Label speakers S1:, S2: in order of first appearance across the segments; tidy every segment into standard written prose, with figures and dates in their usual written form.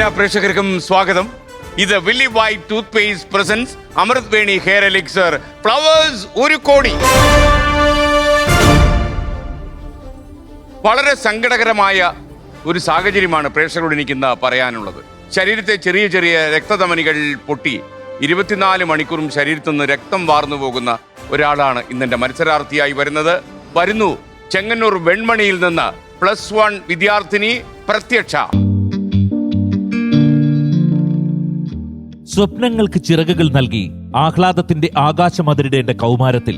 S1: എല്ലാ പ്രേക്ഷകർക്കും സ്വാഗതം. ഇത് വില്ലി white toothpaste presents Amrit Veni hair elixir flowers 1 കോടി. വളരെ സങ്കടകരമായ ഒരു സാഹചര്യമാണ് പ്രേക്ഷകരോട് എനിക്കിന്ന് പറയാനുള്ളത്. ശരീരത്തെ ചെറിയ ചെറിയ രക്തധമനികൾ പൊട്ടി 24 മണിക്കൂറും ശരീരത്തു നിന്ന് രക്തം വാർന്നു പോകുന്ന ഒരാളാണ് ഇന്നെന്റെ മത്സരാർത്ഥിയായി വരുന്നു ചെങ്ങന്നൂർ വെൺമണിയിൽ നിന്ന് +1 വിദ്യാർത്ഥിനി പ്രത്യക്ഷ.
S2: സ്വപ്നങ്ങൾക്ക് ചിറകുകൾ നൽകി ആഹ്ലാദത്തിന്റെ ആകാശമതിരിടേണ്ട കൗമാരത്തിൽ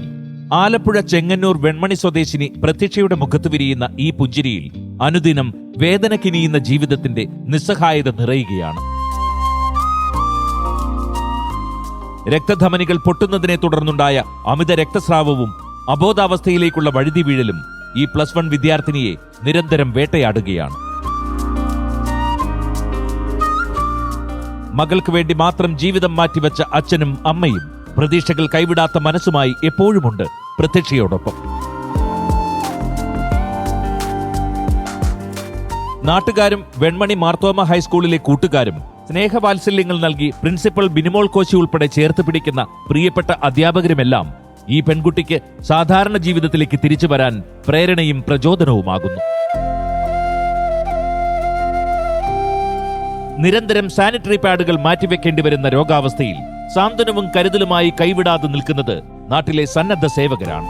S2: ആലപ്പുഴ ചെങ്ങന്നൂർ വെൺമണി സ്വദേശിനി പ്രത്യക്ഷയുടെ മുഖത്ത് വിരിയുന്ന ഈ പുഞ്ചിരിയിൽ അനുദിനം വേദന കിനിയുന്ന ജീവിതത്തിന്റെ നിസ്സഹായത നിറയുകയാണ്. രക്തധമനികൾ പൊട്ടുന്നതിനെ തുടർന്നുണ്ടായ അമിത രക്തസ്രാവവും അബോധാവസ്ഥയിലേക്കുള്ള വഴുതി വീഴലും ഈ +1 വിദ്യാർത്ഥിനിയെ നിരന്തരം വേട്ടയാടുകയാണ്. മകൾക്ക് വേണ്ടി മാത്രം ജീവിതം മാറ്റിവെച്ച അച്ഛനും അമ്മയും പ്രതീക്ഷകൾ കൈവിടാത്ത മനസ്സുമായി എപ്പോഴുമുണ്ട് പ്രത്യക്ഷയോടൊപ്പം. നാട്ടുകാരും വെൺമണി മാർത്തോമ ഹൈസ്കൂളിലെ കൂട്ടുകാരും സ്നേഹവാത്സല്യങ്ങൾ നൽകി പ്രിൻസിപ്പൽ ബിനിമോൾ കോശി ഉൾപ്പെടെ ചേർത്ത് പിടിക്കുന്ന പ്രിയപ്പെട്ട അധ്യാപകരുമെല്ലാം ഈ പെൺകുട്ടിക്ക് സാധാരണ ജീവിതത്തിലേക്ക് തിരിച്ചു വരാൻ പ്രേരണയും പ്രചോദനവുമാകുന്നു. നിരന്തരം സാനിറ്ററി പാഡുകൾ മാറ്റിവെക്കേണ്ടി വരുന്ന രോഗാവസ്ഥയിൽ സാന്ത്വനവും കരുതലുമായി കൈവിടാതെ നിൽക്കുന്നത് നാട്ടിലെ സന്നദ്ധ സേവകരാണ്.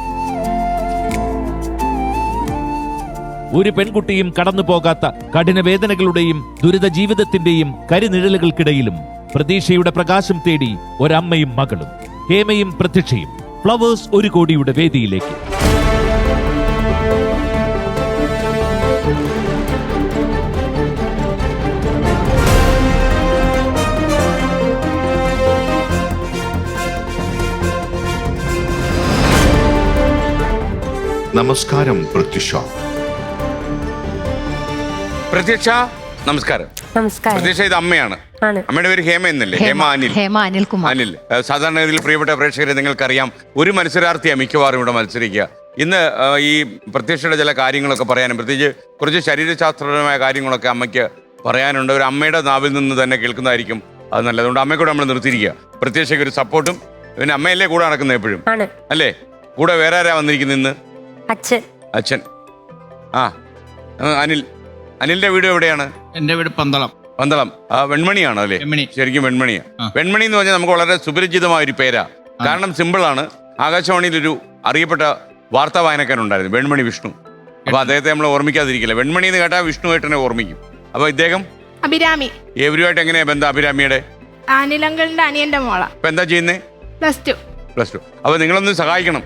S2: ഒരു പെൺകുട്ടിയും കടന്നുപോകാത്ത കഠിനവേദനകളുടെയും ദുരിത ജീവിതത്തിന്റെയും കരിനിഴലുകൾക്കിടയിലും പ്രതീക്ഷയുടെ പ്രകാശം തേടി ഒരമ്മയും മകളും ഹേമയും പ്രത്യക്ഷയും ഫ്ലവേഴ്സ് 1 കോടിയുടെ വേദിയിലേക്ക്.
S3: നമസ്കാരം പ്രത്യക്ഷ.
S1: നമസ്കാരം.
S4: നമസ്കാരം.
S1: പ്രത്യക്ഷ ഇത് അമ്മയാണ്. അമ്മയുടെ പേര് ഹേമ എന്നല്ലേ? ഹേമ അനിൽ. സാധാരണ ഇതിൽ പ്രിയപ്പെട്ട പ്രേക്ഷകരെ നിങ്ങൾക്കറിയാം, ഒരു മത്സരാർത്ഥിയാണ് മിക്കവാറും ഇവിടെ മത്സരിക്കുക. ഇന്ന് ഈ പ്രത്യക്ഷയുടെ ചില കാര്യങ്ങളൊക്കെ പറയാനും പ്രത്യേകിച്ച് കുറച്ച് ശരീരശാസ്ത്രപരമായ കാര്യങ്ങളൊക്കെ അമ്മയ്ക്ക് പറയാനുണ്ട്. ഒരു അമ്മയുടെ നാവിൽ നിന്ന് തന്നെ കേൾക്കുന്നതായിരിക്കും അത് നല്ലത്. അതുകൊണ്ട് അമ്മയെക്കൂടെ നമ്മൾ നിർത്തിയിരിക്കുക. പ്രത്യക്ഷയ്ക്ക് ഒരു സപ്പോർട്ടും. പിന്നെ അമ്മയല്ലേ കൂടെ നടക്കുന്നത് എപ്പോഴും അല്ലേ? കൂടെ വേറെ ആരാ വന്നിരിക്കുന്നത് ഇന്ന്? അച്ഛൻ. അനിലിന്റെ വീട് എവിടെയാണ്?
S5: എന്റെ വീട് പന്തളം.
S1: വെൺമണിയാണോ അല്ലേ? ശരിക്കും വെൺമണിയാ. വെൺമണി എന്ന് പറഞ്ഞാൽ നമുക്ക് വളരെ സുപരിചിതമായ ഒരു പേരാ. കാരണം സിമ്പിളാണ്. ആകാശവാണിയിൽ ഒരു അറിയപ്പെട്ട വാർത്താ വായനക്കാരുണ്ടായിരുന്നു, വെൺമണി വിഷ്ണു. അപ്പൊ അദ്ദേഹത്തെ നമ്മൾ ഓർമ്മിക്കാതിരിക്കില്ല. വെൺമണി എന്ന് കേട്ടാൽ വിഷ്ണു ഏട്ടനെ ഓർമ്മിക്കും. അപ്പൊ ഇദ്ദേഹം
S4: അഭിരാമി.
S1: എവരുമായിട്ട് എങ്ങനെയാ ബന്ധം അഭിരാമിയുടെ?
S4: അനിലങ്കളുടെ അനിയന്റെ മോളാ.
S1: ഇപ്പൊ എന്താ ചെയ്യുന്നേ? +2. അപ്പൊ നിങ്ങളൊന്ന് സഹായിക്കണം.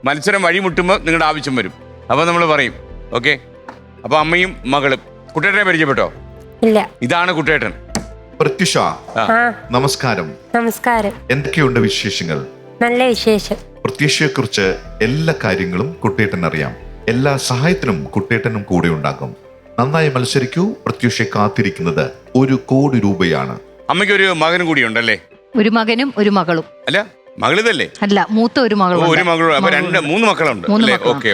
S1: മത്സരം വഴിമുട്ടുമ്പോൾ നിങ്ങളുടെ ആവശ്യം വരും. അപ്പൊ നമ്മൾ പറയും ഓക്കെ. അപ്പൊ അമ്മയും മകളും. കുട്ടേട്ടനെ പരിചയപ്പെട്ടോ?
S4: ഇല്ല.
S1: ഇതാണ് കുട്ടേട്ടൻ.
S3: പ്രത്യക്ഷ നമസ്കാരം.
S4: നമസ്കാരം.
S3: എന്തൊക്കെയുണ്ട് വിശേഷങ്ങൾ?
S4: നല്ല വിശേഷം.
S3: പ്രത്യക്ഷയെ കുറിച്ച് എല്ലാ കാര്യങ്ങളും കുട്ടേട്ടൻ അറിയാം. എല്ലാ സഹായത്തിനും കുട്ടേട്ടനും കൂടെ ഉണ്ടാകും. നന്നായി മത്സരിക്കൂ. പ്രത്യക്ഷയെ കാത്തിരിക്കുന്നത് 1 കോടി രൂപയാണ്.
S1: അമ്മയ്ക്ക് ഒരു മകനും കൂടി ഉണ്ടല്ലേ?
S6: ഒരു മകനും ഒരു മകളും.
S1: അല്ല, മകളിതല്ലേ?
S6: അല്ല, മൂത്ത ഒരു മകളും.
S1: ഒരു മകളും. അപ്പൊ 3 മക്കളുണ്ട്.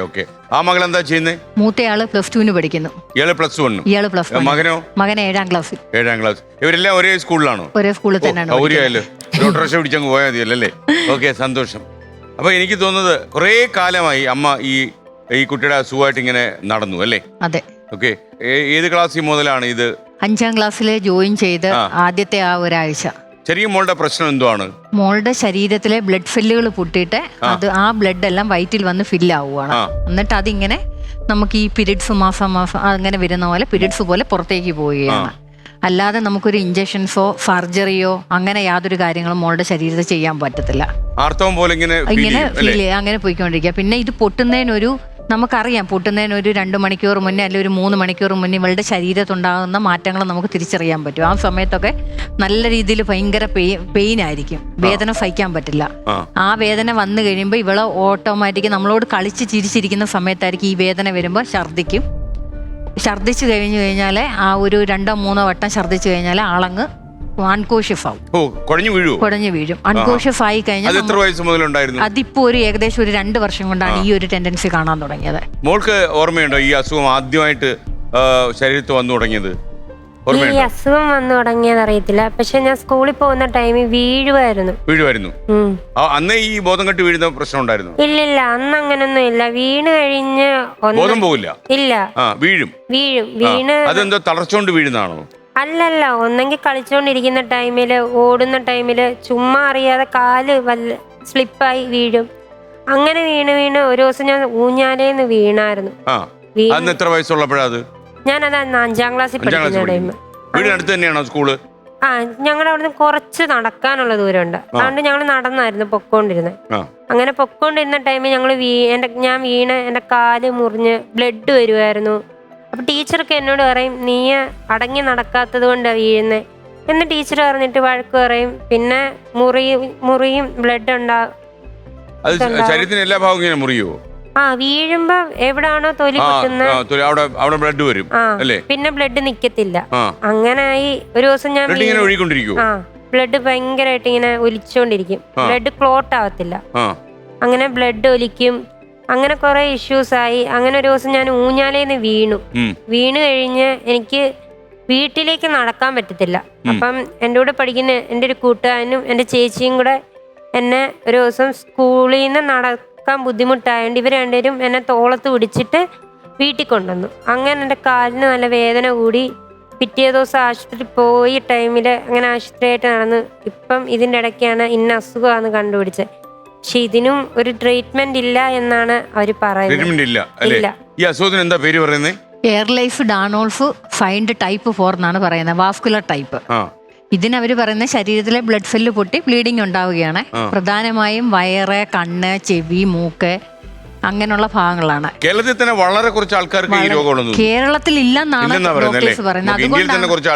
S1: ഓക്കെ. ആ മകൾ എന്താ ചെയ്യുന്നത്?
S6: മൂത്തയാള് +2 പഠിക്കുന്നു.
S1: ഇയാള് +1.
S6: ഇയാള് +1.
S1: മകനോ?
S6: മകൻ 7ാം ക്ലാസ്സിൽ.
S1: 7ാം ക്ലാസ്. ഇവരെല്ലാം ഒരേ സ്കൂളിലാണോ?
S6: ഒരേ സ്കൂളിൽ തന്നെയാണ്.
S1: ഓട്ടോറിക്ഷ പിടിച്ചങ്ങ് പോയാൽ മതിയല്ലേ? ഓക്കെ, സന്തോഷം. അപ്പൊ എനിക്ക് തോന്നുന്നത് കുറെ കാലമായി അമ്മ ഈ കുട്ടിയുടെ അസുഖമായിട്ട് ഇങ്ങനെ നടന്നു അല്ലേ?
S6: അതെ.
S1: ഓക്കെ. ഏത് ക്ലാസ്സിൽ മുതലാണ് ഇത്?
S6: 5ാം ക്ലാസ്സിൽ ജോയിൻ ചെയ്ത് ആദ്യത്തെ ഒരാഴ്ച.
S1: ശരിക്കും മോളുടെ പ്രശ്നം എന്തുവാണ്?
S6: മോളുടെ ശരീരത്തിലെ ബ്ലഡ് സെല്ലുകൾ പൊട്ടിയിട്ട് ആ ബ്ലഡ് എല്ലാം വയറ്റിൽ വന്ന് ഫില്ലാവുകയാണ്. എന്നിട്ട് അതിങ്ങനെ നമുക്ക് ഈ പീരിയഡ്സ് മാസം അങ്ങനെ വരുന്ന പോലെ പീരിയഡ്സ് പോലെ പുറത്തേക്ക് പോവുകയാണ്. അല്ലാതെ നമുക്കൊരു ഇഞ്ചക്ഷൻസോ സർജറിയോ അങ്ങനെ യാതൊരു കാര്യങ്ങളും മോളുടെ ശരീരത്തിൽ ചെയ്യാൻ പറ്റത്തില്ല.
S1: ആർത്തവം പോലെ ഇങ്ങനെ
S6: അങ്ങനെ പോയിക്കൊണ്ടിരിക്കുക. പിന്നെ ഇത് പൊട്ടുന്നതിനൊരു നമുക്കറിയാം, പൊട്ടുന്നതിന് ഒരു 2 മണിക്കൂർ മുന്നേ അല്ലെങ്കിൽ ഒരു 3 മണിക്കൂർ മുന്നേ ഇവളുടെ ശരീരത്തുണ്ടാകുന്ന മാറ്റങ്ങൾ നമുക്ക് തിരിച്ചറിയാൻ പറ്റും. ആ സമയത്തൊക്കെ നല്ല രീതിയിൽ ഭയങ്കര പെയിൻ ആയിരിക്കും, വേദന സഹിക്കാൻ പറ്റില്ല. ആ വേദന വന്നു കഴിയുമ്പോൾ ഇവള് ഓട്ടോമാറ്റിക് നമ്മളോട് കളിച്ച് ചിരിച്ചിരിക്കുന്ന സമയത്തായിരിക്കും ഈ വേദന വരുമ്പോൾ ഛർദ്ദിച്ചു കഴിഞ്ഞാൽ ആ ഒരു 2-3 വട്ടം ഛർദ്ദിച്ചു കഴിഞ്ഞാൽ ആളങ്ങ് അൺകോഷ്യസ് ആവും. കുഴഞ്ഞു വീഴും. അൺകോഷ്യസ് ആയി കഴിഞ്ഞാൽ അതിപ്പോ ഏകദേശം ഒരു 2 വർഷം കൊണ്ടാണ് ഈ ഒരു ടെൻഡൻസി കാണാൻ തുടങ്ങിയത്.
S1: മോൾക്ക് ഓർമ്മയുണ്ടോ ഈ അസുഖം ആദ്യമായിട്ട് ശരീരത്തിൽ വന്നു തുടങ്ങിയത്?
S4: ഈ
S1: ഓർമ്മയുണ്ടോ?
S4: അസുഖം വന്നു തുടങ്ങിയത് അറിയത്തില്ല, പക്ഷെ ഞാൻ സ്കൂളിൽ പോകുന്ന ടൈമിൽ വീഴുമായിരുന്നു.
S1: അന്ന് ഈ ബോധം കെട്ട് വീഴുന്ന പ്രശ്നം ഉണ്ടായിരുന്നു?
S4: ഇല്ലില്ല, അന്ന് അങ്ങനൊന്നും ഇല്ല. വീണ് കഴിഞ്ഞ്
S1: ബോധം പോകില്ല?
S4: ഇല്ല,
S1: വീഴും.
S4: വീണ്
S1: അതെന്തോ തളർച്ചോണ്ട് വീഴുന്നതാണോ?
S4: അല്ലല്ല, ഒന്നെങ്കിൽ കളിച്ചോണ്ടിരിക്കുന്ന ടൈമില്, ഓടുന്ന ടൈമില് ചുമ്മാ അറിയാതെ കാല് സ്ലിപ്പായി വീഴും. അങ്ങനെ വീണ് ഒരു ദിവസം ഞാൻ ഊഞ്ഞാലേന്ന് വീണായിരുന്നു.
S1: എത്ര വയസ്സുള്ളപ്പോഴത്?
S4: ഞാനത് 5ാം ക്ലാസ്സിൽ പഠിക്കുന്ന ടൈം.
S1: വീടിനടുത്ത് തന്നെയാണോ സ്കൂള്?
S4: ഞങ്ങളുടെ അവിടുന്ന് കുറച്ച് നടക്കാനുള്ള ദൂരമുണ്ട്. അതുകൊണ്ട് ഞങ്ങൾ നടന്നായിരുന്നു പൊക്കോണ്ടിരുന്നത്. അങ്ങനെ പൊക്കോണ്ടിരുന്ന ടൈമിൽ ഞാൻ വീണ് എന്റെ കാല് മുറിഞ്ഞ് ബ്ലഡ് വരുമായിരുന്നു. അപ്പൊ ടീച്ചർക്ക് എന്നോട് പറയും, നീ അടങ്ങി നടക്കാത്തത് കൊണ്ടാണ് വീഴുന്നത് എന്ന് ടീച്ചർ പറഞ്ഞിട്ട് വഴക്ക് പറയും. പിന്നെ മുറിയും ബ്ലഡ് ഉണ്ടാവും.
S1: ശരീരത്തിന് എല്ലാ ഭാഗവും ഇങ്ങനെ മുറിയുവോ?
S4: വീഴുമ്പോ എവിടാണോ തൊലി
S1: അവിടെ ബ്ലഡ് വരും.
S4: പിന്നെ ബ്ലഡ് നിക്കത്തില്ല. അങ്ങനായി ഒരു ദിവസം ഞാൻ ബ്ലഡ് ഭയങ്കരമായിട്ട് ഇങ്ങനെ ഒലിച്ചോണ്ടിരിക്കും. ബ്ലഡ് ക്ലോട്ട് ആവത്തില്ല. അങ്ങനെ ബ്ലഡ് ഒലിക്കും. അങ്ങനെ കുറെ ഇഷ്യൂസ് ആയി. അങ്ങനെ ഒരു ദിവസം ഞാൻ ഊഞ്ഞാലേന്ന് വീണ് കഴിഞ്ഞ് എനിക്ക് വീട്ടിലേക്ക് നടക്കാൻ പറ്റത്തില്ല. അപ്പം എൻ്റെ കൂടെ പഠിക്കുന്ന എൻ്റെ ഒരു കൂട്ടുകാരനും എൻ്റെ ചേച്ചിയും കൂടെ എന്നെ ഒരു ദിവസം സ്കൂളിൽ നിന്ന് നടക്കാൻ ബുദ്ധിമുട്ടായതുകൊണ്ട് ഇവർ രണ്ടുപേരും എന്നെ തോളത്ത് പിടിച്ചിട്ട് വീട്ടിൽ കൊണ്ടുവന്നു. അങ്ങനെ എൻ്റെ കാലിന് നല്ല വേദന കൂടി. പിറ്റേ ദിവസം ആശുപത്രി പോയി ടൈമിൽ അങ്ങനെ ആശുപത്രിയായിട്ട് നടന്ന് ഇപ്പം ഇതിൻ്റെ ഇടയ്ക്കാണ് ഇന്ന അസുഖമാണെന്ന് കണ്ടുപിടിച്ചത്. പക്ഷെ ഇതിനും ഒരു ട്രീറ്റ്മെന്റ് ഇല്ല എന്നാണ് അവർ പറയുന്നത്.
S1: ഈ അസുഖത്തിന് എന്താ പേര് പറയുന്നത്?
S6: എയർലൈഫ് ഡാനോൾഫ് ഫൈൻഡ് ടൈപ്പ് 4 എന്നാണ് പറയുന്നത്, വാസ്കുലർ ടൈപ്പ്. ഇതിനവർ പറയുന്ന ശരീരത്തിലെ ബ്ലഡ് സെല്ല് പൊട്ടി ബ്ലീഡിങ് ഉണ്ടാവുകയാണ്. പ്രധാനമായും വയറ്, കണ്ണ്, ചെവി, മൂക്ക് അങ്ങനെയുള്ള ഭാഗങ്ങളാണ്.
S1: കേരളത്തിൽ തന്നെ വളരെ കുറച്ച് ആൾക്കാർക്ക് ഈ രോഗമുള്ളൂ.
S6: കേരളത്തിൽ ഇല്ലെന്നാണ് ഡോക്ടേഴ്സ് പറയുന്നത്. അതുകൊണ്ടാണ് കുറച്ച്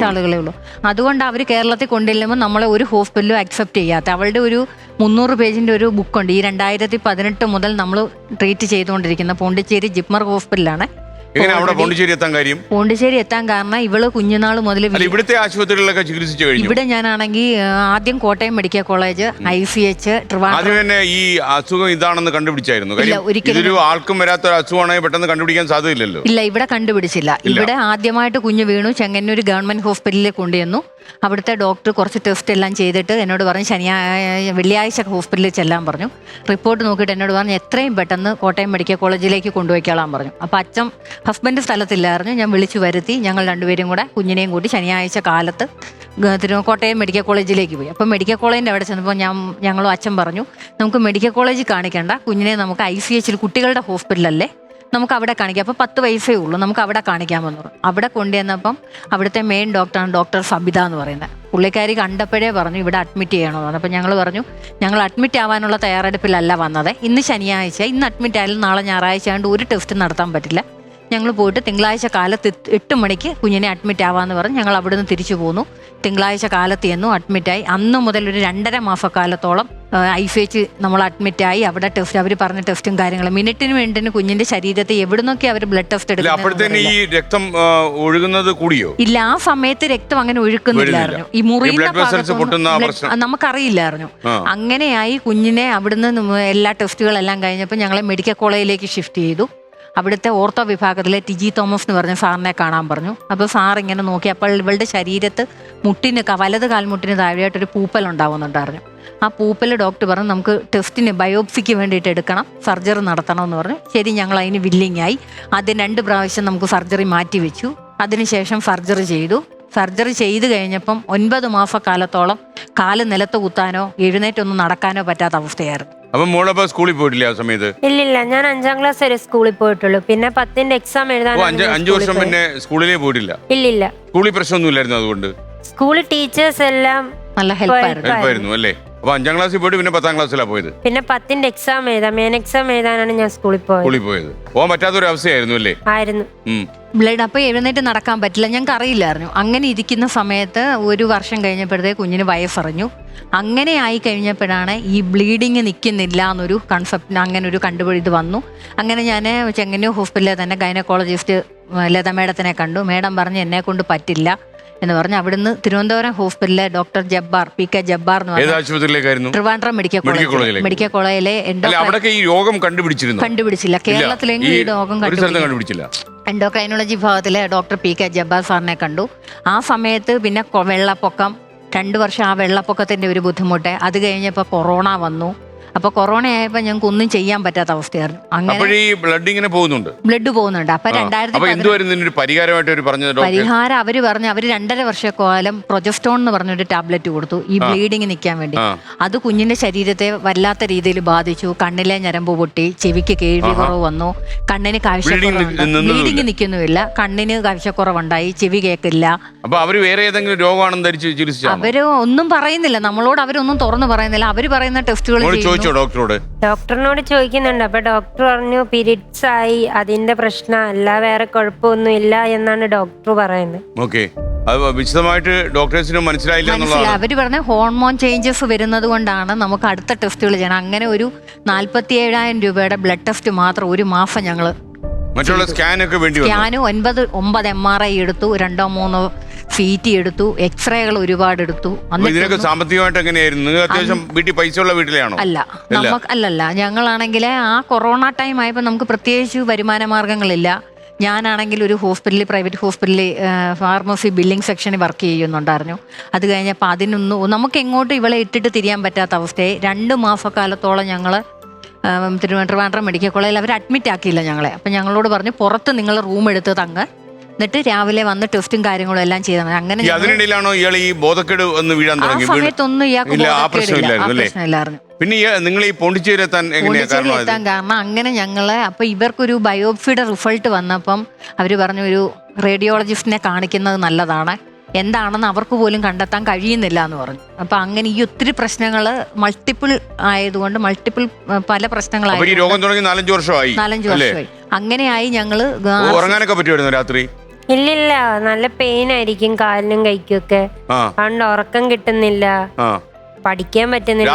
S6: ആളുകളേ ഉള്ളൂ. അതുകൊണ്ട് അവർ കേരളത്തിൽ കൊണ്ടുവരുമ്പോൾ നമ്മളെ ഒരു ഹോസ്പിറ്റലും അക്സെപ്റ്റ് ചെയ്യാത്ത, അവളുടെ ഒരു 300 പേജിന്റെ ഒരു ബുക്കുണ്ട്. ഈ 2018 മുതൽ നമ്മൾ ട്രീറ്റ് ചെയ്തുകൊണ്ടിരിക്കുന്ന പോണ്ടിച്ചേരി ജിപ്മർ ഹോസ്പിറ്റലാണ്. പോണ്ടിച്ചേരി എത്താൻ കാരണം ഇവള് കുഞ്ഞുനാൾ മുതൽ
S1: ഇവിടുത്തെ ആശുപത്രികളിലൊക്കെ ചികിത്സിച്ചു കഴിഞ്ഞു.
S6: ഇവിടെ ഞാനാണെങ്കിൽ ആദ്യം Kottayam medical college, ICH,
S1: Trivandrum. ഈ അസുഖം ഇതാണെന്ന് കണ്ടുപിടിച്ചായിരുന്നു? ഒരിക്കലും ആൾക്കും വരാത്ത ഒരു അസുഖമാണെങ്കിൽ പെട്ടെന്ന് കണ്ടുപിടിക്കാൻ സാധ്യതയില്ലല്ലോ.
S6: ഇല്ല, ഇവിടെ കണ്ടുപിടിച്ചില്ല. ഇവിടെ ആദ്യമായിട്ട് കുഞ്ഞ് വീണു. ചെങ്ങന്നൂർ ഗവൺമെന്റ് ഹോസ്പിറ്റലിൽ കൊണ്ടുവന്നു. അവിടുത്തെ ഡോക്ടർ കുറച്ച് ടെസ്റ്റ് എല്ലാം ചെയ്തിട്ട് എന്നോട് പറഞ്ഞു വെള്ളിയാഴ്ച ഹോസ്പിറ്റലിൽ ചെല്ലാൻ പറഞ്ഞു. റിപ്പോർട്ട് നോക്കിയിട്ട് എന്നോട് പറഞ്ഞു എത്രയും പെട്ടെന്ന് കോട്ടയം മെഡിക്കൽ കോളേജിലേക്ക് കൊണ്ടുപോയിക്കോളാൻ പറഞ്ഞു. അപ്പം ഹസ്ബൻഡ് സ്ഥലത്തില്ലായിരുന്നു. ഞാൻ വിളിച്ചു വരുത്തി. ഞങ്ങൾ രണ്ടുപേരും കൂടെ കുഞ്ഞിനെയും കൂടി ശനിയാഴ്ച കാലത്ത് കോട്ടയം മെഡിക്കൽ കോളേജിലേക്ക് പോയി. അപ്പം മെഡിക്കൽ കോളേജിൻ്റെ അവിടെ ചെന്നപ്പോൾ ഞങ്ങളും അച്ഛൻ പറഞ്ഞു, നമുക്ക് മെഡിക്കൽ കോളേജിൽ കാണിക്കേണ്ട, കുഞ്ഞിനെ നമുക്ക് ICH കുട്ടികളുടെ ഹോസ്പിറ്റലല്ലേ, നമുക്ക് അവിടെ കാണിക്കാം. അപ്പോൾ 10 വയസ്സേ ഉള്ളൂ, നമുക്ക് അവിടെ കാണിക്കാമെന്ന് പറഞ്ഞു. അവിടെ കൊണ്ടുവന്നപ്പം അവിടുത്തെ മെയിൻ ഡോക്ടറാണ് ഡോക്ടർ സബിത എന്ന് പറയുന്നത്. പുള്ളിക്കാരി കണ്ടപ്പോഴേ പറഞ്ഞു ഇവിടെ അഡ്മിറ്റ് ചെയ്യണമെന്ന്. അപ്പോൾ ഞങ്ങൾ പറഞ്ഞു ഞങ്ങൾ അഡ്മിറ്റ് ആവാനുള്ള തയ്യാറെടുപ്പിലല്ല വന്നത്. ഇന്ന് ശനിയാഴ്ച, ഇന്ന് അഡ്മിറ്റ് ആയാലും നാളെ ഞായറാഴ്ച ആയതുകൊണ്ട് ഒരു ടെസ്റ്റ് നടത്താൻ പറ്റില്ല. ഞങ്ങൾ പോയിട്ട് തിങ്കളാഴ്ച കാലത്ത് 8 മണിക്ക് കുഞ്ഞിനെ അഡ്മിറ്റ് ആവാമെന്ന് പറഞ്ഞ് ഞങ്ങൾ അവിടെ നിന്ന് തിരിച്ചു പോന്നു. തിങ്കളാഴ്ച കാലത്ത് ചെന്നു, അഡ്മിറ്റായി. അന്ന് മുതൽ ഒരു 2.5 മാസക്കാലത്തോളം ICH നമ്മൾ അഡ്മിറ്റായി. അവിടെ ടെസ്റ്റ്, അവർ പറഞ്ഞ ടെസ്റ്റും കാര്യങ്ങളും മിനിറ്റിന് വേണ്ടിന് കുഞ്ഞിന്റെ ശരീരത്തിൽ എവിടുന്നൊക്കെ അവർ ബ്ലഡ് ടെസ്റ്റ്
S1: എടുക്കും.
S6: ഇല്ല, ആ സമയത്ത് രക്തം അങ്ങനെ ഒഴുക്കുന്നില്ലായിരുന്നു. ഈ മുറിയുന്ന നമുക്കറിയില്ലായിരുന്നു. അങ്ങനെയായി കുഞ്ഞിനെ അവിടുന്ന് എല്ലാ ടെസ്റ്റുകളെല്ലാം കഴിഞ്ഞപ്പോൾ ഞങ്ങളെ മെഡിക്കൽ കോളേജിലേക്ക് ഷിഫ്റ്റ് ചെയ്തു. അവിടുത്തെ ഓർത്തോ വിഭാഗത്തിലെ TG തോമസ് എന്ന് പറഞ്ഞ സാറിനെ കാണാൻ പറഞ്ഞു. അപ്പോൾ സാർ ഇങ്ങനെ നോക്കി. അപ്പോൾ ഇവളുടെ ശരീരത്ത് വലത് കാൽമുട്ടിന് താഴെയായിട്ടൊരു പൂപ്പൽ ഉണ്ടാവുന്നുണ്ടായിരുന്നു. ആ പൂപ്പൽ ഡോക്ടർ പറഞ്ഞു നമുക്ക് ടെസ്റ്റിന് ബയോപ്സിക്ക് വേണ്ടിയിട്ട് എടുക്കണം, സർജറി നടത്തണം എന്ന് പറഞ്ഞു. ശരി, ഞങ്ങൾ അതിന് വില്ലിങ് ആയി. ആദ്യം 2 പ്രാവശ്യം നമുക്ക് സർജറി മാറ്റി വെച്ചു. അതിനുശേഷം സർജറി ചെയ്തു. സർജറി ചെയ്ത് കഴിഞ്ഞപ്പം 9 മാസക്കാലത്തോളം കാല് നിലത്ത് കുത്താനോ എഴുന്നേറ്റൊന്നും നടക്കാനോ പറ്റാത്ത അവസ്ഥയായിരുന്നു.
S1: അപ്പം മോളപ്പോ സ്കൂളിൽ പോയിട്ടില്ല ആ സമയത്ത്?
S4: ഇല്ലില്ല, ഞാൻ 5ാം ക്ലാസ് വരെ സ്കൂളിൽ പോയിട്ടുള്ളൂ. പിന്നെ 10ന്റെ എക്സാം എഴുതാൻ
S1: 5 വർഷം പിന്നെ സ്കൂളിലേ പോയിട്ടില്ല?
S4: ഇല്ലില്ല,
S1: സ്കൂളിൽ പ്രശ്നമൊന്നുമില്ലായിരുന്നു. അതുകൊണ്ട്
S4: സ്കൂളിൽ ടീച്ചേഴ്സ് എല്ലാം
S6: നല്ല
S1: ഹെൽപ്പായിരുന്നു അല്ലേ? അപ്പൊ 5ാം ക്ലാസ്സിൽ പോയിട്ട് പിന്നെ 10ാം ക്ലാസ്സിലാണ് പോയത്.
S4: പിന്നെ 10ന്റെ എക്സാം എഴുതാം, മെയിൻ എക്സാം എഴുതാനാണ് ഞാൻ സ്കൂളിൽ പോയത്.
S1: പോകാൻ പറ്റാത്തൊരു അവസ്ഥയായിരുന്നു അല്ലേ?
S4: ആയിരുന്നു.
S6: ബ്ലഡ് അപ്പോൾ എഴുന്നേറ്റ് നടക്കാൻ പറ്റില്ല, ഞങ്ങൾക്ക് അറിയില്ലായിരുന്നു. അങ്ങനെ ഇരിക്കുന്ന സമയത്ത് 1 വർഷം കഴിഞ്ഞപ്പോഴത്തേക്ക് കുഞ്ഞിന് വയസ്സറിഞ്ഞു. അങ്ങനെ ആയി കഴിഞ്ഞപ്പോഴാണ് ഈ ബ്ലീഡിങ് നിൽക്കുന്നില്ല എന്നൊരു കൺസെപ്റ്റ്, അങ്ങനെ ഒരു കണ്ടുപിടി വന്നു. അങ്ങനെ ഞാൻ ചെങ്ങന്നൂർ ഹോസ്പിറ്റലിൽ തന്നെ ഗൈനക്കോളജിസ്റ്റ് ലത മേഡത്തിനെ കണ്ടു. മേഡം പറഞ്ഞു എന്നെ കൊണ്ട് പറ്റില്ല എന്ന് പറഞ്ഞ് അവിടുന്ന് തിരുവനന്തപുരം ഹോസ്പിറ്റലിലെ ഡോക്ടർ ജബ്ബാർ, PK ജബ്ബാർ എന്ന് പറഞ്ഞ ട്രിവാൻഡ്രം മെഡിക്കൽ കോളേജിലെ
S1: ഈ രോഗം കണ്ടുപിടിച്ചില്ല.
S6: കേരളത്തിലെങ്കിലും ഈ രോഗം കണ്ടുപിടിച്ചില്ല. എൻഡോക്രൈനോളജി വിഭാഗത്തിലെ ഡോക്ടർ പി.കെ. ജബ്ബാർ സാറിനെ കണ്ടു. ആ സമയത്ത് പിന്നെ വെള്ളപ്പൊക്കം, 2 വർഷം ആ വെള്ളപ്പൊക്കത്തിൻ്റെ ഒരു ബുദ്ധിമുട്ട്. അത് കഴിഞ്ഞപ്പോൾ കൊറോണ വന്നു. അപ്പോൾ കൊറോണ ആയപ്പോൾ ഞങ്ങൾക്ക് ഒന്നും ചെയ്യാൻ പറ്റാത്ത അവസ്ഥയായിരുന്നു. അങ്ങനെ
S1: ബ്ലഡ് ഇങ്ങനെ പോകുന്നുണ്ട്,
S6: ബ്ലഡ് പോകുന്നുണ്ട്. അപ്പോൾ 2010
S1: പരിഹാരമായിട്ട് പറഞ്ഞത്
S6: പരിഹാരം അവർ 2.5 വർഷക്കാലം പ്രൊജസ്ട്രോൺ എന്ന് പറഞ്ഞൊരു ടാബ്ലറ്റ് കൊടുത്തു ഈ ബ്ലീഡിങ് നിൽക്കാൻ വേണ്ടി. അത് കുഞ്ഞിന്റെ ശരീരത്തെ വല്ലാത്ത രീതിയിൽ ബാധിച്ചു. കണ്ണിലെ ഞരമ്പ് പൊട്ടി, ചെവിക്ക് കേൾവി കുറവ് വന്നു, കണ്ണിന് കാഴ്ചക്കുറവ്, ബ്ലീഡിങ് നിൽക്കുന്നുമില്ല, കണ്ണിന് കാഴ്ചക്കുറവുണ്ടായി, ചെവി കേൾക്കില്ല.
S1: അപ്പൊ അവര് വേറെ ഏതെങ്കിലും രോഗമാണെന്ന് ധരിച്ച് ചികിത്സിച്ചു?
S6: അവര് ഒന്നും പറയുന്നില്ല, നമ്മളോട് അവരൊന്നും തുറന്നു പറയുന്നില്ല. അവര് പറയുന്ന ടെസ്റ്റുകൾ
S4: ഡോക്ടറിനോട് ചോദിക്കുന്നുണ്ട്. അപ്പൊ ഡോക്ടർ പറഞ്ഞു പീരിയഡ്സ് ആയി, അതിന്റെ പ്രശ്നമല്ല, വേറെ കുഴപ്പമൊന്നും ഇല്ല എന്നാണ് ഡോക്ടർ പറയുന്നത്.
S1: ഓക്കെ, അത് വിശദമായിട്ട് ഡോക്ടേഴ്സിന് മനസ്സിലായില്ല.
S6: അവര് പറഞ്ഞ ഹോർമോൺ ചേഞ്ചസ് വരുന്നത് കൊണ്ടാണ് നമുക്ക് അടുത്ത ടെസ്റ്റുകൾ ചെയ്യണം. അങ്ങനെ ഒരു 47,000 രൂപയുടെ ബ്ലഡ് ടെസ്റ്റ് മാത്രം ഒരു മാസം ഞങ്ങള്
S1: മറ്റുള്ള സ്കാനും
S6: 9 MRI എടുത്തു, 2-3 CT എടുത്തു, എക്സ്റേകൾ ഒരുപാട് എടുത്തു.
S1: ഇതിനൊക്കെ സാമ്പത്തികമായിട്ട് എങ്ങനെയായിരുന്നു? നിങ്ങൾ അത്യാവശ്യം വീട്ടിൽ പൈസ ഉള്ള വീട്ടിലാണോ?
S6: അല്ലല്ല, ഞങ്ങളാണെങ്കിൽ ആ കൊറോണ ടൈം ആയപ്പോൾ നമുക്ക് പ്രത്യേകിച്ച് വരുമാന മാർഗങ്ങളില്ല. ഞാനാണെങ്കിൽ ഒരു ഹോസ്പിറ്റലിൽ, പ്രൈവറ്റ് ഹോസ്പിറ്റലിൽ ഫാർമസി ബില്ലിംഗ് സെക്ഷനിൽ വർക്ക് ചെയ്യുന്നുണ്ടായിരുന്നു. അത് കഴിഞ്ഞപ്പോൾ അതിനൊന്നും നമുക്ക് എങ്ങോട്ടും ഇവളെ ഇട്ടിട്ട് തിരിയാൻ പറ്റാത്ത അവസ്ഥയെ 2 മാസക്കാലത്തോളം ഞങ്ങൾ ട്രിവാൻഡ്രം മെഡിക്കൽ കോളേജിൽ അവർ അഡ്മിറ്റ് ആക്കിയില്ല ഞങ്ങളെ. അപ്പം ഞങ്ങളോട് പറഞ്ഞു പുറത്ത് നിങ്ങൾ റൂം എടുത്ത് തങ്ങ്, എന്നിട്ട് രാവിലെ വന്ന് ടെസ്റ്റും കാര്യങ്ങളും എല്ലാം ചെയ്താൽ മതി. അങ്ങനെ
S1: അതിനിടയിലാണോ ഇയാൾ ഈ ബോധക്കേട് ഒന്ന് വീഴാൻ തുടങ്ങി?
S6: ആ സമയത്തൊന്നും ഇയാൾക്ക് പ്രശ്നമില്ലായിരുന്നു.
S1: പിന്നെ നിങ്ങൾ ഈ പോണ്ടിച്ചേരി എത്താൻ
S6: കാരണം അങ്ങനെ ഞങ്ങള് അപ്പൊ ഇവർക്കൊരു ബയോപ്സിയുടെ റിസൾട്ട് വന്നപ്പം അവര് പറഞ്ഞു ഒരു റേഡിയോളജിസ്റ്റിനെ കാണിക്കുന്നത് നല്ലതാണ്, എന്താണെന്ന് അവർക്ക് പോലും കണ്ടെത്താൻ കഴിയുന്നില്ല എന്ന് പറഞ്ഞു. അപ്പൊ അങ്ങനെ ഈ ഒത്തിരി പ്രശ്നങ്ങൾ മൾട്ടിപ്പിൾ ആയതുകൊണ്ട് പല പ്രശ്നങ്ങളായി
S1: 4-5 വർഷമായി.
S6: അങ്ങനെയായി ഞങ്ങള്
S1: ഉറങ്ങാനൊക്കെ പറ്റുമായിരുന്നു രാത്രി?
S4: ഇല്ലില്ല, നല്ല പെയിൻ ആയിരിക്കും കാലിനും കൈക്കും ഒക്കെ, അതുകൊണ്ട് ഉറക്കം കിട്ടുന്നില്ല, പഠിക്കാൻ പറ്റുന്നില്ല.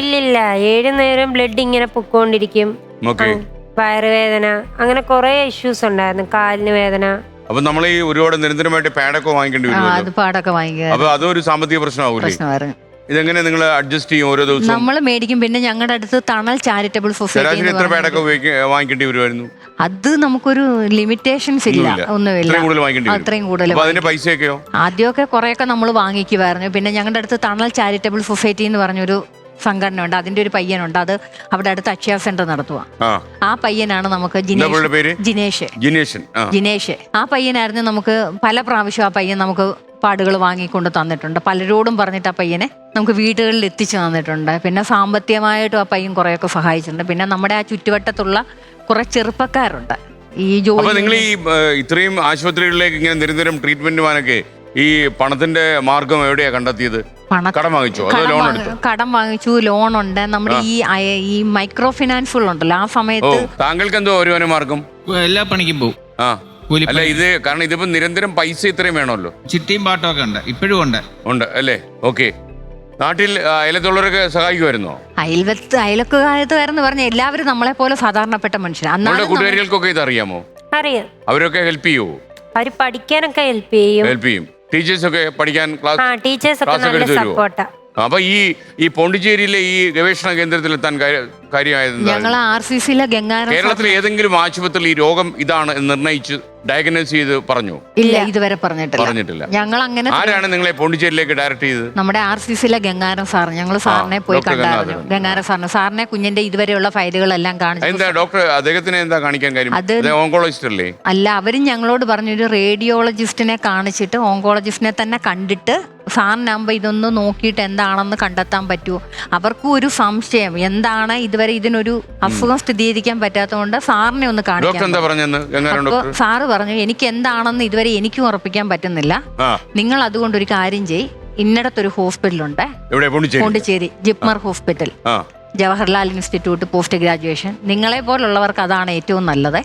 S4: ഇല്ലില്ല, 7 നേരം ബ്ലഡ് ഇങ്ങനെ പൊക്കോണ്ടിരിക്കും, വയറുവേദന, അങ്ങനെ കുറെ ഇഷ്യൂസ് ഉണ്ടായിരുന്നു, കാലിന് വേദന.
S1: അപ്പൊ നമ്മൾ ഈ ഒരുപാട് നിരന്തരമായിട്ട് പാഡൊക്കെ വാങ്ങിക്കേണ്ടി വരും. അപ്പൊ അതൊരു സാമ്പത്തിക പ്രശ്നമാവില്ലേ? ഇതെങ്ങനെ നിങ്ങൾ അഡ്ജസ്റ്റ് ചെയ്യും ഓരോ ദിവസവും?
S6: നമ്മൾ മേടിക്കും. പിന്നെ ഞങ്ങളുടെ അടുത്ത് തണൽ ചാരിറ്റബിൾ സൊസൈറ്റി
S1: വാങ്ങിക്കേണ്ടി വരുമായിരുന്നു?
S6: അത് നമുക്കൊരു ലിമിറ്റേഷൻസ് ഇല്ല, ഒന്നുമില്ല. അത്രയും കൂടുതൽ. ആദ്യമൊക്കെ കുറെയൊക്കെ നമ്മൾ വാങ്ങിക്കുമായിരുന്നു. പിന്നെ ഞങ്ങളുടെ അടുത്ത് തണൽ ചാരിറ്റബിൾ സൊസൈറ്റി എന്ന് പറഞ്ഞൊരു സംഘടന ഉണ്ട്, അതിന്റെ ഒരു പയ്യനുണ്ട്, അത് അവിടെ അടുത്ത് അക്ഷയ സെന്റർ നടത്തുക. ആ പയ്യനാണ് നമുക്ക് ജിനേഷ്. ആ പയ്യനായിരുന്നു നമുക്ക് പല പ്രാവശ്യം ആ പയ്യൻ നമുക്ക് പാടുകൾ വാങ്ങിക്കൊണ്ട് തന്നിട്ടുണ്ട്. പലരോടും പറഞ്ഞിട്ട് ആ പയ്യനെ നമുക്ക് വീടുകളിൽ എത്തിച്ചു തന്നിട്ടുണ്ട്. പിന്നെ സാമ്പത്തികമായിട്ടും ആ പയ്യൻ കുറെയൊക്കെ സഹായിച്ചിട്ടുണ്ട്. പിന്നെ നമ്മുടെ ആ ചുറ്റുവട്ടത്തുള്ള കുറെ ചെറുപ്പക്കാരുണ്ട് ഈ ജോലി.
S1: നിങ്ങൾ ഈ ഇത്രയും ആശുപത്രികളിലേക്ക് ഇങ്ങനെ നിരന്തരം ട്രീറ്റ്മെന്റ് പോകാനൊക്കെ ഈ പണത്തിന്റെ മാർഗം എവിടെയാ കണ്ടെത്തിയത്? കടം വാങ്ങിച്ചു,
S6: കടം വാങ്ങിച്ചു, ലോൺ ഉണ്ട്. നമ്മുടെ ഈ മൈക്രോ ഫിനാൻസുകളുണ്ടല്ലോ, ആ സമയത്ത്.
S1: താങ്കൾക്ക് എന്തോ വരുമാന മാർഗം?
S5: എല്ലാ പണിക്കും പോകും.
S1: അല്ല, ഇത് കാരണം ഇതിപ്പോ നിരന്തരം പൈസ ഇത്രയും വേണമല്ലോ.
S5: ചിട്ടിയും പാട്ടൊക്കെ ഉണ്ട്, ഇപ്പോഴും ഉണ്ട്
S1: അല്ലേ? ഓക്കെ. നാട്ടിൽ അയലത്തുള്ളവരൊക്കെ സഹായിക്കുമായിരുന്നോ?
S6: അയലക്കാരെന്ന് പറഞ്ഞ എല്ലാവരും നമ്മളെ പോലെ സാധാരണപ്പെട്ട മനുഷ്യരാണ്.
S1: കൂട്ടുകാരികൾക്കൊക്കെ ഇത് അറിയാമോ?
S4: അറിയാം.
S1: അവരൊക്കെ ഹെൽപ്പ് ചെയ്യുമോ?
S4: അവര് പഠിക്കാനൊക്കെ ഹെൽപ്പ് ചെയ്യും.
S1: ടീച്ചേഴ്സൊക്കെ പഠിക്കാൻ
S4: സപ്പോർട്ടാ.
S1: അപ്പൊ ഈ പോണ്ടിച്ചേരിയിലെ ഈ ഗവേഷണ കേന്ദ്രത്തിൽ എത്താൻ കാര്യമായത്
S6: ഞങ്ങൾ RCCയിലെ
S1: കേരളത്തിൽ ഏതെങ്കിലും ആശുപത്രിയിൽ ഈ രോഗം ഇതാണ് എന്ന് നിർണയിച്ച് ഡയഗ്നോസ് ചെയ്ത് പറഞ്ഞു?
S6: ഇല്ല, ഇതുവരെ പറഞ്ഞിട്ടില്ല. ഞങ്ങൾ അങ്ങനെ.
S1: ആരാണ് നിങ്ങളെ പോണ്ടിച്ചേരിയിലേക്ക് ഡയറക്ട് ചെയ്തത്?
S6: നമ്മുടെ RCCയിലെ ഗംഗാരം സാർ. ഞങ്ങൾ സാറിനെ പോയി കണ്ടായിരുന്നു. ഗംഗാരം സാറിനെ കുഞ്ഞിന്റെ ഇതുവരെയുള്ള ഫയലുകളെല്ലാം കാണിച്ചു.
S1: എന്താ ഡോക്ടർ അദ്ദേഹത്തിന് എന്താ കാണിക്കാൻ കാര്യം? ഓങ്കോളജിസ്റ്റ് അല്ലേ?
S6: അല്ല, അവരും ഞങ്ങളോട് പറഞ്ഞൊരു റേഡിയോളജിസ്റ്റിനെ കാണിച്ചിട്ട് ഓങ്കോളജിസ്റ്റിനെ തന്നെ കണ്ടിട്ട് സാറിനാകുമ്പോൾ ഇതൊന്ന് നോക്കിയിട്ട് എന്താണെന്ന് കണ്ടെത്താൻ പറ്റുമോ. അവർക്കും ഒരു സംശയം എന്താണ്, ഇതുവരെ ഇതിനൊരു അസുഖം സ്ഥിരീകരിക്കാൻ പറ്റാത്തതുകൊണ്ട് സാറിനെ ഒന്ന് കാണിക്കാം. സാറ് പറഞ്ഞു എനിക്ക് എന്താണെന്ന് ഇതുവരെ എനിക്കും ഉറപ്പിക്കാൻ പറ്റുന്നില്ല, നിങ്ങൾ അതുകൊണ്ട് ഒരു കാര്യം ചെയ്യ്, ഇന്നടത്തൊരു ഹോസ്പിറ്റലുണ്ട് Pondicherry, JIPMER hospital, Jawaharlal institute post graduation. നിങ്ങളെ പോലുള്ളവർക്ക് അതാണ് ഏറ്റവും നല്ലത്.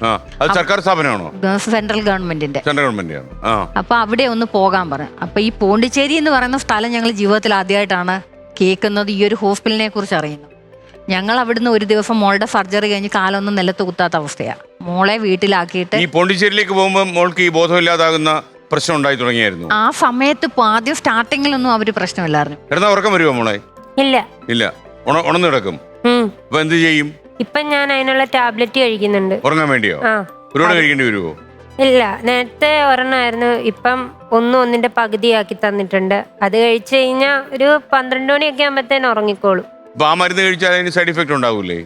S1: സർക്കാർ സ്ഥാപനമാണോ?
S6: സെൻട്രൽ ഗവൺമെന്റിന്റെ. അപ്പൊ അവിടെ ഒന്ന് പോകാൻ പറഞ്ഞു. അപ്പൊ ഈ പോണ്ടിച്ചേരി എന്ന് പറയുന്ന സ്ഥലം ഞങ്ങൾ ജീവിതത്തിൽ ആദ്യമായിട്ടാണ് കേൾക്കുന്നത്, ഈ ഒരു ഹോസ്പിറ്റലിനെ കുറിച്ച് അറിയുന്നത്. ഞങ്ങൾ അവിടുന്ന് ഒരു ദിവസം മോളുടെ സർജറി കഴിഞ്ഞ് കാലൊന്നും നിലത്ത് കുത്താത്ത അവസ്ഥയാണ്. മോളെ വീട്ടിലാക്കിയിട്ട്
S1: ഈ പോണ്ടിച്ചേരിയിലേക്ക് പോകുമ്പോൾ മോൾക്ക് ഈ ബോധമില്ലാതാകുന്ന പ്രശ്നം ഉണ്ടായി തുടങ്ങിയായിരുന്നു.
S6: ആ സമയത്ത് ആദ്യം സ്റ്റാർട്ടിങ്ങിലൊന്നും അവര് പ്രശ്നമില്ലായിരുന്നു.
S1: ഉറക്കം വരുമോ മോളെ? ഇല്ല, ഉണർന്നു കിടക്കും. അപ്പൊ എന്ത് ചെയ്യും?
S4: ഇപ്പൊ ഞാൻ അതിനുള്ള ടാബ്ലറ്റ് കഴിക്കുന്നുണ്ട്.
S1: ഉറങ്ങാൻ വേണ്ടിയോ? ഒരുപാട് കഴിക്കേണ്ടി വരുമോ?
S4: ഇല്ല, നേരത്തെ ഒരെണ്ണമായിരുന്നു, ഇപ്പം ഒന്നിന്റെ പകുതിയാക്കി തന്നിട്ടുണ്ട്. അത് കഴിച്ചു കഴിഞ്ഞാൽ ഒരു 12 മണിയൊക്കെ ആകുമ്പോഴത്തേന് ഉറങ്ങിക്കോളും.
S1: അപ്പൊ ആ മരുന്ന് കഴിച്ചാൽ അതിന് സൈഡ് ഇഫക്റ്റ് ഉണ്ടാവൂലേ?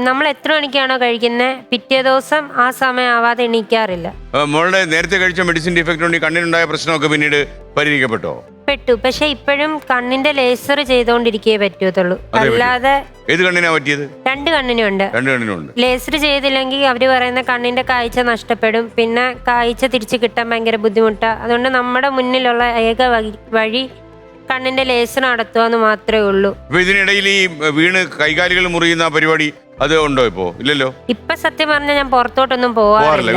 S4: നമ്മൾ എത്ര മണിക്കാണോ കഴിക്കുന്നത് പിറ്റേ ദിവസം ആ സമയം ആവാതെ എണീക്കാറില്ല.
S1: മോളുടെ നേരത്തെ കഴിച്ച മെഡിസിൻ ഇഫക്റ്റ് കൊണ്ട് കണ്ണിനുണ്ടായ പ്രശ്നമൊക്കെ പിന്നീട് പരിഹരിക്കപ്പെട്ടോ?
S4: പെട്ടു. പക്ഷെ ഇപ്പോഴും കണ്ണിന്റെ ലേസർ ചെയ്തോണ്ടിരിക്കേ പറ്റുള്ളൂ, അല്ലാതെ.
S1: ഏത് കണ്ണിനാ പറ്റിയത്?
S4: 2 കണ്ണിനും ഉണ്ട്.
S1: 2 കണ്ണിനും ഉണ്ട്.
S4: ലേസർ ചെയ്തില്ലെങ്കിൽ അവര് പറയുന്ന കണ്ണിന്റെ കാഴ്ച നഷ്ടപ്പെടും, പിന്നെ കാഴ്ച തിരിച്ചു കിട്ടാൻ ഭയങ്കര ബുദ്ധിമുട്ടാണ്. അതുകൊണ്ട് നമ്മുടെ മുന്നിലുള്ള ഏക വഴി കണ്ണിന്റെ ലേസർ നടത്തുക എന്ന് മാത്രമേ ഉള്ളൂ.
S1: ഇപ്പൊ ഇതിനിടയിൽ ഈ വീണ് കൈകാലുകൾ മുറിയുന്ന പരിപാടി അത് ഉണ്ടോ? ഇപ്പോ ഇല്ലല്ലോ.
S4: ഇപ്പൊ സത്യം പറഞ്ഞാൽ ഞാൻ പുറത്തോട്ടൊന്നും പോവാറില്ല,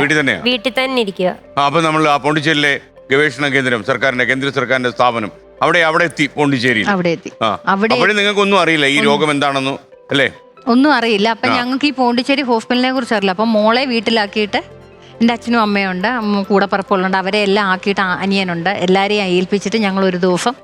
S4: വീട്ടിൽ തന്നെ ഇരിക്കുക.
S1: അപ്പൊ നമ്മൾ ആ പോണ്ടിച്ചേരിയിലെ ഗവേഷണ കേന്ദ്രം, കേന്ദ്ര സർക്കാരിന്റെ സ്ഥാപനം, അവിടെ എത്തി പോണ്ടിച്ചേരി.
S6: അവിടെ എത്തി.
S1: അവിടെ നിങ്ങൾക്ക് ഒന്നും അറിയില്ല ഈ രോഗം എന്താണെന്നോ അല്ലേ?
S6: ഒന്നും അറിയില്ല. അപ്പൊ ഞങ്ങൾക്ക് ഈ പോണ്ടിച്ചേരി ഹോസ്പിറ്റലിനെ കുറിച്ച് അറിയില്ല. അപ്പൊ മോളെ വീട്ടിലാക്കിയിട്ട് എൻ്റെ അച്ഛനും അമ്മയുണ്ട്, കൂടെ പറപ്പുകളുണ്ട്, അവരെ എല്ലാം ആക്കിയിട്ട് അനിയനുണ്ട്, എല്ലാവരെയും ഏൽപ്പിച്ചിട്ട് ഞങ്ങൾ ഒരു ദിവസം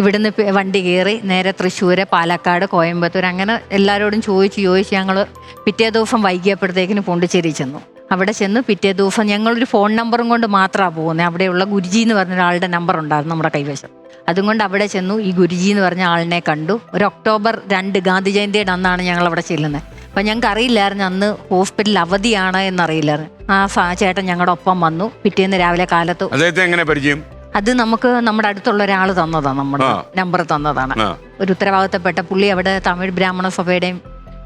S6: ഇവിടുന്ന് വണ്ടി കയറി നേരെ തൃശ്ശൂർ, പാലക്കാട്, കോയമ്പത്തൂർ, അങ്ങനെ എല്ലാവരോടും ചോദിച്ച് ഞങ്ങൾ പിറ്റേ ദിവസം വൈകിയപ്പോഴത്തേക്കിന് പോണ്ടിച്ചേരി ചെന്നു. അവിടെ ചെന്ന് പിറ്റേ ദിവസം ഞങ്ങളൊരു ഫോൺ നമ്പറും കൊണ്ട് മാത്രമാണ് പോകുന്നത്. അവിടെയുള്ള ഗുരുജി എന്ന് പറഞ്ഞ ഒരാളുടെ നമ്പർ ഉണ്ടായിരുന്നു നമ്മുടെ കൈവശം. അതുകൊണ്ട് അവിടെ ചെന്നു. ഈ ഗുരുജി എന്ന് പറഞ്ഞ ആളിനെ കണ്ടു. ഒരു ഒക്ടോബർ 2 ഗാന്ധി ജയന്തിയുടെ അന്നാണ് ഞങ്ങൾ അവിടെ ചെല്ലുന്നത്. അപ്പം ഞങ്ങൾക്ക് അറിയില്ലായിരുന്നു അന്ന് ഹോസ്പിറ്റൽ അവധിയാണ് എന്നറിയില്ലായിരുന്നു. ആ ചേട്ടൻ ഞങ്ങളുടെ ഒപ്പം വന്നു. പിറ്റേന്ന് രാവിലെ കാലത്ത്.
S1: അദ്ദേഹത്തെ എങ്ങനെ പരിചയം?
S6: അത് നമുക്ക് നമ്മുടെ അടുത്തുള്ള ഒരാൾ തന്നതാണ്, നമ്മുടെ നമ്പർ തന്നതാണ്. ഒരു ഉത്തരവാദിത്തപ്പെട്ട പുള്ളി, അവിടെ തമിഴ് ബ്രാഹ്മണ സഭയുടെയും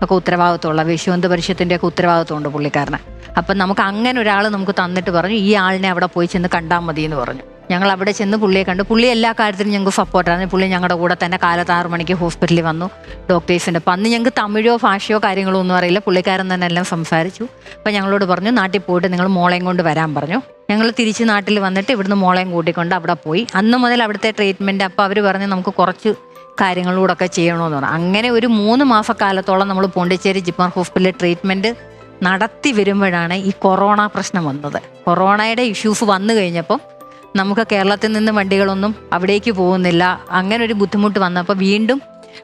S6: ഒക്കെ ഉത്തരവാദിത്തമുള്ള, വിശ്വന്ത പരിഷത്തിന്റെ ഒക്കെ ഉത്തരവാദിത്തമുണ്ട് പുള്ളിക്കാരന്. അപ്പം നമുക്ക് അങ്ങനെ ഒരാൾ നമുക്ക് തന്നിട്ട് പറഞ്ഞു ഈ ആളിനെ അവിടെ പോയി ചെന്ന് കണ്ടാൽ മതി എന്ന് പറഞ്ഞു. ഞങ്ങൾ അവിടെ ചെന്ന് പുള്ളിയെ കണ്ടു. പുള്ളി എല്ലാ കാര്യത്തിലും ഞങ്ങൾക്ക് സപ്പോർട്ടായിരുന്നു. പുള്ളി ഞങ്ങളുടെ കൂടെ തന്നെ കാലത്ത് 6 മണിക്ക് ഹോസ്പിറ്റലിൽ വന്നു ഡോക്ടേഴ്സിൻ്റെ. അപ്പം അന്ന് ഞങ്ങൾക്ക് തമിഴോ ഭാഷയോ കാര്യങ്ങളോ ഒന്നും അറിയില്ല. പുള്ളിക്കാരൻ തന്നെ എല്ലാം സംസാരിച്ചു. അപ്പം ഞങ്ങളോട് പറഞ്ഞു നാട്ടിൽ പോയിട്ട് നിങ്ങൾ മോളെയും കൊണ്ട് വരാൻ പറഞ്ഞു. ഞങ്ങൾ തിരിച്ച് നാട്ടിൽ വന്നിട്ട് ഇവിടുന്ന് മോളെയും കൂട്ടിക്കൊണ്ട് അവിടെ പോയി. അന്ന് മുതൽ അവിടുത്തെ ട്രീറ്റ്മെൻറ്റ്. അപ്പോൾ അവർ പറഞ്ഞു നമുക്ക് കുറച്ച് കാര്യങ്ങളിലൂടെയൊക്കെ ചെയ്യണമെന്ന് പറഞ്ഞു. അങ്ങനെ ഒരു 3 മാസക്കാലത്തോളം നമ്മൾ പോണ്ടിച്ചേരി ജിപ്മർ ഹോസ്പിറ്റലിൽ ട്രീറ്റ്മെൻറ്റ് നടത്തി വരുമ്പോഴാണ് ഈ കൊറോണ പ്രശ്നം വന്നത്. കൊറോണയുടെ ഇഷ്യൂസ് വന്നു കഴിഞ്ഞപ്പം നമുക്ക് കേരളത്തിൽ നിന്ന് വണ്ടികളൊന്നും അവിടേക്ക് പോകുന്നില്ല. അങ്ങനെ ഒരു ബുദ്ധിമുട്ട് വന്നപ്പോൾ വീണ്ടും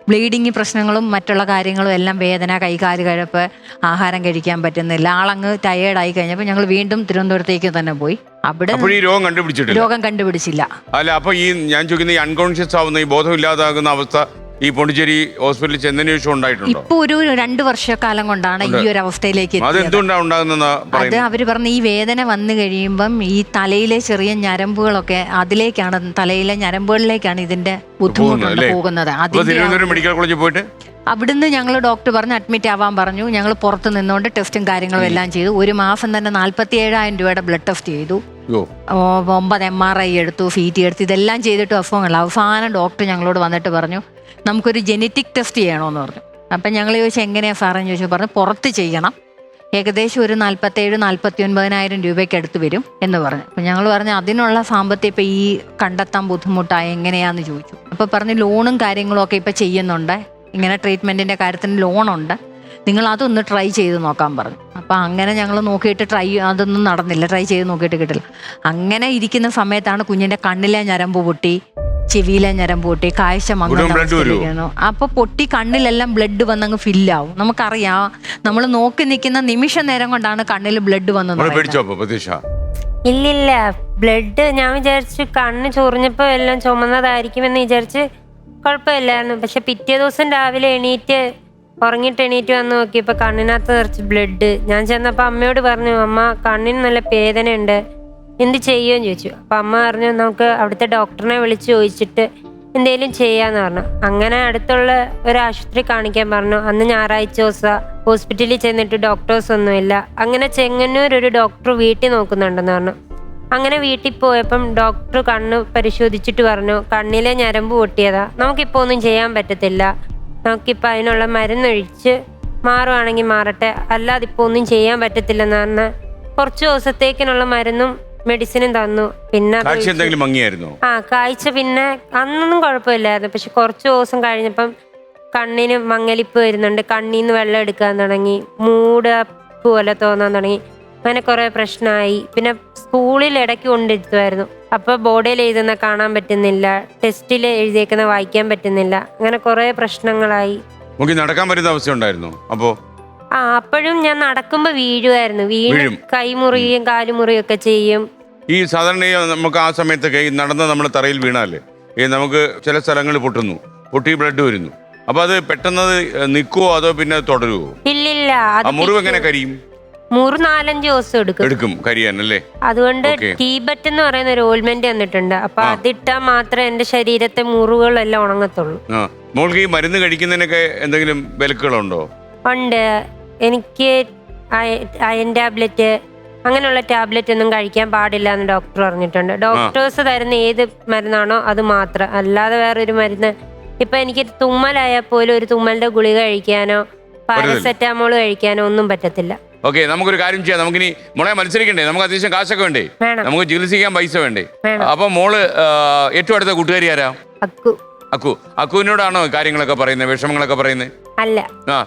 S6: ബ്ലീഡിങ് പ്രശ്നങ്ങളും മറ്റുള്ള കാര്യങ്ങളും എല്ലാം, വേദന, കൈകാല് കഴപ്പ്, ആഹാരം കഴിക്കാൻ പറ്റുന്നില്ല, ആളങ്ങ് ടയേർഡായി കഴിഞ്ഞപ്പോൾ ഞങ്ങൾ വീണ്ടും തിരുവനന്തപുരത്തേക്ക് തന്നെ പോയി. അവിടെ രോഗം കണ്ടുപിടിച്ചില്ല.
S1: അല്ല, അപ്പൊ ഈ ഞാൻ ചോദിക്കുന്ന ഈ അൺകോൺഷ്യസ് ആവുന്ന, ഈ ബോധമില്ലാതാകുന്ന അവസ്ഥ ഈ പോണ്ടിച്ചേരി ഹോസ്പിറ്റലിൽ ചെന്നതിന് ശേഷം ഉണ്ടായിട്ടുണ്ടോ?
S6: ഇപ്പൊ ഒരു 2 വർഷക്കാലം കൊണ്ടാണ് ഈ ഒരു അവസ്ഥയിലേക്ക് എത്തിയത്. അത് അവര് പറഞ്ഞ ഈ വേദന വന്നു കഴിയുമ്പം ഈ തലയിലെ ചെറിയ ഞരമ്പുകളൊക്കെ അതിലേക്കാണ്, തലയിലെ ഞരമ്പുകളിലേക്കാണ് ഇതിന്റെ ബുദ്ധിമുട്ട് പോകുന്നത്.
S1: മെഡിക്കൽ കോളേജിൽ പോയിട്ട്
S6: അവിടുന്ന് ഞങ്ങൾ ഡോക്ടർ പറഞ്ഞ് അഡ്മിറ്റ് ആവാൻ പറഞ്ഞു. ഞങ്ങൾ പുറത്ത് നിന്നുകൊണ്ട് ടെസ്റ്റും കാര്യങ്ങളും എല്ലാം ചെയ്തു. ഒരു മാസം തന്നെ 47,000 രൂപയുടെ ബ്ലഡ് ടെസ്റ്റ് ചെയ്തു, 9 MRI എടുത്തു, CT എടുത്തു, ഇതെല്ലാം ചെയ്തിട്ട് അസുഖങ്ങൾ. അവസാനം ഡോക്ടർ ഞങ്ങളോട് വന്നിട്ട് പറഞ്ഞു നമുക്കൊരു ജെനറ്റിക് ടെസ്റ്റ് ചെയ്യണമെന്ന് പറഞ്ഞു. അപ്പം ഞങ്ങൾ ചോദിച്ചാൽ എങ്ങനെയാണ് സാറെന്ന് ചോദിച്ചു. പറഞ്ഞു പുറത്ത് ചെയ്യണം, ഏകദേശം ഒരു 47,000-49,000 രൂപയ്ക്ക് അടുത്ത് വരും എന്ന് പറഞ്ഞു. അപ്പം ഞങ്ങൾ പറഞ്ഞു അതിനുള്ള സാമ്പത്തികം ഇപ്പം ഈ കണ്ടെത്താൻ ബുദ്ധിമുട്ടായി, എങ്ങനെയാണെന്ന് ചോദിച്ചു. അപ്പോൾ പറഞ്ഞു ലോണും കാര്യങ്ങളും ഒക്കെ ഇപ്പം ചെയ്യുന്നുണ്ട്, ഇങ്ങനെ ട്രീറ്റ്മെൻറ്റിൻ്റെ കാര്യത്തിന് ലോണുണ്ട്, നിങ്ങൾ അതൊന്ന് ട്രൈ ചെയ്ത് നോക്കാൻ പറഞ്ഞു. അപ്പം അങ്ങനെ ഞങ്ങൾ നോക്കിയിട്ട് അതൊന്നും നടന്നില്ല, ട്രൈ ചെയ്ത് നോക്കിയിട്ട് കിട്ടില്ല. അങ്ങനെ ഇരിക്കുന്ന സമയത്താണ് കുഞ്ഞിൻ്റെ കണ്ണിലെ ഞരമ്പ് പൊട്ടി, ചെവിയിലെ ഞരമ്പ് പൊട്ടി, കാഴ്ച മങ്ങുന്നു. അപ്പൊ പൊട്ടി കണ്ണിലെല്ലാം ബ്ലഡ് വന്നങ്ങ് ഫില്ലാവും. നമുക്കറിയാം, നമ്മൾ നോക്കി നിൽക്കുന്ന നിമിഷ നേരം കൊണ്ടാണ് കണ്ണിൽ ബ്ലഡ് വന്നത്.
S4: ഇല്ലില്ല, ബ്ലഡ് ഞാൻ വിചാരിച്ചു കണ്ണ് ചൊറിഞ്ഞപ്പോ എല്ലാം ചുമന്നതായിരിക്കുമെന്ന് വിചാരിച്ച് കുഴപ്പമില്ലായിരുന്നു. പക്ഷെ പിറ്റേ ദിവസം രാവിലെ ഉറങ്ങിയിട്ട് വന്ന് നോക്കിയപ്പോ കണ്ണിനകത്ത് നിറച്ച് ബ്ലഡ്. ഞാൻ ചെന്നപ്പോ അമ്മയോട് പറഞ്ഞു, അമ്മ കണ്ണിന് നല്ല വേദനയുണ്ട്, എന്ത് ചെയ്യുമെന്ന് ചോദിച്ചു. അപ്പം അമ്മ പറഞ്ഞു നമുക്ക് അവിടുത്തെ ഡോക്ടറിനെ വിളിച്ച് ചോദിച്ചിട്ട് എന്തെങ്കിലും ചെയ്യാന്ന് പറഞ്ഞു. അങ്ങനെ അടുത്തുള്ള ഒരു ആശുപത്രി കാണിക്കാൻ പറഞ്ഞു. അന്ന് ഞായറാഴ്ച ദിവസം ഹോസ്പിറ്റലിൽ ചെന്നിട്ട് ഡോക്ടേഴ്സ് ഒന്നുമില്ല. അങ്ങനെ ചെങ്ങന്നൂർ ഒരു ഡോക്ടർ വീട്ടിൽ നോക്കുന്നുണ്ടെന്ന് പറഞ്ഞു. അങ്ങനെ വീട്ടിൽ പോയപ്പം ഡോക്ടർ കണ്ണ് പരിശോധിച്ചിട്ട് പറഞ്ഞു കണ്ണിലെ ഞരമ്പ് പൊട്ടിയതാ, നമുക്കിപ്പോൾ ഒന്നും ചെയ്യാൻ പറ്റത്തില്ല, നമുക്കിപ്പോൾ അതിനുള്ള മരുന്നൊഴിച്ച് മാറുവാണെങ്കിൽ മാറട്ടെ, അല്ലാതെ ഇപ്പോൾ ഒന്നും ചെയ്യാൻ പറ്റത്തില്ലെന്ന് പറഞ്ഞാൽ കുറച്ച് ദിവസത്തേക്കിനുള്ള മരുന്നും മെഡിസിനും തന്നു. പിന്നെ കാഴ്ച പിന്നെ അന്നൊന്നും കുഴപ്പമില്ലായിരുന്നു. പക്ഷെ കുറച്ച് ദിവസം കഴിഞ്ഞപ്പം കണ്ണിന് മങ്ങലിപ്പ് വരുന്നുണ്ട്, കണ്ണീന്ന് വെള്ളം എടുക്കാൻ തുടങ്ങി, മൂട് പോലെ തോന്നാൻ തുടങ്ങി, അങ്ങനെ കുറെ പ്രശ്നമായി. പിന്നെ സ്കൂളിൽ ഇടയ്ക്ക് കൊണ്ടിരുത്തുമായിരുന്നു. അപ്പൊ ബോർഡിൽ എഴുതുന്ന കാണാൻ പറ്റുന്നില്ല, ടെസ്റ്റിൽ എഴുതിയേക്കുന്ന വായിക്കാൻ പറ്റുന്നില്ല, അങ്ങനെ കുറെ പ്രശ്നങ്ങളായി.
S1: നടക്കാൻ പറ്റുന്ന അവസ്ഥ ഉണ്ടായിരുന്നു. അപ്പോ
S4: അപ്പോഴും ഞാൻ നടക്കുമ്പോ വീഴുമായിരുന്നു. വീഴും, കൈമുറിയും കാലുമുറിയും ഒക്കെ ചെയ്യും.
S1: ഈ സാധാരണ നമുക്ക് ആ സമയത്തൊക്കെ ഈ നടന്ന് നമ്മൾ തറയിൽ വീണാലേ നമുക്ക് ചില സ്ഥലങ്ങളിൽ പൊട്ടുന്നു, പൊട്ടി ബ്ലഡ് വരുന്നു. അപ്പൊ അത് പെട്ടെന്ന് നിൽക്കുവോ അതോ പിന്നെ തുടരുവോ?
S4: ഇല്ലില്ല,
S1: ആ മുറിവ് എങ്ങനെ കരിയും?
S4: മുറി 4-5 ദിവസം എടുക്കും
S1: കരിയാൻ അല്ലേ.
S4: അതുകൊണ്ട് ടീബറ്റ് എന്ന് പറയുന്ന ഒരു ഓയിൽമെന്റ് വന്നിട്ടുണ്ട്. അപ്പൊ അതിട്ടാ മാത്രമേ എന്റെ ശരീരത്തെ മുറിവുകളെല്ലാം ഉണങ്ങത്തുള്ളൂ.
S1: മോൾക്ക് ഈ മരുന്ന് കഴിക്കുന്നതിനൊക്കെ എന്തെങ്കിലും വിലക്കുകളുണ്ടോ?
S4: ഉണ്ട്. എനിക്ക് അയൺ ടാബ്ലറ്റ് അങ്ങനെയുള്ള ടാബ്ലറ്റ് ഒന്നും കഴിക്കാൻ പാടില്ല എന്ന് ഡോക്ടർ പറഞ്ഞിട്ടുണ്ട്. ഡോക്ടേഴ്സ് തരുന്ന ഏത് മരുന്നാണോ അത് മാത്രം, അല്ലാതെ വേറൊരു മരുന്ന് ഇപ്പൊ എനിക്ക് തുമ്മലായാൽ പോലും ഒരു തുമ്മലിന്റെ ഗുളിക കഴിക്കാനോ പാരസെറ്റാമോൾ കഴിക്കാനോ ഒന്നും പറ്റത്തില്ല.
S1: ഓക്കെ, നമുക്കൊരു കാര്യം ചെയ്യാം. നമുക്കിനി മോളെ മത്സരിക്കണ്ടേ? നമുക്ക് അത്യാവശ്യം കാശൊക്കെ വേണ്ടേ? നമുക്ക് ചികിത്സിക്കാൻ പൈസ വേണ്ടേ? അപ്പൊ മോള് ഏറ്റവും അടുത്ത കൂട്ടുകാരി ആരാ? അക്കുവിനോടാണോ കാര്യങ്ങളൊക്കെ പറയുന്നത്, വിഷമങ്ങളൊക്കെ പറയുന്നത്?
S4: അല്ല.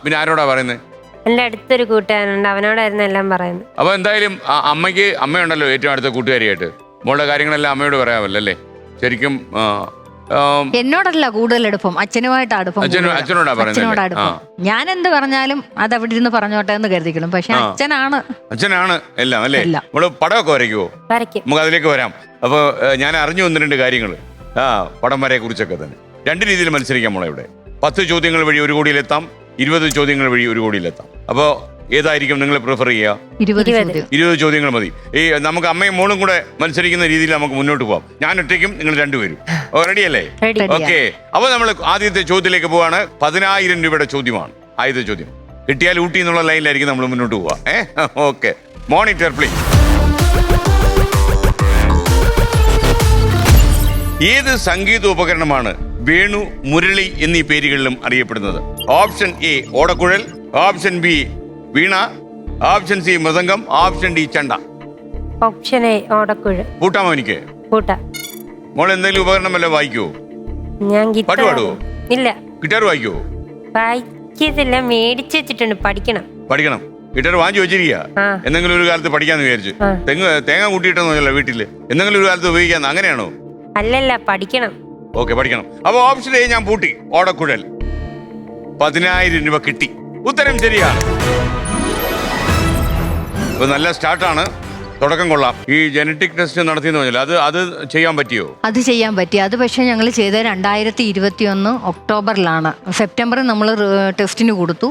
S1: പിന്നെ ആരോടാ പറയുന്നത്?
S4: എന്റെ അടുത്തൊരു കൂട്ടുകാരനുണ്ട്, അവനോടായിരുന്നു എല്ലാം പറയുന്നത്.
S1: അപ്പൊ എന്തായാലും അമ്മയുണ്ടല്ലോ ഏറ്റവും അടുത്ത കൂട്ടുകാരിയായിട്ട്. മോളുടെ കാര്യങ്ങളെല്ലാം അമ്മയോട് പറയാമല്ലോ അല്ലേ? ശരിക്കും
S6: എന്നോടല്ല കൂടുതൽ അടുപ്പം, അച്ഛനുമായിട്ട് അടുപ്പം.
S1: അച്ഛനോടാ
S6: ഞാൻ എന്ത് പറഞ്ഞാലും അത് അവിടെ ഇരുന്ന് പറഞ്ഞോട്ടെ എന്ന് കരുതിക്കണം. പക്ഷെ
S1: അച്ഛനാണ് എല്ലാം അല്ലേ? നമ്മള് പടമൊക്കെ വരയ്ക്കുവോ? നമുക്ക് അതിലേക്ക് വരാം. അപ്പൊ ഞാൻ അറിഞ്ഞു 1-2 കാര്യങ്ങൾ പടം വരയെ കുറിച്ചൊക്കെ തന്നെ. 2 രീതിയിൽ മത്സരിക്കാം മോളെ. ഇവിടെ 10 ചോദ്യങ്ങൾ വഴി 1 കോടിയിലെത്താം, 20 ചോദ്യങ്ങൾ വഴി 1 കോടിയിലെത്താം. അപ്പൊ ഏതായിരിക്കും നിങ്ങൾ പ്രിഫർ ചെയ്യുക? 20 ചോദ്യങ്ങൾ മതി. ഈ നമുക്ക് അമ്മയും മോളും കൂടെ മത്സരിക്കുന്ന രീതിയിൽ നമുക്ക് മുന്നോട്ട് പോവാം. ഞാൻ ഒറ്റയ്ക്കും നിങ്ങൾ 2 പേരും. റെഡി അല്ലേ? ഓക്കെ, അപ്പൊ നമ്മൾ ആദ്യത്തെ ചോദ്യത്തിലേക്ക് പോവാണ്. 10,000 രൂപയുടെ ചോദ്യമാണ് ആദ്യത്തെ ചോദ്യം. കിട്ടിയാൽ ഊട്ടി എന്നുള്ള ലൈനിലായിരിക്കും നമ്മൾ മുന്നോട്ട് പോവാ. Okay, monitor please. ഏത് സംഗീത ഉപകരണമാണ് വേണു, മുരളി എന്നീ പേരുകളിലും അറിയപ്പെടുന്നത്? ഓപ്ഷൻ എ ഓടക്കുഴൽ, ഓപ്ഷൻ ബി വീണ, ഓപ്ഷൻ സി മൃദംഗം, ഓപ്ഷൻ ഡി ചെണ്ട.
S4: ഓപ്ഷൻ എ ഓടക്കുഴൽ.
S1: കൂട്ടാമോ എനിക്ക്? മോൾ എന്തെങ്കിലും ഉപകരണം വല്ല വായിക്കുവോ?
S4: ഞാൻ
S1: പാട്ട് പാടുവോ?
S4: ഇല്ല.
S1: ഗിറ്റാർ വായിക്കുവോ?
S4: വായിക്കത്തില്ല, മേടിച്ചു വെച്ചിട്ടുണ്ട്. പഠിക്കണം.
S1: ഗിറ്റാർ വാങ്ങിച്ചു വെച്ചിരിക്കുക. എന്തെങ്കിലും ഒരു കാലത്ത് പഠിക്കാന്ന് വിചാരിച്ചു. തേങ്ങ കൂട്ടിയിട്ടൊന്നുമല്ല വീട്ടില്, എന്തെങ്കിലും ഒരു കാലത്ത് ഉപയോഗിക്കാന്ന്, അങ്ങനെയാണോ?
S4: അല്ലല്ല, പഠിക്കണം.
S1: ഓക്കെ, പഠിക്കണം. അപ്പൊ ഓപ്ഷൻ എ ഞാൻ പൂട്ടി, ഓടക്കുഴൽ. 10,000 രൂപ കിട്ടി. ഉത്തരം ശരിയാണ്. ഇപ്പൊ നല്ല സ്റ്റാർട്ടാണ്, തുടക്കം കൊള്ളാം. ഈ ജനറ്റിക് ടെസ്റ്റ് നടത്തിയെന്ന് പറഞ്ഞാൽ അത് ചെയ്യാൻ പറ്റിയോ?
S6: അത് ചെയ്യാൻ പറ്റി. അത് പക്ഷേ ഞങ്ങൾ ചെയ്ത 2021 ഒക്ടോബറിലാണ്. സെപ്റ്റംബറിൽ നമ്മൾ ടെസ്റ്റിന് കൊടുത്തു.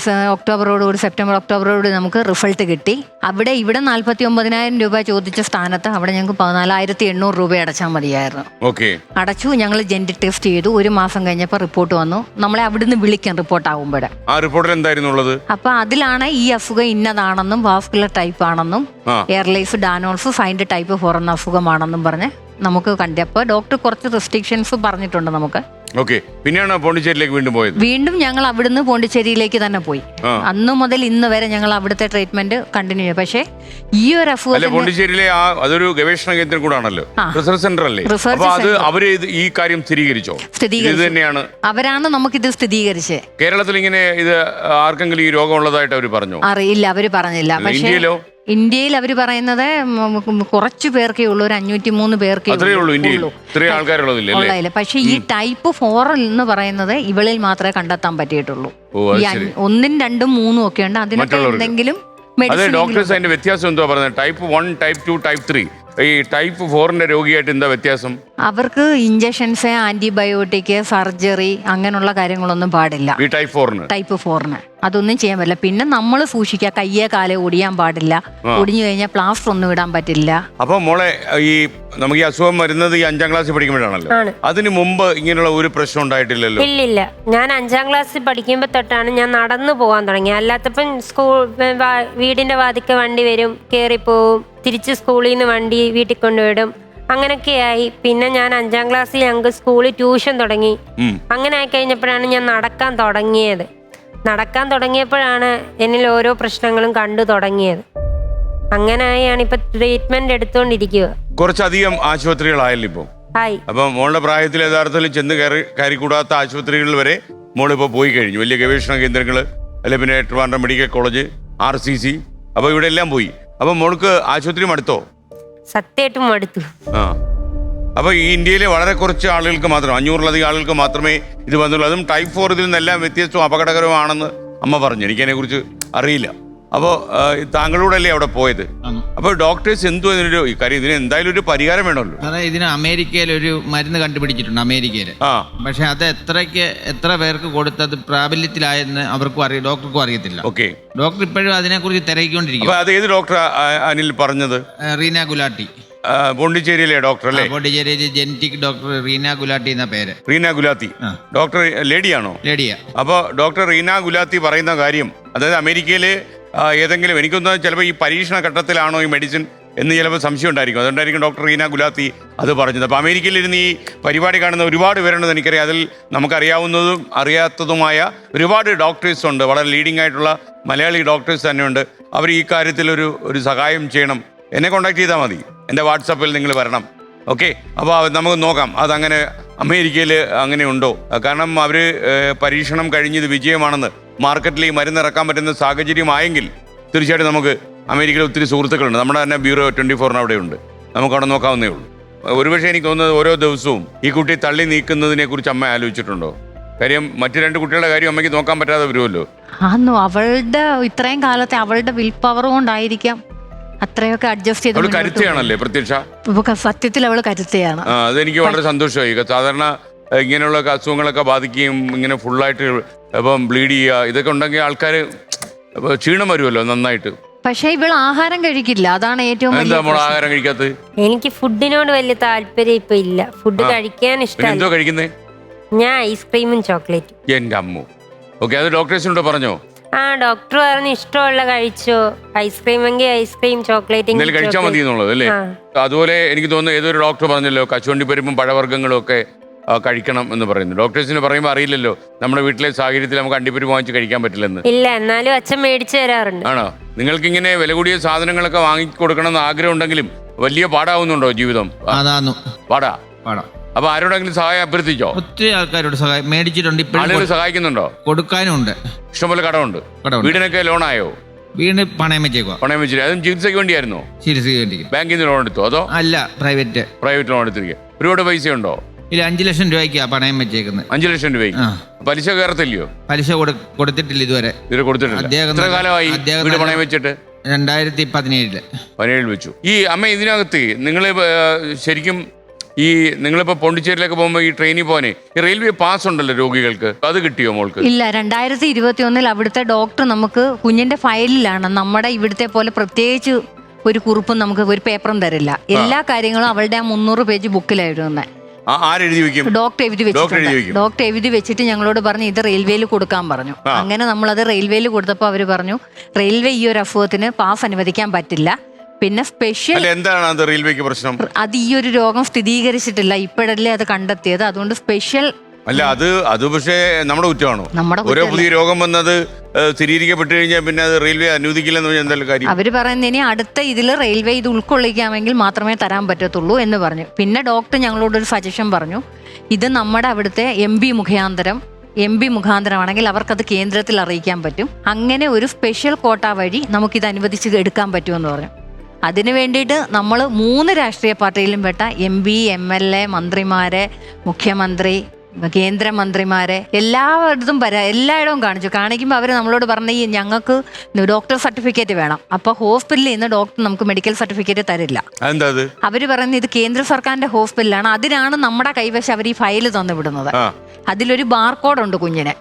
S6: സെപ്റ്റംബർ ഒക്ടോബറോട് നമുക്ക് റിസൾട്ട് കിട്ടി. ഇവിടെ 49,000 രൂപ ചോദിച്ച സ്ഥാനത്ത് അവിടെ ഞങ്ങൾക്ക് 14,800 രൂപ അടച്ചാൽ മതിയായിരുന്നു. അടച്ചു. ഞങ്ങൾ ജനറ്റിക് ടെസ്റ്റ് ചെയ്തു. 1 മാസം കഴിഞ്ഞപ്പോൾ റിപ്പോർട്ട് വന്നു. നമ്മളെ അവിടുന്ന് വിളിക്കാൻ റിപ്പോർട്ട് ആകുമ്പോഴേ.
S1: ആ റിപ്പോർട്ടിൽ എന്തായിരുന്നു ഉള്ളത്?
S6: അപ്പൊ അതിലാണ് ഈ അസുഖം ഇന്നതാണെന്നും വാസ്കുലർ ടൈപ്പ് ആണെന്നും എയർലൈസ് ഡാനോൾസ് ഫൈൻഡ് ടൈപ്പ് 4 എന്ന അസുഖമാണെന്നും പറഞ്ഞ് നമുക്ക് കണ്ടപ്പോൾ ഡോക്ടർ കുറച്ച് റെസ്ട്രിക്ഷൻസ് പറഞ്ഞിട്ടുണ്ട് നമുക്ക്.
S1: പിന്നെയാണ് പോണ്ടിച്ചേരിയിലേക്ക് വീണ്ടും പോയത്.
S6: വീണ്ടും ഞങ്ങൾ അവിടുന്ന് പോണ്ടിച്ചേരിയിലേക്ക് തന്നെ പോയി. അന്ന് മുതൽ ഇന്ന് വരെ ഞങ്ങൾ അവിടുത്തെ ട്രീറ്റ്മെന്റ് കണ്ടിന്യൂ ചെയ്യും. പക്ഷേ ഈ ഒരു അസുഖം
S1: പോണ്ടിച്ചേരിയിലെ അതൊരു ഗവേഷണ കേന്ദ്രം കൂടാണല്ലോ, റിസർച്ച് സെന്റർ അല്ലേ? അവര് ഈ കാര്യം സ്ഥിരീകരിച്ചോ?
S6: സ്ഥിരീകരിച്ചു. അവരാണ് നമുക്കിത് സ്ഥിരീകരിച്ചത്.
S1: കേരളത്തിൽ ഇങ്ങനെ ഇത് ആർക്കെങ്കിലും ഈ രോഗം ഉള്ളതായിട്ട് അവർ പറഞ്ഞോ?
S6: അറിയില്ല, അവര് പറഞ്ഞില്ല. പക്ഷേ ഇന്ത്യയിൽ അവർ പറയുന്നത് കുറച്ചു പേർക്കേ ഉള്ളൂ, ഒരു 503 പേർക്കേ ഉള്ളൂ. പക്ഷെ ഈ ടൈപ്പ് 4 എന്ന് പറയുന്നത് ഇവളിൽ മാത്രമേ കണ്ടെത്താൻ പറ്റിയിട്ടുള്ളൂ. 1, 2, 3 ഒക്കെ ഉണ്ട്. അതിനൊക്കെ എന്തെങ്കിലും
S1: ഡോക്ടേഴ്സ് അതിന്റെ വ്യത്യാസം എന്തോ പറഞ്ഞത്? Type 1, type 2, type 3. ഈ ടൈപ്പ് 4ന്റെ രോഗിയായിട്ട് എന്താ വ്യത്യാസം?
S6: അവർക്ക് ഇഞ്ചക്ഷൻസ്, ആന്റിബയോട്ടിക്, സർജറി അങ്ങനെയുള്ള കാര്യങ്ങളൊന്നും പാടില്ല.
S1: ഈ ടൈപ്പ് 4ന്
S6: അതൊന്നും ചെയ്യാൻ പറ്റില്ല. പിന്നെ നമ്മൾ സൂക്ഷിക്കുക, കയ്യെ കാലെ ഒടിയാൻ പാടില്ല. ഒടിഞ്ഞു കഴിഞ്ഞാൽ പ്ലാസ്റ്റർ ഒന്നും ഇടാൻ പറ്റില്ല.
S1: അപ്പൊ മോളെ, ഈ നമുക്ക് ഈ അസുഖം വരുന്നത് ഈ 5ാം ക്ലാസ്സിൽ പഠിക്കുമ്പോഴാണല്ലോ. അതിന് മുമ്പ് ഇങ്ങനെയുള്ള ഒരു പ്രശ്നം ഉണ്ടായിട്ടില്ലല്ലോ?
S4: ഇല്ല, ഞാൻ 5ാം ക്ലാസ്സിൽ പഠിക്കുമ്പോ തൊട്ടാണ് ഞാൻ നടന്നു പോകാൻ തുടങ്ങി. അല്ലാത്തപ്പം വീടിന്റെ വാതിക്ക വണ്ടി വരും, കേറിപ്പോവും, തിരിച്ച് സ്കൂളിൽ നിന്ന് വണ്ടി വീട്ടിൽ കൊണ്ടുവിടും. അങ്ങനെയൊക്കെയായി. പിന്നെ ഞാൻ 5ാം ക്ലാസ്സിൽ ഞങ്ങൾക്ക് സ്കൂളിൽ ട്യൂഷൻ തുടങ്ങി. അങ്ങനെ ആയി കഴിഞ്ഞപ്പോഴാണ് ഞാൻ നടക്കാൻ തുടങ്ങിയപ്പോഴാണ് എന്നിൽ ഓരോ പ്രശ്നങ്ങളും കണ്ടു തുടങ്ങിയത്. അങ്ങനെയാണ് ഇപ്പൊ ട്രീറ്റ്മെന്റ് എടുത്തോണ്ടിരിക്കുക.
S1: കുറച്ചധികം ആശുപത്രികളായല്ലോ ഇപ്പൊ. അപ്പൊ മോളുടെ പ്രായത്തിൽ യഥാർത്ഥത്തിൽ ചെന്ന് കയറിക്കൂടാത്ത ആശുപത്രികളിൽ വരെ മോളിപ്പോ പോയി കഴിഞ്ഞു. വലിയ ഗവേഷണ കേന്ദ്രങ്ങള്, അല്ലെ പിന്നെ ട്രിവാൻഡ്രം മെഡിക്കൽ കോളേജ്, RCC, അപ്പൊ ഇവിടെ എല്ലാം പോയി. അപ്പൊ മോൾക്ക് ആശുപത്രി മടുത്തോ?
S4: സത്യമായിട്ടും മടുത്തു.
S1: അപ്പൊ ഈ ഇന്ത്യയിലെ വളരെ കുറച്ച് ആളുകൾക്ക് മാത്രം, 500-ലധികം ആളുകൾക്ക് മാത്രമേ ഇത് വന്നുള്ളൂ. അതും ടൈപ്പ് 4 ഇതിൽ നിന്നെല്ലാം വ്യത്യസ്തവും അപകടകരമാണെന്ന് അമ്മ പറഞ്ഞു. എനിക്കതിനെ കുറിച്ച് അറിയില്ല. അപ്പോൾ താങ്കളോടല്ലേ അവിടെ പോയത്?
S5: ആന്നു.
S1: അപ്പോൾ ഡോക്ടേഴ്സ് എന്തോ ഇതിനൊരു കാര്യം, ഇതിന് എന്തായാലും ഒരു പരിഹാരം വേണമല്ലോ.
S5: അതായത് ഇതിന് അമേരിക്കയിൽ ഒരു മരുന്ന് കണ്ടുപിടിച്ചിട്ടുണ്ട്, അമേരിക്കയിൽ.
S1: ആ
S5: പക്ഷെ അത് എത്ര പേർക്ക് കൊടുത്തത് പ്രാബല്യത്തിലായെന്ന് അവർക്കും ഡോക്ടർക്കും അറിയത്തില്ല.
S1: ഓക്കെ.
S5: ഡോക്ടർ ഇപ്പോഴും അതിനെക്കുറിച്ച് തിരക്കിക്കൊണ്ടിരിക്കും.
S1: അപ്പോൾ അത് ഏത് ഡോക്ടർ അനിൽ പറഞ്ഞത്?
S5: റീന ഗുലാട്ടി,
S1: പോണ്ടിച്ചേരിയിലെ ഡോക്ടർ അല്ലേ?
S5: പോണ്ടിച്ചേരി ജെനറ്റിക് ഡോക്ടർ റീന ഗുലാട്ടി എന്ന പേര്.
S1: റീന ഗുലാത്തി
S5: ആ.
S1: ഡോക്ടർ ലേഡിയാണോ?
S5: ലേഡിയ.
S1: അപ്പോൾ ഡോക്ടർ റീന ഗുലാത്തി പറയുന്ന കാര്യം, അതായത് അമേരിക്കയിൽ ഏതെങ്കിലും, എനിക്കൊന്ന് ചിലപ്പോൾ ഈ പരീക്ഷണ ഘട്ടത്തിലാണോ ഈ മെഡിസിൻ എന്ന് ചിലപ്പോൾ സംശയം ഉണ്ടായിരിക്കും. അതുകൊണ്ടായിരിക്കും ഡോക്ടർ റീന ഗുലാത്തി അത് പറഞ്ഞത്. അപ്പോൾ അമേരിക്കയിലിരുന്ന് ഈ പരിപാടി കാണുന്ന ഒരുപാട് പേരുണ്ടെന്ന് എനിക്കറിയാം. അതിൽ നമുക്കറിയാവുന്നതും അറിയാത്തതുമായ ഒരുപാട് ഡോക്ടേഴ്സ് ഉണ്ട്, വളരെ ലീഡിംഗ് ആയിട്ടുള്ള മലയാളി ഡോക്ടേഴ്സ് തന്നെയുണ്ട്. അവർ ഈ കാര്യത്തിൽ ഒരു സഹായം ചെയ്യണം. എന്നെ കോൺടാക്ട് ചെയ്താൽ മതി, എൻ്റെ വാട്സാപ്പിൽ നിങ്ങൾ വരണം. ഓക്കെ. അപ്പോൾ നമുക്ക് നോക്കാം അതങ്ങനെ അമേരിക്കയിൽ അങ്ങനെ ഉണ്ടോ. കാരണം അവർ പരീക്ഷണം കഴിഞ്ഞത് വിജയമാണെന്ന് മാർക്കറ്റിൽ ഈ മരുന്ന് ഇറക്കാൻ പറ്റുന്ന സാഹചര്യമായെങ്കിൽ തീർച്ചയായിട്ടും നമുക്ക് അമേരിക്കയിൽ ഒത്തിരി സുഹൃത്തുക്കളുണ്ട്. നമ്മുടെ തന്നെ ബ്യൂറോ 24 അവിടെ ഉണ്ട്. നമുക്ക് അവിടെ നോക്കാവുന്നേ ഉള്ളൂ. ഒരുപക്ഷെ എനിക്ക് തോന്നുന്നത് ഓരോ ദിവസവും ഈ കുട്ടി തള്ളി നീക്കുന്നതിനെ കുറിച്ച് അമ്മ ആലോചിച്ചിട്ടുണ്ടോ? കാര്യം മറ്റു 2 കുട്ടികളുടെ കാര്യം അമ്മയ്ക്ക് നോക്കാൻ പറ്റാതെ വരുമല്ലോ.
S6: അവളുടെ ഇത്രയും കാലത്തെ അവളുടെ വിൽ പവർ കൊണ്ടായിരിക്കാം അത്രയൊക്കെ അഡ്ജസ്റ്റ് ചെയ്ത്.
S1: കരുത്തയാണല്ലേ പ്രത്യക്ഷ?
S6: സത്യത്തിൽ അവള് കരുത്തയാണ്.
S1: അതെനിക്ക് വളരെ സന്തോഷമായി. സാധാരണ ഇങ്ങനെയുള്ള അസുഖങ്ങളൊക്കെ ബാധിക്കുകയും ഇങ്ങനെ ഫുള്ളായിട്ട് ഇപ്പം ബ്ലീഡ് ചെയ്യുക ഇതൊക്കെ ഉണ്ടെങ്കിൽ ആൾക്കാർ ക്ഷീണം വരുമല്ലോ നന്നായിട്ട്.
S6: പക്ഷെ ഇവൾ ആഹാരം കഴിക്കില്ല, അതാണ് ഏറ്റവും
S1: എന്താ നമ്മൾ ആഹാരം കഴിക്കാത്തത്?
S4: എനിക്ക് ഫുഡിനോട് വലിയ താല്പര്യം ഇപ്പൊ ഇല്ല. ഫുഡ് കഴിക്കാൻ ഇഷ്ടമല്ല.
S1: എന്തോ കഴിക്കുന്നേ?
S4: ഞാൻ ഐസ്ക്രീമും ചോക്ലേറ്റും.
S1: എന്റെ അമ്മു. ഓക്കെ. അത് ഡോക്ടേഴ്സിനോട് പറഞ്ഞോ?
S4: ആ ഡോക്ടർ പറഞ്ഞു ഇഷ്ടമുള്ള കഴിച്ചോ, ഐസ്ക്രീം എങ്കിൽ ഐസ്ക്രീം, ചോക്ലേറ്റ്
S1: കഴിച്ചാൽ മതി എന്നുള്ളത് അല്ലേ? അതുപോലെ എനിക്ക് തോന്നുന്നു ഏതൊരു ഡോക്ടർ പറഞ്ഞല്ലോ കശുവണ്ടിപ്പരിപ്പും പഴവർഗ്ഗങ്ങളും ഒക്കെ കഴിക്കണം എന്ന് പറയുന്നു. ഡോക്ടേഴ്സിന് പറയുമ്പോൾ അറിയില്ലല്ലോ നമ്മുടെ വീട്ടിലെ സാഹചര്യത്തിൽ നമുക്ക് അണ്ടിപ്പരിപ്പ് വാങ്ങിച്ച് കഴിക്കാൻ പറ്റില്ലെന്ന്.
S4: ഇല്ല, എന്നാലും അച്ഛൻ മേടിച്ചു തരാറുണ്ട്.
S1: ആണോ? നിങ്ങൾക്ക് ഇങ്ങനെ വില കൂടിയ സാധനങ്ങളൊക്കെ വാങ്ങിക്കൊടുക്കണം എന്ന് ആഗ്രഹം ഉണ്ടെങ്കിലും വലിയ പാടാവുന്നുണ്ടോ ജീവിതം?
S5: അതാന്നു
S1: പാടാ.
S5: പാടാ.
S1: അപ്പൊ ആരോടെങ്കിലും സഹായം അഭ്യർത്ഥിച്ചോ?
S5: ഒത്തിരി ആൾക്കാരോട് സഹായം മേടിച്ചിട്ടുണ്ട്.
S1: ആളുകൾ സഹായിക്കുന്നുണ്ടോ?
S5: കൊടുക്കാനും ഉണ്ട്.
S1: ഇഷ്ടംപോലെ കടമുണ്ട്. വീടിനൊക്കെ ലോണായോ?
S5: വീട് പണയം വെച്ചേക്കുക.
S1: പണയം വെച്ചിട്ട് അതും ചികിത്സയ്ക്ക് വേണ്ടിയായിരുന്നോ?
S5: ചികിത്സയ്ക്ക് വേണ്ടി.
S1: ബാങ്കിൽ നിന്ന് ലോൺ എടുത്തോ അതോ?
S5: അല്ല, പ്രൈവറ്റ്
S1: ലോൺ എടുത്തിരിക്കുക. ഒരുപാട് പൈസ ഉണ്ടോ?
S5: ഇല്ല, 5 ലക്ഷം രൂപയ്ക്കാ പണയം വെച്ചേക്കുന്നത്.
S1: 5 ലക്ഷം രൂപയ്ക്ക് പലിശ കയറത്തില്ലയോ?
S5: പലിശ കൊടുത്തിട്ടില്ല ഇതുവരെ.
S1: കൊടുത്തിട്ടില്ല. എത്ര കാലമായി വീട് പണയം വെച്ചിട്ട്?
S5: 2017
S1: വെച്ചു. ഈ അമ്മ ഇതിനകത്ത് നിങ്ങൾ ശരിക്കും ഈ നിങ്ങളിപ്പോ പോണ്ടിച്ചേരിയിലേക്ക് പോകുമ്പോൾ ഈ ട്രെയിനിൽ പോകാനേ ഈ റെയിൽവേ പാസ് ഉണ്ടല്ലോ രോഗികൾക്ക്, അത് കിട്ടിയോ മോൾക്ക്?
S6: ഇല്ല, 2021 അവിടുത്തെ ഡോക്ടർ നമുക്ക് കുഞ്ഞിന്റെ ഫയലിലാണ്. നമ്മുടെ ഇവിടുത്തെ പോലെ പ്രത്യേകിച്ച് ഒരു കുറിപ്പും നമുക്ക് ഒരു പേപ്പറും തരില്ല. എല്ലാ കാര്യങ്ങളും അവളുടെ 300 പേജ് ബുക്കിലായിരുന്നു.
S1: ആരെഴുതി വെക്കും?
S6: ഡോക്ടർ എഴുതി വെച്ചിട്ടുണ്ട്. ഡോക്ടർ എഴുതി വെച്ചിട്ട് ഞങ്ങളോട് പറഞ്ഞു ഇത് റെയിൽവേയിൽ കൊടുക്കാൻ പറഞ്ഞു. അങ്ങനെ നമ്മളത് റെയിൽവേയിൽ കൊടുത്തപ്പോൾ അവര് പറഞ്ഞു റെയിൽവേ ഈ ഒരു അസുഖത്തിന് പാസ് അനുവദിക്കാൻ പറ്റില്ല. പിന്നെ സ്പെഷ്യൽ
S1: എന്താണ് അത് റെയിൽവേക്ക് പ്രശ്നം?
S6: അത് ഈ ഒരു രോഗം സ്ഥിരീകരിച്ചിട്ടില്ല, ഇപ്പോഴല്ലേ അത് കണ്ടെത്തിയത്. അതുകൊണ്ട് സ്പെഷ്യൽ
S1: അല്ല അത് പക്ഷേ നമ്മുടെ കുറ്റമാണോ? ഓരോ പുതിയ രോഗം വന്നത് സ്ഥിരീകരിക്കപ്പെട്ടു കഴിഞ്ഞാൽ പിന്നെ അത് റെയിൽവേ അനുവദിക്കില്ലെന്ന് പറഞ്ഞാൽ എന്തായാലും കാര്യം.
S6: അവര് പറയുന്നത് ഇനി അടുത്ത ഇതിൽ റെയിൽവേ ഇത് ഉൾക്കൊള്ളിക്കാമെങ്കിൽ മാത്രമേ തരാൻ പറ്റത്തുള്ളൂ എന്ന് പറഞ്ഞു. പിന്നെ ഡോക്ടർ ഞങ്ങളോടൊരു സജഷൻ പറഞ്ഞു, ഇത് നമ്മുടെ അവിടുത്തെ MP മുഖാന്തരമാണെങ്കിൽ അവർക്കത് കേന്ദ്രത്തിൽ അറിയിക്കാൻ പറ്റും. അങ്ങനെ ഒരു സ്പെഷ്യൽ കോട്ട വഴി നമുക്കിത് അനുവദിച്ച് എടുക്കാൻ പറ്റുമെന്ന് പറഞ്ഞു. അതിനു വേണ്ടിയിട്ട് നമ്മൾ 3 രാഷ്ട്രീയ പാർട്ടിയിലും പെട്ട MP, MLA, മന്ത്രിമാരെ, മുഖ്യമന്ത്രി, കേന്ദ്രമന്ത്രിമാരെ എല്ലായിടത്തും എല്ലായിടവും കാണിക്കുമ്പോൾ അവർ നമ്മളോട് പറഞ്ഞ ഈ ഞങ്ങൾക്ക് ഡോക്ടർ സർട്ടിഫിക്കറ്റ് വേണം. അപ്പൊ ഹോസ്പിറ്റലിൽ നിന്ന് ഡോക്ടർ നമുക്ക് മെഡിക്കൽ സർട്ടിഫിക്കറ്റ് തരില്ല. അവര് പറയുന്നത് ഇത് കേന്ദ്ര സർക്കാരിന്റെ ഹോസ്പിറ്റലാണ്, അതിനാണ് നമ്മുടെ കൈവശം അവർ ഈ ഫയല് തന്നു വിടുന്നത്. അതിലൊരു ബാർകോഡ് ഉണ്ട് കുഞ്ഞിന്.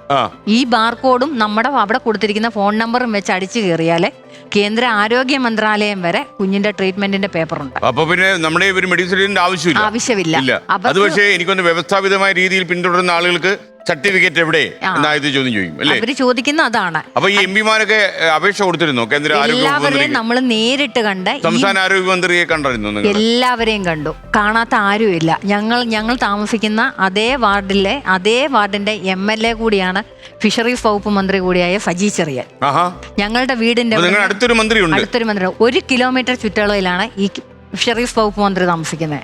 S6: ഈ ബാർകോഡും നമ്മുടെ അവിടെ കൊടുത്തിരിക്കുന്ന ഫോൺ നമ്പറും വെച്ച് അടിച്ചു കയറിയാലേ കേന്ദ്ര ആരോഗ്യ മന്ത്രാലയം വരെ കുഞ്ഞിന്റെ ട്രീറ്റ്മെന്റിന്റെ പേപ്പർ ഉണ്ട്.
S1: അപ്പൊ പിന്നെ നമ്മുടെ ഒരു മെഡിസിന്റെ ആവശ്യമില്ല. അത് പക്ഷേ എനിക്കൊന്ന് വ്യവസ്ഥാപിതമായ രീതിയിൽ പിന്തുടരുന്ന ആളുകൾക്ക് സർട്ടിഫിക്കറ്റ് എവിടെ എന്നായത് ചോദ്യം ചോദിക്കും അല്ലേ?
S6: അവര് ചോദിക്കുന്ന അതാണ്.
S1: അപ്പൊ ഈ MP-മാരൊക്കെ അപേക്ഷ കൊടുത്തിരുന്നോ? കേന്ദ്ര
S6: എല്ലാവരെയും നമ്മൾ നേരിട്ട് കണ്ട്,
S1: സംസ്ഥാന ആരോഗ്യമന്ത്രിയെ കണ്ടിരുന്നു?
S6: എല്ലാവരെയും കണ്ടു. കാണാത്ത ആരുമില്ല. ഞങ്ങൾ താമസിക്കുന്ന അതേ വാർഡിന്റെ MLA കൂടിയാണ്, ഫിഷറീസ് വകുപ്പ് മന്ത്രി കൂടിയായ സജി ചെറിയാൻ. ഞങ്ങളുടെ വീടിന്റെ
S1: അടുത്തൊരു മന്ത്രി
S6: 1 കിലോമീറ്റർ ചുറ്റളവിലാണ് ഈ ഫിഷറീസ് വകുപ്പ് മന്ത്രി താമസിക്കുന്നത്.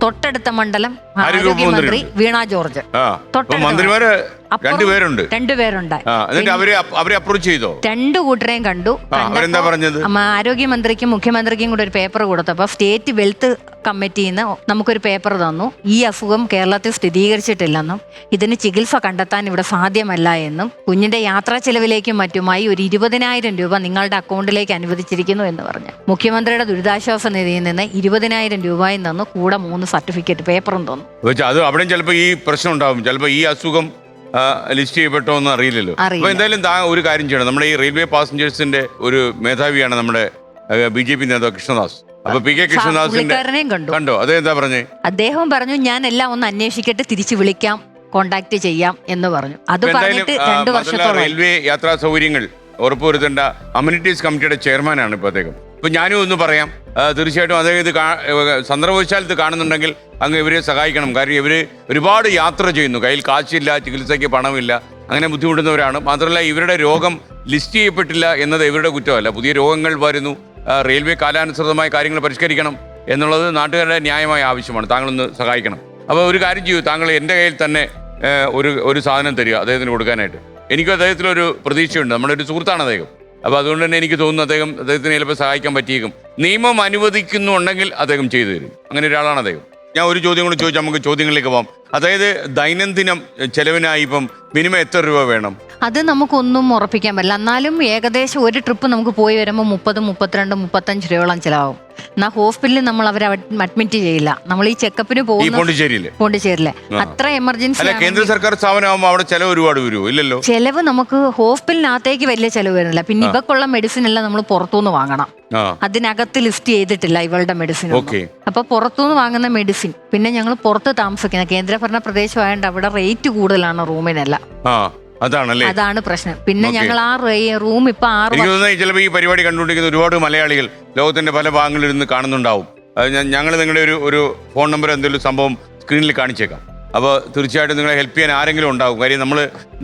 S6: തൊട്ടടുത്ത മണ്ഡലം ആരോഗ്യമന്ത്രി വീണ ജോർജ്.
S1: മന്ത്രിമാര് രണ്ടുപേരുണ്ട്. എന്നിട്ട് അവരെ അപ്രോച്ച് ചെയ്തോ?
S6: രണ്ടു കൂട്ടരെയും കണ്ടു.
S1: അവരെന്താ പറഞ്ഞത്?
S6: ആരോഗ്യമന്ത്രിക്കും മുഖ്യമന്ത്രിക്കും കൂടെ ഒരു പേപ്പർ കൊടുത്തപ്പോ സ്റ്റേറ്റ് വെൽത്ത് കമ്മിറ്റിയിൽ നിന്ന് നമുക്കൊരു പേപ്പർ തന്നു. ഈ അസുഖം കേരളത്തിൽ സ്ഥിരീകരിച്ചിട്ടില്ലെന്നും ഇതിന് ചികിത്സ കണ്ടെത്താൻ ഇവിടെ സാധ്യമല്ല എന്നും കുഞ്ഞിന്റെ യാത്രാ ചെലവിലേക്കും മറ്റുമായി ഒരു 20,000 രൂപ നിങ്ങളുടെ അക്കൗണ്ടിലേക്ക് അനുവദിച്ചിരിക്കുന്നു എന്ന് പറഞ്ഞു. മുഖ്യമന്ത്രിയുടെ ദുരിതാശ്വാസ നിധിയിൽ നിന്ന് 20,000 രൂപയിൽ നിന്ന് കൂടെ 3 സർട്ടിഫിക്കറ്റ് പേപ്പറും തന്നു.
S1: അത് അവിടെയും ചിലപ്പോ ഈ പ്രശ്നം ഉണ്ടാവും. ചിലപ്പോ ഈ അസുഖം ലിസ്റ്റ് ചെയ്യപ്പെട്ടോ എന്ന് അറിയില്ലല്ലോ. അപ്പൊ എന്തായാലും ഒരു കാര്യം ചെയ്യണം. നമ്മുടെ ഈ റെയിൽവേ പാസഞ്ചേഴ്സിന്റെ ഒരു മേധാവിയാണ് നമ്മുടെ BJP നേതാവ് കൃഷ്ണദാസ്. അപ്പൊ PK കൃഷ്ണദാസിന്റെ കണ്ടോ? അതെന്താ പറഞ്ഞേ?
S6: അദ്ദേഹം പറഞ്ഞു ഞാൻ എല്ലാം ഒന്ന് അന്വേഷിക്കട്ടെ, തിരിച്ചു വിളിക്കാം, കോണ്ടാക്ട് ചെയ്യാം എന്ന് പറഞ്ഞു. അത് പറഞ്ഞിട്ട് 2 വർഷത്തോളം.
S1: റെയിൽവേ യാത്രാ സൗകര്യങ്ങൾ ഉറപ്പുവരുത്തേണ്ട അമ്യൂണിറ്റീസ് കമ്മിറ്റിയുടെ ചെയർമാനാണ് ഇപ്പൊ അദ്ദേഹം. ഇപ്പൊ ഞാനും ഒന്ന് പറയാം, തീർച്ചയായിട്ടും അദ്ദേഹം ഇത് സന്ദർഭവശാൽ ഇത് കാണുന്നുണ്ടെങ്കിൽ അങ്ങ് ഇവരെ സഹായിക്കണം. കാര്യം ഇവര് ഒരുപാട് യാത്ര ചെയ്യുന്നു, കയ്യിൽ കാശില്ല, ചികിത്സയ്ക്ക് പണമില്ല, അങ്ങനെ ബുദ്ധിമുട്ടുന്നവരാണ്. മാത്രമല്ല ഇവരുടെ രോഗം ലിസ്റ്റ് ചെയ്യപ്പെട്ടില്ല എന്നത് ഇവരുടെ കുറ്റമല്ല. പുതിയ രോഗങ്ങൾ വരുന്നു, റെയിൽവേ കാലാനുസൃതമായ കാര്യങ്ങൾ പരിഷ്കരിക്കണം എന്നുള്ളത് നാട്ടുകാരുടെ ന്യായമായ ആവശ്യമാണ്. താങ്കളൊന്ന് സഹായിക്കണം. അപ്പോൾ ഒരു കാര്യം ചെയ്യൂ, താങ്കൾ എൻ്റെ കയ്യിൽ തന്നെ ഒരു സാധനം തരിക അദ്ദേഹത്തിന് കൊടുക്കാനായിട്ട്. എനിക്കും അദ്ദേഹത്തിലൊരു പ്രതീക്ഷയുണ്ട്. നമ്മുടെ ഒരു സുഹൃത്താണ് അദ്ദേഹം. അപ്പോൾ അതുകൊണ്ട് തന്നെ എനിക്ക് തോന്നുന്നു അദ്ദേഹത്തിന് ചിലപ്പോൾ സഹായിക്കാൻ പറ്റിയേക്കും. നിയമം അനുവദിക്കുന്നുണ്ടെങ്കിൽ അദ്ദേഹം ചെയ്തു തരും. അങ്ങനെ ഒരാളാണ് അദ്ദേഹം. ഞാൻ ഒരു ചോദ്യം കൂടി ചോദിച്ചാൽ നമുക്ക് ചോദ്യങ്ങളിലേക്ക് പോകാം. അതായത് ദൈനംദിനം ചെലവിനായി ഇപ്പം മിനിമം എത്ര രൂപ വേണം?
S6: അത് നമുക്കൊന്നും ഉറപ്പിക്കാൻ പറ്റില്ല. എന്നാലും ഏകദേശം ഒരു ട്രിപ്പ് നമുക്ക് പോയി വരുമ്പോൾ 30, 32, 35 രൂപയോളം ചിലവാകും. എന്നാൽ ഹോസ്പിറ്റലിൽ നമ്മൾ അവരെ അഡ്മിറ്റ് ചെയ്യില്ല. നമ്മൾ ഈ ചെക്കപ്പിന് പോകുന്ന പോണ്ടിച്ചേരിയിലെ അത്ര എമർജൻസി.
S1: കേന്ദ്ര സർക്കാർ സ്ഥാപനമാകുമ്പോൾ അവിടെ ചെലവ് ഒരുപാട് വരുമോ? ഇല്ലല്ലോ.
S6: ചെലവ് നമുക്ക് ഹോസ്പിറ്റലിനകത്തേക്ക് വലിയ ചെലവ് വരുന്നില്ല. പിന്നെ ഇവക്കുള്ള മെഡിസിൻ എല്ലാം നമ്മൾ പുറത്തുനിന്ന് വാങ്ങണം. അതിനകത്ത് ലിസ്റ്റ് ചെയ്തിട്ടില്ല ഇവളുടെ മെഡിസിൻ. അപ്പൊ പുറത്തുനിന്ന് വാങ്ങുന്ന മെഡിസിൻ, പിന്നെ ഞങ്ങൾ പുറത്ത് താമസിക്കുന്ന കേന്ദ്രഭരണ പ്രദേശമായതുകൊണ്ട് അവിടെ റേറ്റ് കൂടുതലാണ് റൂമിനെല്ലാം. അതാണ് പ്രശ്നം. പിന്നെ ഞങ്ങൾ ആ റൂം ഇപ്പൊ 6
S1: ചിലപ്പോൾ ഈ പരിപാടി കണ്ടുകൊണ്ടിരിക്കുന്ന ഒരുപാട് മലയാളികൾ ലോകത്തിന്റെ പല ഭാഗങ്ങളിൽ ഇരുന്ന് കാണുന്നുണ്ടാവും. ഞങ്ങൾ നിങ്ങളുടെ ഒരു ഫോൺ നമ്പർ എന്തെങ്കിലും സംഭവം സ്ക്രീനിൽ കാണിച്ചേക്കാം. അപ്പോൾ തീർച്ചയായിട്ടും നിങ്ങളെ ഹെൽപ്പ് ചെയ്യാൻ ആരെങ്കിലും ഉണ്ടാവും. കാര്യം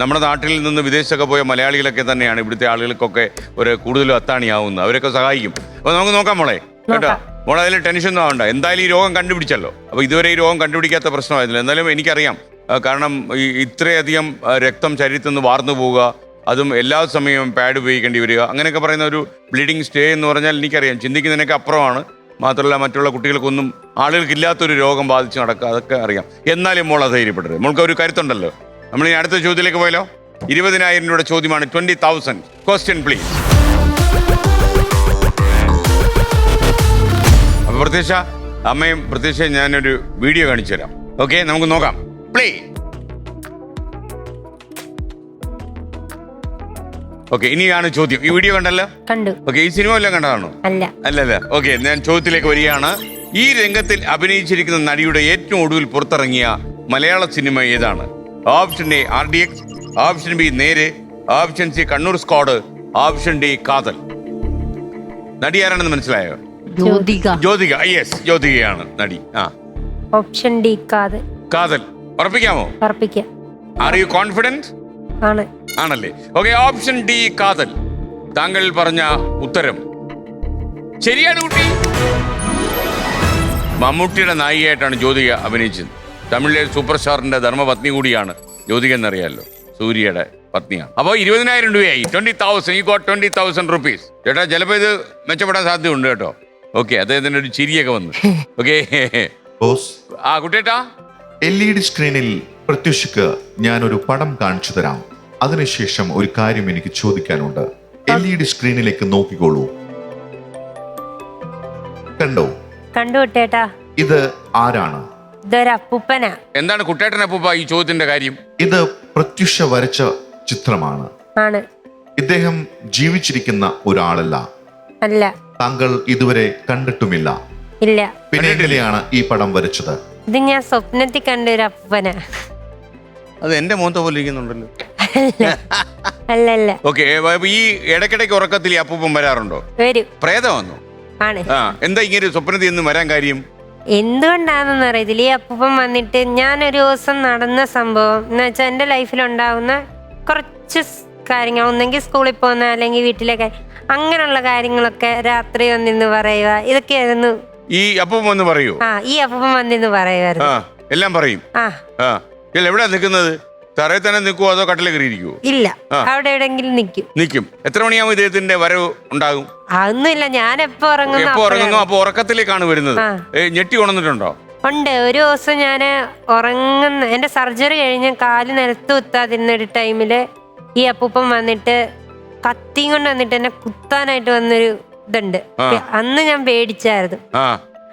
S1: നമ്മുടെ നാട്ടിൽ നിന്ന് വിദേശത്തൊക്കെ പോയ മലയാളികളൊക്കെ തന്നെയാണ് ഇവിടുത്തെ ആളുകൾക്കൊക്കെ കൂടുതലും അത്താണിയാവുന്നത്. അവരൊക്കെ സഹായിക്കും. അപ്പോൾ നമുക്ക് നോക്കാം മോളെ, കേട്ടോ. മോളെ അതിൽ ടെൻഷൻ ഒന്നും ആവണ്ട. എന്തായാലും ഈ രോഗം കണ്ടുപിടിച്ചല്ലോ. അപ്പോൾ ഇതുവരെ ഈ രോഗം കണ്ടുപിടിക്കാത്ത പ്രശ്നമായിരുന്നില്ല. എന്തായാലും എനിക്കറിയാം. കാരണം ഇത്രയധികം രക്തം ശരീരത്തിൽ നിന്ന് വാർന്നു പോവുക, അതും എല്ലാ സമയവും പാഡ് ഉപയോഗിക്കേണ്ടി വരിക, അങ്ങനെയൊക്കെ പറയുന്ന ഒരു ബ്ലീഡിങ് സ്റ്റേ എന്ന് പറഞ്ഞാൽ എനിക്കറിയാം, ചിന്തിക്കുന്നതിനൊക്കെ അപ്പുറമാണ്. മാത്രമല്ല മറ്റുള്ള കുട്ടികൾക്കൊന്നും ആളുകൾക്കില്ലാത്തൊരു രോഗം ബാധിച്ച് നടക്കുക, അതൊക്കെ അറിയാം. എന്നാലും മോൾ ധൈര്യപ്പെടരുത്. മോൾക്ക് ഒരു കരുത്തുണ്ടല്ലോ. നമ്മൾ ഈ അടുത്ത ചോദ്യത്തിലേക്ക് പോയാലോ? 20,000 രൂപയുടെ ചോദ്യമാണ്. 20,000. Question please. അപ്പൊ പ്രത്യക്ഷ ഞാനൊരു വീഡിയോ കാണിച്ചു തരാം. ഓക്കെ, നമുക്ക് നോക്കാം. പ്ലേ. ഓക്കെ, ഇനിയാണ് ചോദ്യം. ഈ വീഡിയോ കണ്ടല്ലോ?
S4: കണ്ടു.
S1: ഓക്കെ, ഈ സിനിമ എല്ലാം കണ്ടതാണോ? അല്ലല്ല. ഓക്കെ, ഞാൻ ചോദ്യത്തിലേക്ക് വരികയാണ്. ഈ രംഗത്തിൽ അഭിനയിച്ചിരിക്കുന്ന നടിയുടെ ഏറ്റവും ഒടുവിൽ പുറത്തിറങ്ങിയ മലയാള സിനിമ ഏതാണ്? Option A RDX, option B നേരെ, option C Kannur Squad, option D Kaathal. നടി ആരാണെന്ന് മനസ്സിലായോ? ജ്യോതിക. യെസ്, ജ്യോതികയാണ് നടി.
S4: ഓപ്ഷൻ ഡി കാതൽ.
S1: ഉറപ്പിക്കാമോ?
S4: ഉറപ്പിക്കാം.
S1: Are you confident? ആണല്ലേ. ഓക്കെ, ഓപ്ഷൻ ഡി കാതൽ. താങ്കൾ പറഞ്ഞ ഉത്തരം ശരിയാണ് കുട്ടി. മമ്മൂട്ടിയുടെ നായികയായിട്ടാണ് ജ്യോതിക അഭിനയിച്ചത്. തമിഴിലെ സൂപ്പർ സ്റ്റാറിന്റെ ധർമ്മപത്നി കൂടിയാണ് ജ്യോതിക എന്നറിയാമല്ലോ, സൂര്യയുടെ പത്നിയാണ്. അപ്പോൾ 20,000 രൂപയായി. 20,000. You got 20,000 rupees. ചേട്ടാ, ചിലപ്പോൾ ഇത് മെച്ചപ്പെടാൻ സാധ്യതയുണ്ട് കേട്ടോ. ഓക്കെ, അദ്ദേഹത്തിന്റെ ഒരു ചിരിയൊക്കെ വന്നു. ഓക്കെ, കുട്ടിയേട്ടാ,
S3: LED സ്ക്രീനിൽ പ്രത്യുഷയ്ക്ക് ഞാനൊരു പടം കാണിച്ചു തരാം. അതിനുശേഷം ഒരു കാര്യം എനിക്ക് ചോദിക്കാനുണ്ട്. LED സ്ക്രീനിലേക്ക് നോക്കിക്കോളൂ. കണ്ടു
S4: കുട്ടേട്ടാ.
S3: ഇത് ആരാണ്?
S4: ഇതൊരു അപ്പൂപ്പനാ.
S1: എന്താണ് കുട്ടേട്ടൻ അപ്പൂപ്പ ഈ ചോദ്യത്തിന്റെ കാര്യം?
S3: ഇത് പ്രത്യുഷ വരച്ച ചിത്രമാണ്. ഇദ്ദേഹം ജീവിച്ചിരിക്കുന്ന ഒരാളല്ല.
S4: അല്ല.
S3: താങ്കൾ ഇതുവരെ കണ്ടിട്ടുമില്ല?
S4: ഇല്ല.
S3: പിന്നെ എങ്ങനെയാണ് ഈ പടം വരച്ചത്?
S4: ഇത് ഞാൻ സ്വപ്നത്തിൽ കണ്ട ഒരു അപ്പൂപ്പനാ.
S1: അത് എന്റെ മോന്ത പോലെ ഇരിക്കുന്നുണ്ടല്ലോ.
S4: അല്ലല്ല.
S1: ഓക്കെ, ഈ ഇടയ്ക്കിടയ്ക്ക് ഉറക്കത്തിൽ ഈ അപ്പൂപ്പൻ വരാറുണ്ടോ?
S4: വരും.
S1: പ്രേതമാണോ?
S4: ആണ്.
S1: എന്താ ഇങ്ങനെ സ്വപ്നത്തിൽ നിന്ന് വരാൻ കാര്യം?
S4: എന്തുകൊണ്ടാണെന്ന് അറിയത്തില്ല. ഈ അപ്പൂപ്പൻ വന്നിട്ട് ഞാനൊരു ദിവസം നടന്ന സംഭവം എന്ന് വെച്ചാൽ എൻ്റെ ലൈഫിലുണ്ടാവുന്ന കുറച്ച് കാര്യങ്ങൾ, ഒന്നെങ്കിൽ സ്കൂളിൽ പോകുന്ന അല്ലെങ്കിൽ വീട്ടിലെ അങ്ങനെയുള്ള കാര്യങ്ങളൊക്കെ രാത്രി വന്നിന്ന് പറയുക, ഇതൊക്കെയായിരുന്നു.
S1: ഈ അപ്പൂപ്പൻ വന്ന് പറയൂ?
S4: ഈ അപ്പൂപ്പൻ വന്നിന്ന് പറയുമായിരുന്നു.
S1: എല്ലാം പറയും. എവിടെയാ നിൽക്കുന്നത്? തറയിൽ തന്നെ നിൽക്കുവോ അതോ കട്ടിൽ കയറിയിരിക്കുവോ?
S4: ഇല്ല, അവിടെ എവിടെയെങ്കിലും നിൽക്കും.
S1: നിൽക്കും. എത്ര മണിയാകുമ്പോൾ ഇദ്ദേഹത്തിന്റെ വരവ് ഉണ്ടാകും?
S4: അതൊന്നുമില്ല, ഞാൻ എപ്പോ ഉറങ്ങുന്നു
S1: എപ്പോ ഉറങ്ങുന്നു അപ്പൊ ഉറക്കത്തിലേക്കാണ് വരുന്നത്. ഞെട്ടി ഉണർന്നിട്ടുണ്ടോ?
S4: ഉണ്ട്. ഒരു ദിവസം ഞാൻ ഉറങ്ങുന്ന എന്റെ സർജറി കഴിഞ്ഞ് കാല് നിലത്ത് കുത്താതിരുന്നൊരു ടൈമില് ഈ അപ്പൂപ്പൻ വന്നിട്ട് കത്തിയും കൊണ്ട് വന്നിട്ട് എന്നെ കുത്താനായിട്ട് വന്നൊരു ഇതുണ്ട്. അന്ന് ഞാൻ പേടിച്ചായിരുന്നു.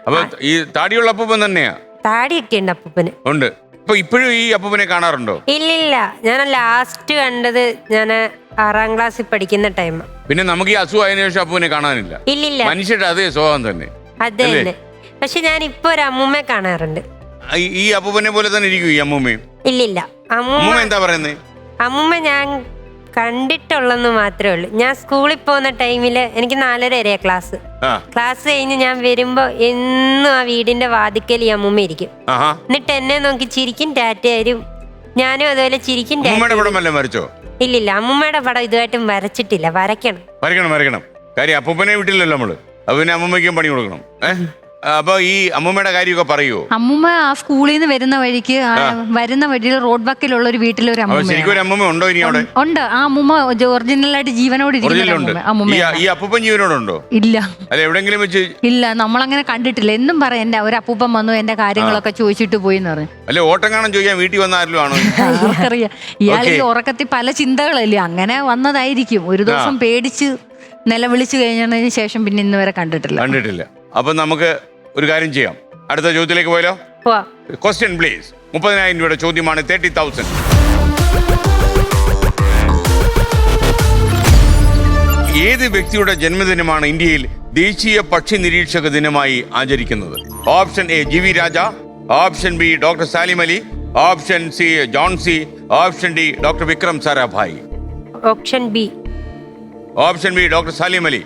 S1: അപ്പൊ ഈ താടിയുള്ള അപ്പൂപ്പൻ തന്നെയാ?
S4: താടിയൊക്കെ ഉണ്ട് അപ്പൂപ്പന്.
S1: ഉണ്ട്. അപ്പൊ ഇപ്പോഴും ഈ അപ്പൂപ്പനെ കാണാറുണ്ടോ?
S4: ഇല്ലില്ല, ഞാൻ ലാസ്റ്റ് കണ്ടത് ഞാൻ 6ാം ക്ലാസ്സിൽ പഠിക്കുന്ന ടൈം.
S1: പിന്നെ നമുക്ക് ഈ അസുഖമായതിനു ശേഷം അപ്പൂപ്പനെ കാണാനില്ല.
S4: ഇല്ലില്ല,
S1: മനുഷ്യരുടെ അതേ സ്വഭാവം തന്നെ.
S4: അതെ തന്നെ. പക്ഷെ ഞാൻ ഇപ്പൊ ഒരു അമ്മൂമ്മയെ കാണാറുണ്ട്.
S1: ഈ അപ്പൂപ്പനെ പോലെ തന്നെ ഇരിക്കും ഈ അമ്മൂമ്മയും?
S4: ഇല്ലില്ല,
S1: അമ്മൂമ്മ എന്താ പറയുന്നത്?
S4: അമ്മൂമ്മ ഞാൻ കണ്ടിട്ടുള്ളെന്ന് മാത്രമേ ഉള്ളൂ. ഞാൻ സ്കൂളിൽ പോകുന്ന ടൈമില് എനിക്ക് 4:30 വരെയാ ക്ലാസ്. ക്ലാസ് കഴിഞ്ഞ് ഞാൻ വരുമ്പോ എന്നും ആ വീടിന്റെ വാതിക്കൽ ഈ അമ്മൂമ്മ ഇരിക്കും. എന്നിട്ട് എന്നെ നോക്കി ചിരിക്കും, ടാറ്റ തരും. ഞാനും അതുപോലെ ചിരിക്കും.
S1: വരച്ചോ?
S4: ഇല്ലില്ല, അമ്മൂമ്മയുടെ പടം ഇതുമായിട്ടും വരച്ചിട്ടില്ല. വരയ്ക്കണം.
S1: കാര്യം അപ്പൂപ്പനെ വിട്ടില്ലല്ലോ നമ്മള്. അപ്പൊ പിന്നെ അമ്മൂമ്മയ്ക്കും പണി കൊടുക്കണം. അപ്പൊ ഈ അമ്മൂമ്മയുടെ കാര്യമൊക്കെ പറയുവോ?
S6: അമ്മൂമ്മ ആ സ്കൂളിൽ നിന്ന് വരുന്ന വഴിയിൽ റോഡ് വക്കിലുള്ള ഒരു വീട്ടിലൊരു
S1: ശരിക്കും ഒരു അമ്മൂമ്മ ഉണ്ടോ ഇനി അവിടെ?
S6: ഉണ്ട്. ആ അമ്മൂമ്മ ഒറിജിനലായിട്ട് ജീവനോട്
S1: ഈ അപ്പൂപ്പൻ ജീവനോടുണ്ടോ?
S6: ഇല്ല.
S1: അല്ല, എവിടെങ്കിലും വെച്ച്
S6: ഇല്ല, നമ്മളങ്ങനെ കണ്ടിട്ടില്ല. എന്നും പറയാം എന്റെ ഒരു അപ്പൂപ്പൻ വന്നു എന്റെ കാര്യങ്ങളൊക്കെ ചോദിച്ചിട്ട് പോയി എന്ന് പറഞ്ഞു.
S1: അല്ലെ, ഓട്ടം കാണാൻ ചോദിക്കാൻ വീട്ടിൽ വന്ന ആരെങ്കിലും ആണോ?
S6: അറിയാം, ഇയാൾ ഈ ഉറക്കത്തിൽ പല ചിന്തകളല്ലേ, അങ്ങനെ വന്നതായിരിക്കും. ഒരു ദിവസം പേടിച്ച് നിലവിളിച്ചു കഴിഞ്ഞതിന് ശേഷം പിന്നെ ഇന്ന് വരെ കണ്ടിട്ടില്ല.
S1: അപ്പൊ നമുക്ക് ഒരു കാര്യം ചെയ്യാം, അടുത്ത ചോദ്യത്തിലേക്ക് പോയാലോ? Question please. 30,000 രൂപയുടെ ചോദ്യമാണ്. 30,000. ഏത് വ്യക്തിയുടെ ജന്മദിനമാണ് ഇന്ത്യയിൽ ദേശീയ പക്ഷി നിരീക്ഷക ദിനമായി ആചരിക്കുന്നത്? Option A G V. Raja, option B doctor Salim Ali, option C John C, option D doctor Vikram Sarabhai.
S4: Option B
S1: doctor Salim Ali.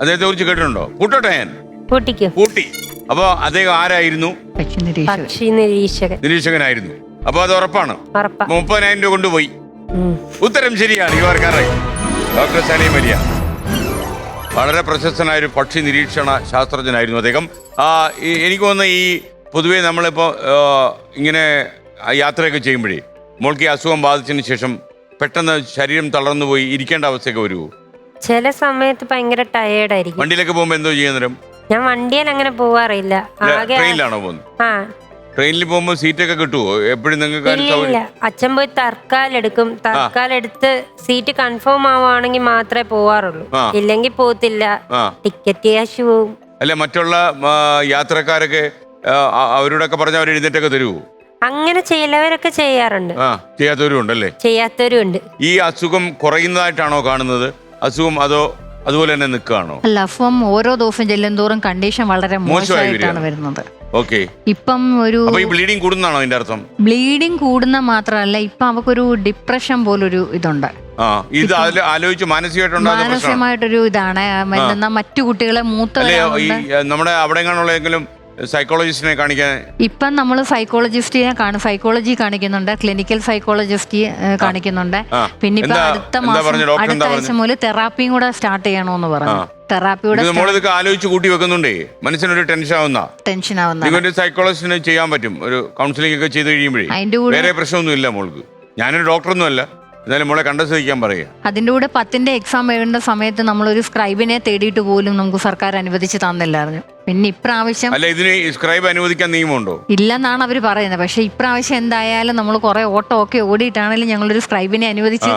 S1: അദ്ദേഹത്തെ കുറിച്ച് കേട്ടിട്ടുണ്ടോ? കൂട്ടോട്ടെ ഞാൻ കൂട്ടി. അപ്പൊ അദ്ദേഹം ആരായിരുന്നു?
S4: പക്ഷി
S1: നിരീക്ഷകനായിരുന്നു. അപ്പൊ അത് ഉറപ്പാണ്. 30,000 രൂപ കൊണ്ടുപോയി. ഉത്തരം ശരിയാണ്. You are correct. Doctor Salim അലിയ വളരെ പ്രശസ്തനായ ഒരു പക്ഷി നിരീക്ഷണ ശാസ്ത്രജ്ഞനായിരുന്നു അദ്ദേഹം. എനിക്ക് തോന്നുന്നു ഈ പൊതുവെ നമ്മളിപ്പോ ഇങ്ങനെ യാത്രയൊക്കെ ചെയ്യുമ്പോഴേ മോൾക്ക് ഈ അസുഖം ബാധിച്ചതിന് ശേഷം പെട്ടെന്ന് ശരീരം തളർന്നു പോയി ഇരിക്കേണ്ട അവസ്ഥയൊക്കെ വരുമോ?
S4: ചില സമയത്ത് ഭയങ്കര ടയേർഡായിരിക്കും.
S1: വണ്ടിയിലൊക്കെ പോകുമ്പോ എന്തോ ചെയ്യുന്നേരം?
S4: ഞാൻ വണ്ടിയിൽ അങ്ങനെ പോവാറില്ല.
S1: ട്രെയിനിലാണോ പോകുന്നത്? ട്രെയിനിൽ പോകുമ്പോ സീറ്റൊക്കെ കിട്ടുമോ എപ്പോഴും നിങ്ങൾക്ക്?
S4: അച്ഛൻ പോയി തർക്കാലെടുത്ത് സീറ്റ് കൺഫേം ആവുകയാണെങ്കിൽ മാത്രമേ പോവാറുള്ളൂ. ഇല്ലെങ്കിൽ പോത്തില്ല. ടിക്കറ്റ് ക്യാഷ് പോവും.
S1: അല്ല, മറ്റുള്ള യാത്രക്കാരൊക്കെ അവരോടൊക്കെ പറഞ്ഞ അവർ എഴുന്നേറ്റൊക്കെ തരുമോ?
S4: അങ്ങനെ ചിലവരൊക്കെ ചെയ്യാറുണ്ട്. ചെയ്യാത്തവരും ഉണ്ട്.
S1: ഈ അസുഖം കുറയുന്നതായിട്ടാണോ കാണുന്നത് അസുഖം, അതോ അതുപോലെ തന്നെ നിൽക്കുകയാണോ?
S6: അല്ല, അപ്പം ഓരോ ദിവസം ചെല്ലുന്തോറും കണ്ടീഷൻ വളരെ മോശമായിട്ടാണ് വരുന്നത്. ഇപ്പം ഒരു
S1: ബ്ലീഡിങ് കൂടുന്നതാണോ അതിന്റെ അർത്ഥം?
S6: ബ്ലീഡിങ് കൂടുന്ന മാത്രമല്ല, ഇപ്പൊ അവക്കൊരു ഡിപ്രഷൻ പോലൊരു ഇതുണ്ട്.
S1: ഇത് ആലോചിച്ച്
S6: മാനസികമായിട്ടൊരു ഇതാണ്. മറ്റു കുട്ടികളെ
S1: നമ്മുടെ അവിടെ സൈക്കോളജിസ്റ്റിനെ കാണിക്കാൻ
S6: ഇപ്പം നമ്മൾ സൈക്കോളജി കാണിക്കുന്നുണ്ട്, ക്ലിനിക്കൽ സൈക്കോളജിസ്റ്റ് കാണിക്കുന്നുണ്ട്. പിന്നെ ഇപ്പൊ അടുത്ത ആഴ്ച മുതൽ തെറാപ്പിയും കൂടെ സ്റ്റാർട്ട് ചെയ്യണമെന്ന് പറഞ്ഞു. തെറാപ്പിയുടെ
S1: ആലോചിച്ച് കൂട്ടി വെക്കുന്നുണ്ടേ മനസ്സിനൊരു ടെൻഷൻ ആവുന്ന സൈക്കോളജിസ്റ്റിന് ചെയ്യാൻ പറ്റും. ഒരു കൗൺസിലിംഗ് ഒക്കെ ചെയ്ത് കഴിയുമ്പോഴേ വേറെ പ്രശ്നമൊന്നും ഇല്ല മോൾക്ക്. ഞാനൊരു ഡോക്ടറൊന്നും അല്ല, എന്നാലും മോളെ കണ്ടസിക്കാൻ പറയുക.
S6: അതിന്റെ കൂടെ 10ന്റെ എക്സാം എഴുതുന്ന സമയത്ത് നമ്മളൊരു സ്ക്രൈബിനെ തേടിയിട്ട് പോലും നമുക്ക് സർക്കാർ അനുവദിച്ച് തന്നില്ലായിരുന്നു. പിന്നെ ഇപ്രാവശ്യം
S1: അല്ല, ഇതിന് സ്ക്രൈബ് അനുവദിക്കാൻ നിയമമുണ്ടോ?
S6: ഇല്ലെന്നാണ് അവർ പറയുന്നത്. പക്ഷെ ഇപ്രാവശ്യം എന്തായാലും നമ്മൾ കുറെ ഓട്ടോ ഒക്കെ ഓടിയിട്ടാണെങ്കിലും ഞങ്ങളൊരു സ്ക്രൈബിനെ അനുവദിച്ച്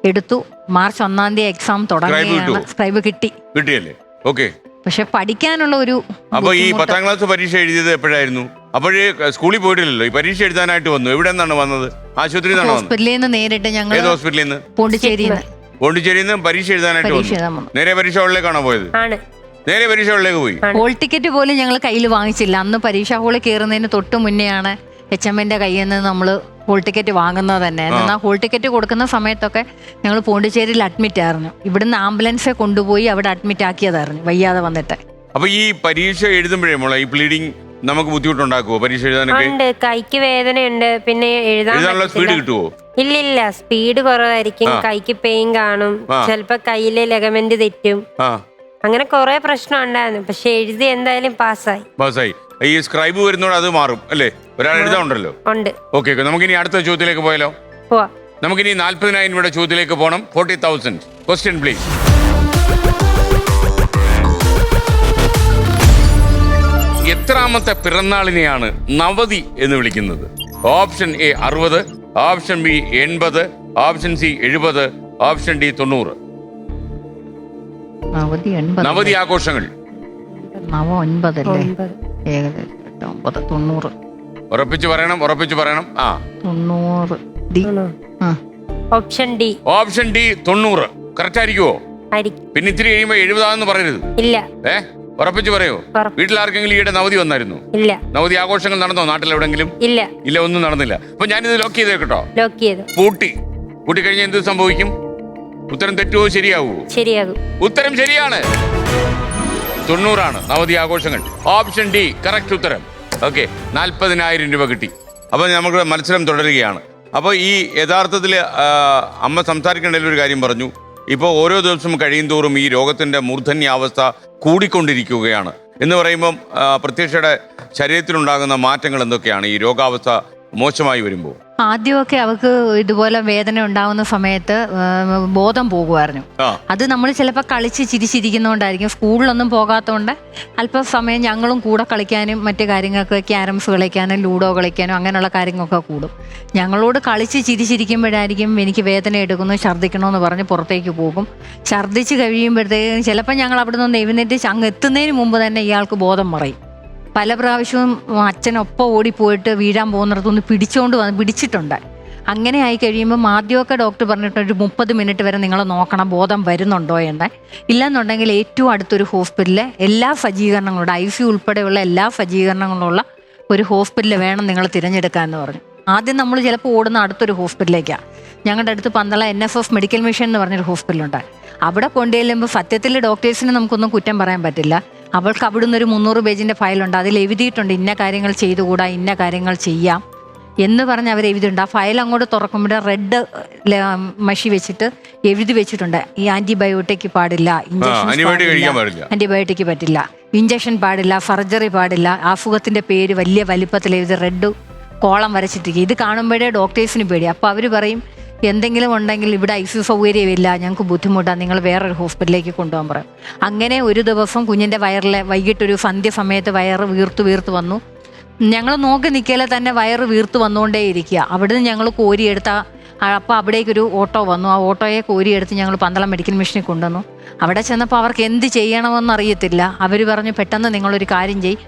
S6: എടുത്തു. മാർച്ച് 1-ാം തീയതി എക്സാം തുടങ്ങിയാണ്. സ്ക്രൈബ് കിട്ടിയല്ലേ?
S1: ഓക്കെ.
S6: പക്ഷെ പഠിക്കാനുള്ള ഒരു
S1: അപ്പൊ ഈ 10ാം ക്ലാസ് പരീക്ഷ എഴുതിയത് എപ്പോഴായിരുന്നു? അപ്പോഴേ സ്കൂളിൽ പോയിട്ടില്ലല്ലോ. ഈ പരീക്ഷ എഴുതാനായിട്ട് വന്നു. എവിടെ നിന്നാണ് വന്നത്? ആശുപത്രിയിൽ
S6: ഹോസ്പിറ്റലിൽ നിന്ന് നേരിട്ട് ഞങ്ങൾ.
S1: ഏത് ഹോസ്പിറ്റലിൽ നിന്ന്?
S6: പോണ്ടിച്ചേരിയിൽ
S1: നിന്ന് പരീക്ഷ എഴുതാനായിട്ട് വന്നു. നേരെ പരീക്ഷ ഹാളിലേക്കാണോ പോയത്? നേരെ പരീക്ഷ ഹാളിലേക്ക് പോയി.
S6: ഹോൾ ടിക്കറ്റ് പോലും ഞങ്ങൾ കയ്യിൽ വാങ്ങിച്ചില്ല. അന്ന് പരീക്ഷാ ഹാളിൽ കയറുന്നതിന് തൊട്ട് മുന്നെയാണ് HMന്റെ കയ്യിൽ നിന്ന് നമ്മൾ ഹോൾ ടിക്കറ്റ് വാങ്ങുന്നത് തന്നെ. എന്നാൽ ഹോൾ ടിക്കറ്റ് കൊടുക്കുന്ന സമയത്തൊക്കെ ഞങ്ങൾ പോണ്ടിച്ചേരിയിൽ അഡ്മിറ്റ് ആയിരുന്നു. ഇവിടുന്ന് ആംബുലൻസെ കൊണ്ടുപോയി അവിടെ അഡ്മിറ്റ് ആക്കിയതായിരുന്നു വയ്യാതെ വന്നിട്ട്.
S1: അപ്പൊ ഈ പരീക്ഷ എഴുതുമ്പോഴേ മോളെ ഈ ബ്ലീഡിങ് നമുക്ക് ബുദ്ധിമുട്ടുണ്ടാക്കുമോ? പരീക്ഷ എഴുതാനൊക്കെ
S4: കൈക്ക് വേദനയുണ്ട്. പിന്നെ
S1: എഴുതാനുള്ള സ്പീഡ് കിട്ടുമോ?
S4: ഇല്ലില്ല, സ്പീഡ് കുറവായിരിക്കും. കൈക്ക് പെയിൻ കാണും. ചിലപ്പോ കയ്യിലെ ലെഗമെന്റ് തെറ്റും. അങ്ങനെ കുറെ പ്രശ്നം ഉണ്ടായിരുന്നു. പക്ഷെ എഴുതി എന്തായാലും പാസ്സായി.
S1: ഈ സ്ക്രൈബ് വരുന്നോട് അത് മാറും അല്ലേ? ഒരാൾ എഴുതാറുണ്ടല്ലോ.
S4: ഉണ്ട്.
S1: ഓക്കെ ഓക്കെ, നമുക്കിനി അടുത്ത ചോദ്യത്തിലേക്ക് പോയാലോ?
S4: പോവാ.
S1: നമുക്കിനി 40,000 രൂപയുടെ ചോദ്യത്തിലേക്ക് പോകണം. 40,000 ക്വസ്റ്റ്യൻ പ്ലീസ്. എത്രാമത്തെ പിറന്നാളിനെയാണ് നവതി എന്ന് വിളിക്കുന്നത്? Option A 60, option B 80, option C 70, option D 90. നവതി ആഘോഷങ്ങൾ.
S6: 9 അല്ലേ?
S4: 9.
S6: ഏകദേശം 9, 90.
S1: ഉറപ്പിച്ചു പറയണം, ഉറപ്പിച്ചു പറയണം.
S6: 90 D.
S4: Option D.
S1: Option D 90 correct ആയിരിക്കുമോ?
S4: ആയിരിക്കും.
S1: പിന്നെ ഇത്തിരി കഴിയുമ്പോ 70 പറയരുത്.
S4: ഇല്ല.
S1: ഉറപ്പിച്ചു പറയോ? വീട്ടിൽ ആർക്കെങ്കിലും ഈയിടെ നവതി വന്നായിരുന്നു?
S4: ഇല്ല.
S1: നവതി ആഘോഷങ്ങൾ നടന്നോ നാട്ടിൽ എവിടെങ്കിലും?
S4: ഇല്ല.
S1: ഇല്ല, ഒന്നും നടന്നില്ല. അപ്പൊ ഞാനിത് ലോക്ക് ചെയ്തേ കേട്ടോ.
S4: ലോക്ക് ചെയ്തു.
S1: പൂട്ടി കഴിഞ്ഞാൽ എന്ത് സംഭവിക്കും? ഉത്തരം തെറ്റുവോ ശരിയാവുമോ?
S4: ശരിയാകും.
S1: ഉത്തരം ശരിയാണ്. 90 നവതി ആഘോഷങ്ങൾ. ഓപ്ഷൻ ഡി കറക്റ്റ് ഉത്തരം. ഓക്കെ, 40,000 രൂപ കിട്ടി. അപ്പൊ നമുക്ക് മത്സരം തുടരുകയാണ്. അപ്പോൾ ഈ യഥാർത്ഥത്തിൽ അമ്മ സംസാരിക്കേണ്ടതിൽ ഒരു കാര്യം പറഞ്ഞു. ഇപ്പോൾ ഓരോ ദിവസവും കഴിയും തോറും ഈ രോഗത്തിന്റെ മൂർധന്യാവസ്ഥ കൂടിക്കൊണ്ടിരിക്കുകയാണ് എന്ന് പറയുമ്പം പ്രത്യക്ഷയുടെ ശരീരത്തിലുണ്ടാകുന്ന മാറ്റങ്ങൾ എന്തൊക്കെയാണ് ഈ രോഗാവസ്ഥ മോശമായി വരുമ്പോൾ?
S6: ആദ്യമൊക്കെ അവർക്ക് ഇതുപോലെ വേദന ഉണ്ടാവുന്ന സമയത്ത് ബോധം പോകുമായിരുന്നു. അത് നമ്മൾ ചിലപ്പോൾ കളിച്ച് ചിരിച്ചിരിക്കുന്നതുകൊണ്ടായിരിക്കും. സ്കൂളിലൊന്നും പോകാത്തതുകൊണ്ട് അല്പം സമയം ഞങ്ങളും കൂടെ കളിക്കാനും മറ്റു കാര്യങ്ങൾക്ക്, ക്യാരംസ് കളിക്കാനും ലൂഡോ കളിക്കാനും അങ്ങനെയുള്ള കാര്യങ്ങളൊക്കെ കൂടും. ഞങ്ങളോട് കളിച്ച് ചിരിച്ചിരിക്കുമ്പോഴായിരിക്കും എനിക്ക് വേദന എടുക്കുന്നു, ഛർദ്ദിക്കണമെന്ന് പറഞ്ഞ് പുറത്തേക്ക് പോകും. ഛർദ്ദിച്ച് കഴിയുമ്പോഴത്തേക്കും ചിലപ്പോൾ ഞങ്ങൾ അവിടെ നിന്ന് എഴുന്നേറ്റ് അങ്ങ് എത്തുന്നതിന് മുമ്പ് തന്നെ ഇയാൾക്ക് ബോധം മറയും. പല പ്രാവശ്യവും അച്ഛനൊപ്പം ഓടിപ്പോയിട്ട് വീഴാൻ പോകുന്നിടത്തുനിന്ന് പിടിച്ചിട്ടുണ്ട്. അങ്ങനെ ആയി കഴിയുമ്പോൾ ആദ്യമൊക്കെ ഡോക്ടർ പറഞ്ഞിട്ട് ഒരു 30 മിനിറ്റ് വരെ നിങ്ങൾ നോക്കണം ബോധം വരുന്നുണ്ടോ എന്ന്. ഇല്ലെന്നുണ്ടെങ്കിൽ ഏറ്റവും അടുത്തൊരു ഹോസ്പിറ്റലിൽ എല്ലാ സജ്ജീകരണങ്ങളും ICU ഉൾപ്പെടെയുള്ള എല്ലാ സജ്ജീകരണങ്ങളുള്ള ഒരു ഹോസ്പിറ്റൽ വേണം നിങ്ങൾ തിരഞ്ഞെടുക്കാമെന്ന് പറഞ്ഞു. ആദ്യം നമ്മൾ ചിലപ്പോൾ ഓടുന്ന അടുത്തൊരു ഹോസ്പിറ്റലിലേക്കാണ്. ഞങ്ങളുടെ അടുത്ത് പന്തള NSF മെഡിക്കൽ മിഷൻ എന്ന് പറഞ്ഞൊരു ഹോസ്പിറ്റലുണ്ട്. അവിടെ കൊണ്ടുചെല്ലുമ്പോൾ സത്യത്തിൽ ഡോക്ടേഴ്സിന് നമുക്കൊന്നും കുറ്റം പറയാൻ പറ്റില്ല. അവൾക്ക് അവിടുന്ന് ഒരു 300 പേജിൻ്റെ ഫയലുണ്ട്. അതിൽ എഴുതിയിട്ടുണ്ട് ഇന്ന കാര്യങ്ങൾ ചെയ്തുകൂടാ, ഇന്ന കാര്യങ്ങൾ ചെയ്യാം എന്ന് പറഞ്ഞ് അവർ എഴുതിയിട്ടുണ്ട്. ആ ഫയൽ അങ്ങോട്ട് തുറക്കുമ്പോൾ റെഡ് മഷി വെച്ചിട്ട് എഴുതി വെച്ചിട്ടുണ്ട്. ഈ ആന്റിബയോട്ടിക് പാടില്ല, ആന്റിബയോട്ടിക് പറ്റില്ല, ഇഞ്ചക്ഷൻ പാടില്ല, സർജറി പാടില്ല, അസുഖത്തിന്റെ പേര് വലിയ വലിപ്പത്തിൽ എഴുതി റെഡ് കോളം വരച്ചിട്ടിരിക്കുക. ഇത് കാണുമ്പോഴേ ഡോക്ടേഴ്സിന് പേടി. അപ്പോൾ അവർ പറയും എന്തെങ്കിലും ഉണ്ടെങ്കിൽ ഇവിടെ ICU സൗകര്യമില്ല, ഞങ്ങൾക്ക് ബുദ്ധിമുട്ടാണ്, നിങ്ങൾ വേറൊരു ഹോസ്പിറ്റലിലേക്ക് കൊണ്ടുപോകാൻ പറയും. അങ്ങനെ ഒരു ദിവസം കുഞ്ഞിൻ്റെ വയറിലെ വൈകിട്ടൊരു സന്ധ്യ സമയത്ത് വയറ് വീർത്ത് വന്നു. ഞങ്ങൾ നോക്കി നിൽക്കലെ തന്നെ വയറ് വീർത്ത് വന്നുകൊണ്ടേ ഇരിക്കുക. അവിടുന്ന് ഞങ്ങൾ കോരിയെടുത്ത അപ്പോൾ അവിടേക്കൊരു ഓട്ടോ വന്നു. ആ ഓട്ടോയെ കോരിയെടുത്ത് ഞങ്ങൾ പന്തളം മെഡിക്കൽ മിഷനിൽ കൊണ്ടുവന്നു. അവിടെ ചെന്നപ്പോൾ അവർക്ക് എന്ത് ചെയ്യണമെന്ന് അറിയത്തില്ല. അവർ പറഞ്ഞു പെട്ടെന്ന് നിങ്ങളൊരു കാര്യം ചെയ്യും,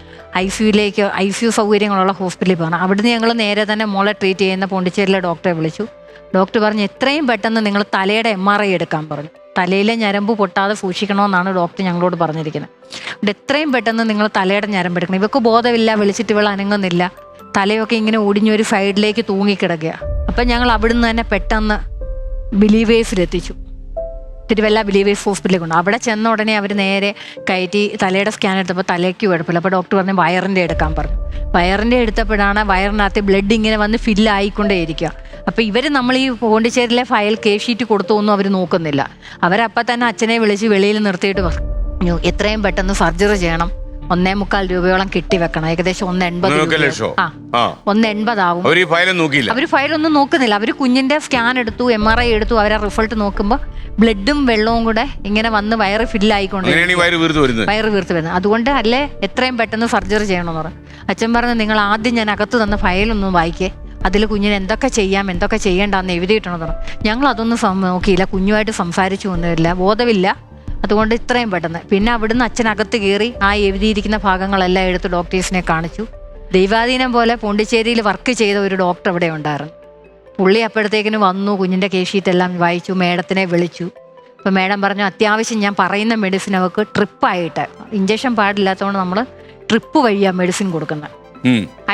S6: ICU സൗകര്യങ്ങളുള്ള ഹോസ്പിറ്റലിൽ പോകണം. അവിടുന്ന് ഞങ്ങൾ നേരെ തന്നെ മോളെ ട്രീറ്റ് ചെയ്യുന്ന പോണ്ടിച്ചേരിയിലെ ഡോക്ടറെ വിളിച്ചു. ഡോക്ടർ പറഞ്ഞു എത്രയും പെട്ടെന്ന് നിങ്ങൾ തലയുടെ MRI എടുക്കാൻ പറഞ്ഞു. തലയിലെ ഞരമ്പ് പൊട്ടാതെ സൂക്ഷിക്കണമെന്നാണ് ഡോക്ടർ ഞങ്ങളോട് പറഞ്ഞിരിക്കുന്നത്. അതുകൊണ്ട് എത്രയും പെട്ടെന്ന് നിങ്ങൾ തലയുടെ ഞരമ്പ് എടുക്കണം. ഇവർക്ക് ബോധമില്ല, വിളിച്ചിട്ട് ഇവൾ അനങ്ങുന്നില്ല, തലയൊക്കെ ഇങ്ങനെ ഒടിഞ്ഞൊരു സൈഡിലേക്ക് തൂങ്ങിക്കിടക്കുക. അപ്പം ഞങ്ങൾ അവിടുന്ന് തന്നെ പെട്ടെന്ന് ബിലീവേഴ്സിലെത്തിച്ചു. തിരുവല്ല ബിലീവേഴ്സ് ഹോസ്പിറ്റലിൽ കൊണ്ട് അവിടെ ചെന്ന ഉടനെ അവർ നേരെ കയറ്റി തലയുടെ സ്കാൻ എടുത്തപ്പോൾ തലയ്ക്ക് കുഴപ്പമില്ല. അപ്പോൾ ഡോക്ടർ പറഞ്ഞു വയറിൻ്റെ എടുക്കാൻ പറഞ്ഞു. വയറിൻ്റെ എടുത്തപ്പോഴാണ് വയറിനകത്ത് ബ്ലഡ് ഇങ്ങനെ വന്ന് ഫില്ലായിക്കൊണ്ടേയിരിക്കുക. അപ്പോൾ ഇവർ നമ്മൾ ഈ പോണ്ടിച്ചേരിയിലെ ഫയൽ കേസ് ഷീറ്റ് കൊടുത്തൊന്നും അവർ നോക്കുന്നില്ല. അവരപ്പം തന്നെ അച്ഛനെ വിളിച്ച് വെളിയിൽ നിർത്തിയിട്ട് പറഞ്ഞു എത്രയും പെട്ടെന്ന് സർജറി ചെയ്യണം, 1.25 രൂപയോളം കെട്ടിവെക്കണം. ഏകദേശം 1.80. 1.80 ആവും. അവർ ഫയലൊന്നും നോക്കുന്നില്ല. അവർ കുഞ്ഞിന്റെ സ്കാൻ എടുത്തു, MRI എടുത്തു. അവരെ റിസൾട്ട് നോക്കുമ്പോൾ ബ്ലഡും വെള്ളവും കൂടെ ഇങ്ങനെ വന്ന് വയറ് ഫില്ലായിക്കൊണ്ട് വയറ് വീർത്ത് വരുന്നത്. അതുകൊണ്ട് അല്ലേ എത്രയും പെട്ടെന്ന് സർജറി ചെയ്യണമെന്ന് പറഞ്ഞു. അച്ഛൻ പറഞ്ഞു നിങ്ങൾ ആദ്യം ഞാൻ അകത്ത് തന്ന ഫയലൊന്നും വായിക്കേ, അതിൽ കുഞ്ഞിന് എന്തൊക്കെ ചെയ്യാം എന്തൊക്കെ ചെയ്യേണ്ടെന്ന് എഴുതിയിട്ടുണ്ടെന്ന് പറഞ്ഞു. ഞങ്ങൾ അതൊന്നും നോക്കിയില്ല, കുഞ്ഞുമായിട്ട് സംസാരിച്ചു ഒന്നുമില്ല, ബോധമില്ല. അതുകൊണ്ട് ഇത്രയും പെട്ടെന്ന് പിന്നെ അവിടുന്ന് അച്ഛനകത്ത് കയറി ആ എഴുതിയിരിക്കുന്ന ഭാഗങ്ങളെല്ലാം എടുത്ത് ഡോക്ടേഴ്സിനെ കാണിച്ചു. ദൈവാധീനം പോലെ പോണ്ടിച്ചേരിയിൽ വർക്ക് ചെയ്ത ഒരു ഡോക്ടർ ഇവിടെ ഉണ്ടായിരുന്നു. പുള്ളി അപ്പോഴത്തേക്കിന് വന്നു, കുഞ്ഞിൻ്റെ കേസ് ഷീറ്റെല്ലാം വായിച്ചു, മേഡത്തിനെ വിളിച്ചു. അപ്പോൾ മേഡം പറഞ്ഞു അത്യാവശ്യം ഞാൻ പറയുന്ന മെഡിസിൻ അവർക്ക് ട്രിപ്പായിട്ട്, ഇഞ്ചക്ഷൻ പാടില്ലാത്തതുകൊണ്ട് നമ്മൾ ട്രിപ്പ് വഴിയാണ് മെഡിസിൻ കൊടുക്കുന്നത്.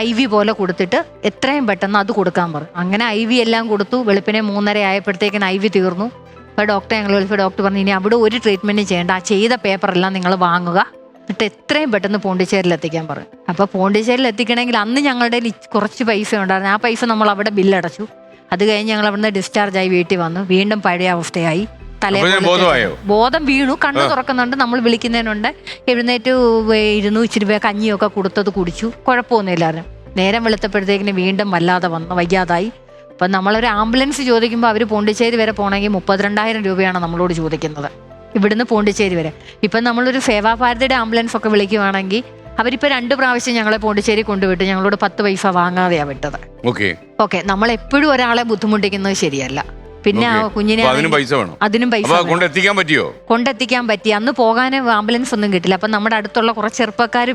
S6: IV പോലെ കൊടുത്തിട്ട് എത്രയും പെട്ടെന്ന് അത് കൊടുക്കാൻ പറഞ്ഞു. അങ്ങനെ IV എല്ലാം കൊടുത്തു. വെളുപ്പിനെ 3:30 ആയപ്പോഴത്തേക്കിന് IV തീർന്നു. അപ്പോൾ ഡോക്ടറെ ഞങ്ങൾ വിളിച്ചപ്പോൾ ഡോക്ടർ പറഞ്ഞു ഇനി അവിടെ ഒരു ട്രീറ്റ്മെൻറ്റും ചെയ്യേണ്ട, ആ ചെയ്ത പേപ്പറെല്ലാം നിങ്ങൾ വാങ്ങുക, എന്നിട്ട് എത്രയും പെട്ടെന്ന് പോണ്ടിച്ചേരിയിൽ എത്തിക്കാൻ പറഞ്ഞു. അപ്പോൾ പോണ്ടിച്ചേരിയിൽ എത്തിക്കണമെങ്കിൽ അന്ന് ഞങ്ങളുടെ കുറച്ച് പൈസ ഉണ്ടായിരുന്നു. ആ പൈസ നമ്മൾ അവിടെ ബില്ലടച്ചു. അത് കഴിഞ്ഞ് ഞങ്ങൾ അവിടുന്ന് ഡിസ്ചാർജായി വീട്ടിൽ വന്നു. വീണ്ടും പഴയ അവസ്ഥയായി.
S1: ബോധമായോ?
S6: ബോധം വീണു, കണ്ണു തുറക്കുന്നുണ്ട്, നമ്മൾ വിളിക്കുന്നതിനുണ്ട്. എഴുന്നേറ്റ് ഇരുന്നു, ഇച്ചിരി കഞ്ഞിയൊക്കെ കൊടുത്തത് കുടിച്ചു, കുഴപ്പമൊന്നുമില്ലായിരുന്നു. നേരം വെളുത്തപ്പോഴത്തേക്കിന് വീണ്ടും വയ്യാതായി. അപ്പം നമ്മളൊരു ആംബുലൻസ് ചോദിക്കുമ്പോൾ അവർ പോണ്ടിച്ചേരി വരെ പോകണമെങ്കിൽ 32,000 രൂപയാണ് നമ്മളോട് ചോദിക്കുന്നത്, ഇവിടുന്ന് പോണ്ടിച്ചേരി വരെ. ഇപ്പം നമ്മളൊരു സേവാഭാരതിയുടെ ആംബുലൻസ് ഒക്കെ വിളിക്കുവാണെങ്കിൽ അവരിപ്പോൾ 2 പ്രാവശ്യം ഞങ്ങളെ പോണ്ടിച്ചേരി കൊണ്ടുവിട്ട് ഞങ്ങളോട് 10 പൈസ വാങ്ങാതെയാണ് വിട്ടത്. ഓക്കെ, നമ്മളെപ്പോഴും ഒരാളെ ബുദ്ധിമുട്ടിക്കുന്നത് ശരിയല്ല. പിന്നെ കുഞ്ഞിനെ അതിനും പൈസ കൊണ്ടെത്തിക്കാൻ പറ്റി. അന്ന് പോകാൻ ആംബുലൻസ് ഒന്നും കിട്ടില്ല. അപ്പം നമ്മുടെ അടുത്തുള്ള കുറച്ച് ചെറുപ്പക്കാർ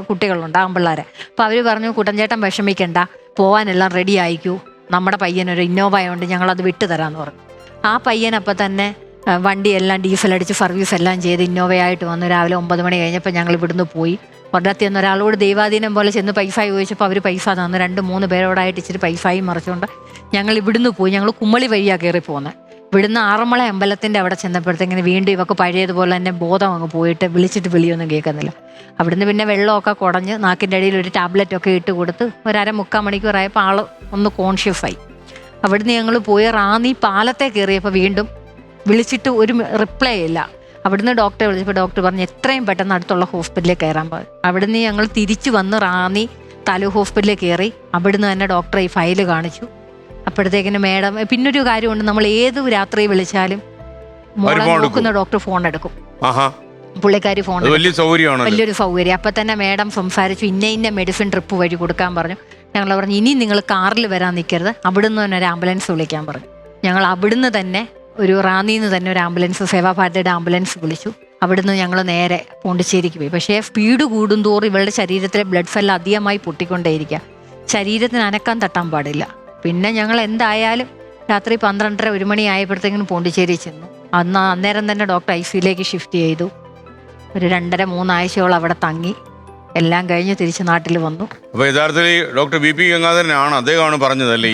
S6: കുട്ടികളുണ്ട്, ആമ്പിള്ളേരെ. അപ്പം അവർ പറഞ്ഞു, കുട്ടൻചേട്ടൻ വിഷമിക്കണ്ട, പോകാനെല്ലാം റെഡി ആയിക്കൂ, നമ്മുടെ പയ്യനൊരു ഇന്നോവ ഉണ്ട്, ഞങ്ങളത് വിട്ടു തരാമെന്ന് പറഞ്ഞു. ആ പയ്യൻ അപ്പം തന്നെ വണ്ടിയെല്ലാം ഡീസലടിച്ച് സർവീസ് എല്ലാം ചെയ്ത് ഇന്നോവയായിട്ട് വന്നു. രാവിലെ 9 മണി കഴിഞ്ഞപ്പോൾ ഞങ്ങൾ ഇവിടുന്ന് പോയി. ഒരിടത്ത് നിന്ന് ഒരാളോട് ദൈവാധീനം പോലെ ചെന്ന് പൈസ ചോദിച്ചപ്പോൾ അവർ പൈസ തന്നു. 2-3 പേരോടായിട്ട് ഇച്ചിരി പൈസയും മറിച്ചുകൊണ്ട് ഞങ്ങൾ ഇവിടുന്ന് പോയി. ഞങ്ങൾ കുമ്മളി വഴിയാണ് കയറി പോകുന്നത്. ഇവിടുന്ന് ആറന്മുള അമ്പലത്തിൻ്റെ അവിടെ ചെന്നപ്പോഴത്തേക്കിന് വീണ്ടും ഇവക്ക് പഴയതുപോലെ തന്നെ ബോധം അങ്ങ് പോയിട്ട് വിളിച്ചിട്ട് വിളിയൊന്നും കേൾക്കുന്നില്ല. അവിടുന്ന് പിന്നെ വെള്ളമൊക്കെ കുടഞ്ഞ് നാക്കിൻ്റെ അടിയിൽ ഒരു ടാബ്ലറ്റൊക്കെ ഇട്ട് കൊടുത്ത് 1.5-3 മണിക്കൂറായപ്പോൾ ആൾ ഒന്ന് കോൺഷ്യസായി. അവിടുന്ന് ഞങ്ങൾ പോയി റാന്നി പാലത്തെ കയറിയപ്പോൾ വീണ്ടും വിളിച്ചിട്ട് ഒരു റിപ്ലൈ ഇല്ല. അവിടുന്ന് ഡോക്ടറെ വിളിച്ചപ്പോൾ ഡോക്ടർ പറഞ്ഞു എത്രയും പെട്ടെന്ന് അടുത്തുള്ള ഹോസ്പിറ്റലിൽ കയറാൻ പറയും. അവിടുന്ന് ഞങ്ങൾ തിരിച്ചു വന്ന് റാന്നി താലൂക്ക് ഹോസ്പിറ്റലിൽ കയറി. അവിടുന്ന് തന്നെ ഡോക്ടറെ ഈ ഫയല് കാണിച്ചു. അപ്പോഴത്തേക്കിന് മേഡം, പിന്നൊരു കാര്യമുണ്ട്, നമ്മൾ ഏത് രാത്രി വിളിച്ചാലും മോളെ നോക്കുന്ന ഡോക്ടർ ഫോൺ എടുക്കും. പുള്ളിക്കാരി ഫോൺ, വലിയൊരു സൗകര്യം. അപ്പം തന്നെ മേഡം സംസാരിച്ചു, ഇന്ന മെഡിസിൻ ട്രിപ്പ് വഴി കൊടുക്കാൻ പറഞ്ഞു. ഞങ്ങൾ പറഞ്ഞു ഇനി നിങ്ങൾ കാറിൽ വരാൻ നിൽക്കരുത്, അവിടുന്ന് തന്നെ ഒരു ആംബുലൻസ് വിളിക്കാൻ പറഞ്ഞു. ഞങ്ങൾ അവിടുന്ന് തന്നെ റാന്നിയിൽ നിന്ന് തന്നെ ഒരു ആംബുലൻസ്, സേവാഭാരതിയുടെ ആംബുലൻസ് വിളിച്ചു. അവിടുന്ന് ഞങ്ങൾ നേരെ പോണ്ടിച്ചേരിക്ക് പോയി. പക്ഷേ സ്പീഡ് കൂടുന്തോറും ഇവളുടെ ശരീരത്തിലെ ബ്ലഡ് സെൽ അധികമായി പൊട്ടിക്കൊണ്ടേയിരിക്കുക. ശരീരത്തിന് അനക്കാൻ തട്ടാൻ പാടില്ല. പിന്നെ ഞങ്ങൾ എന്തായാലും രാത്രി 12:30-1 മണി ആയപ്പോഴത്തേക്കിനും പോണ്ടിച്ചേരി ചെന്നു. അന്നേരം തന്നെ ഡോക്ടർ ICUലേക്ക് ഷിഫ്റ്റ് ചെയ്തു. ഒരു 2.5-3 ആഴ്ചയോളം അവിടെ തങ്ങി. എല്ലാം കഴിഞ്ഞ് തിരിച്ച് നാട്ടിൽ വന്നു.
S1: അപ്പോൾ യഥാർത്ഥത്തിൽ ഡോക്ടർ BP ഗംഗാധരനാണ്, അദ്ദേഹമാണ് പറഞ്ഞതല്ലേ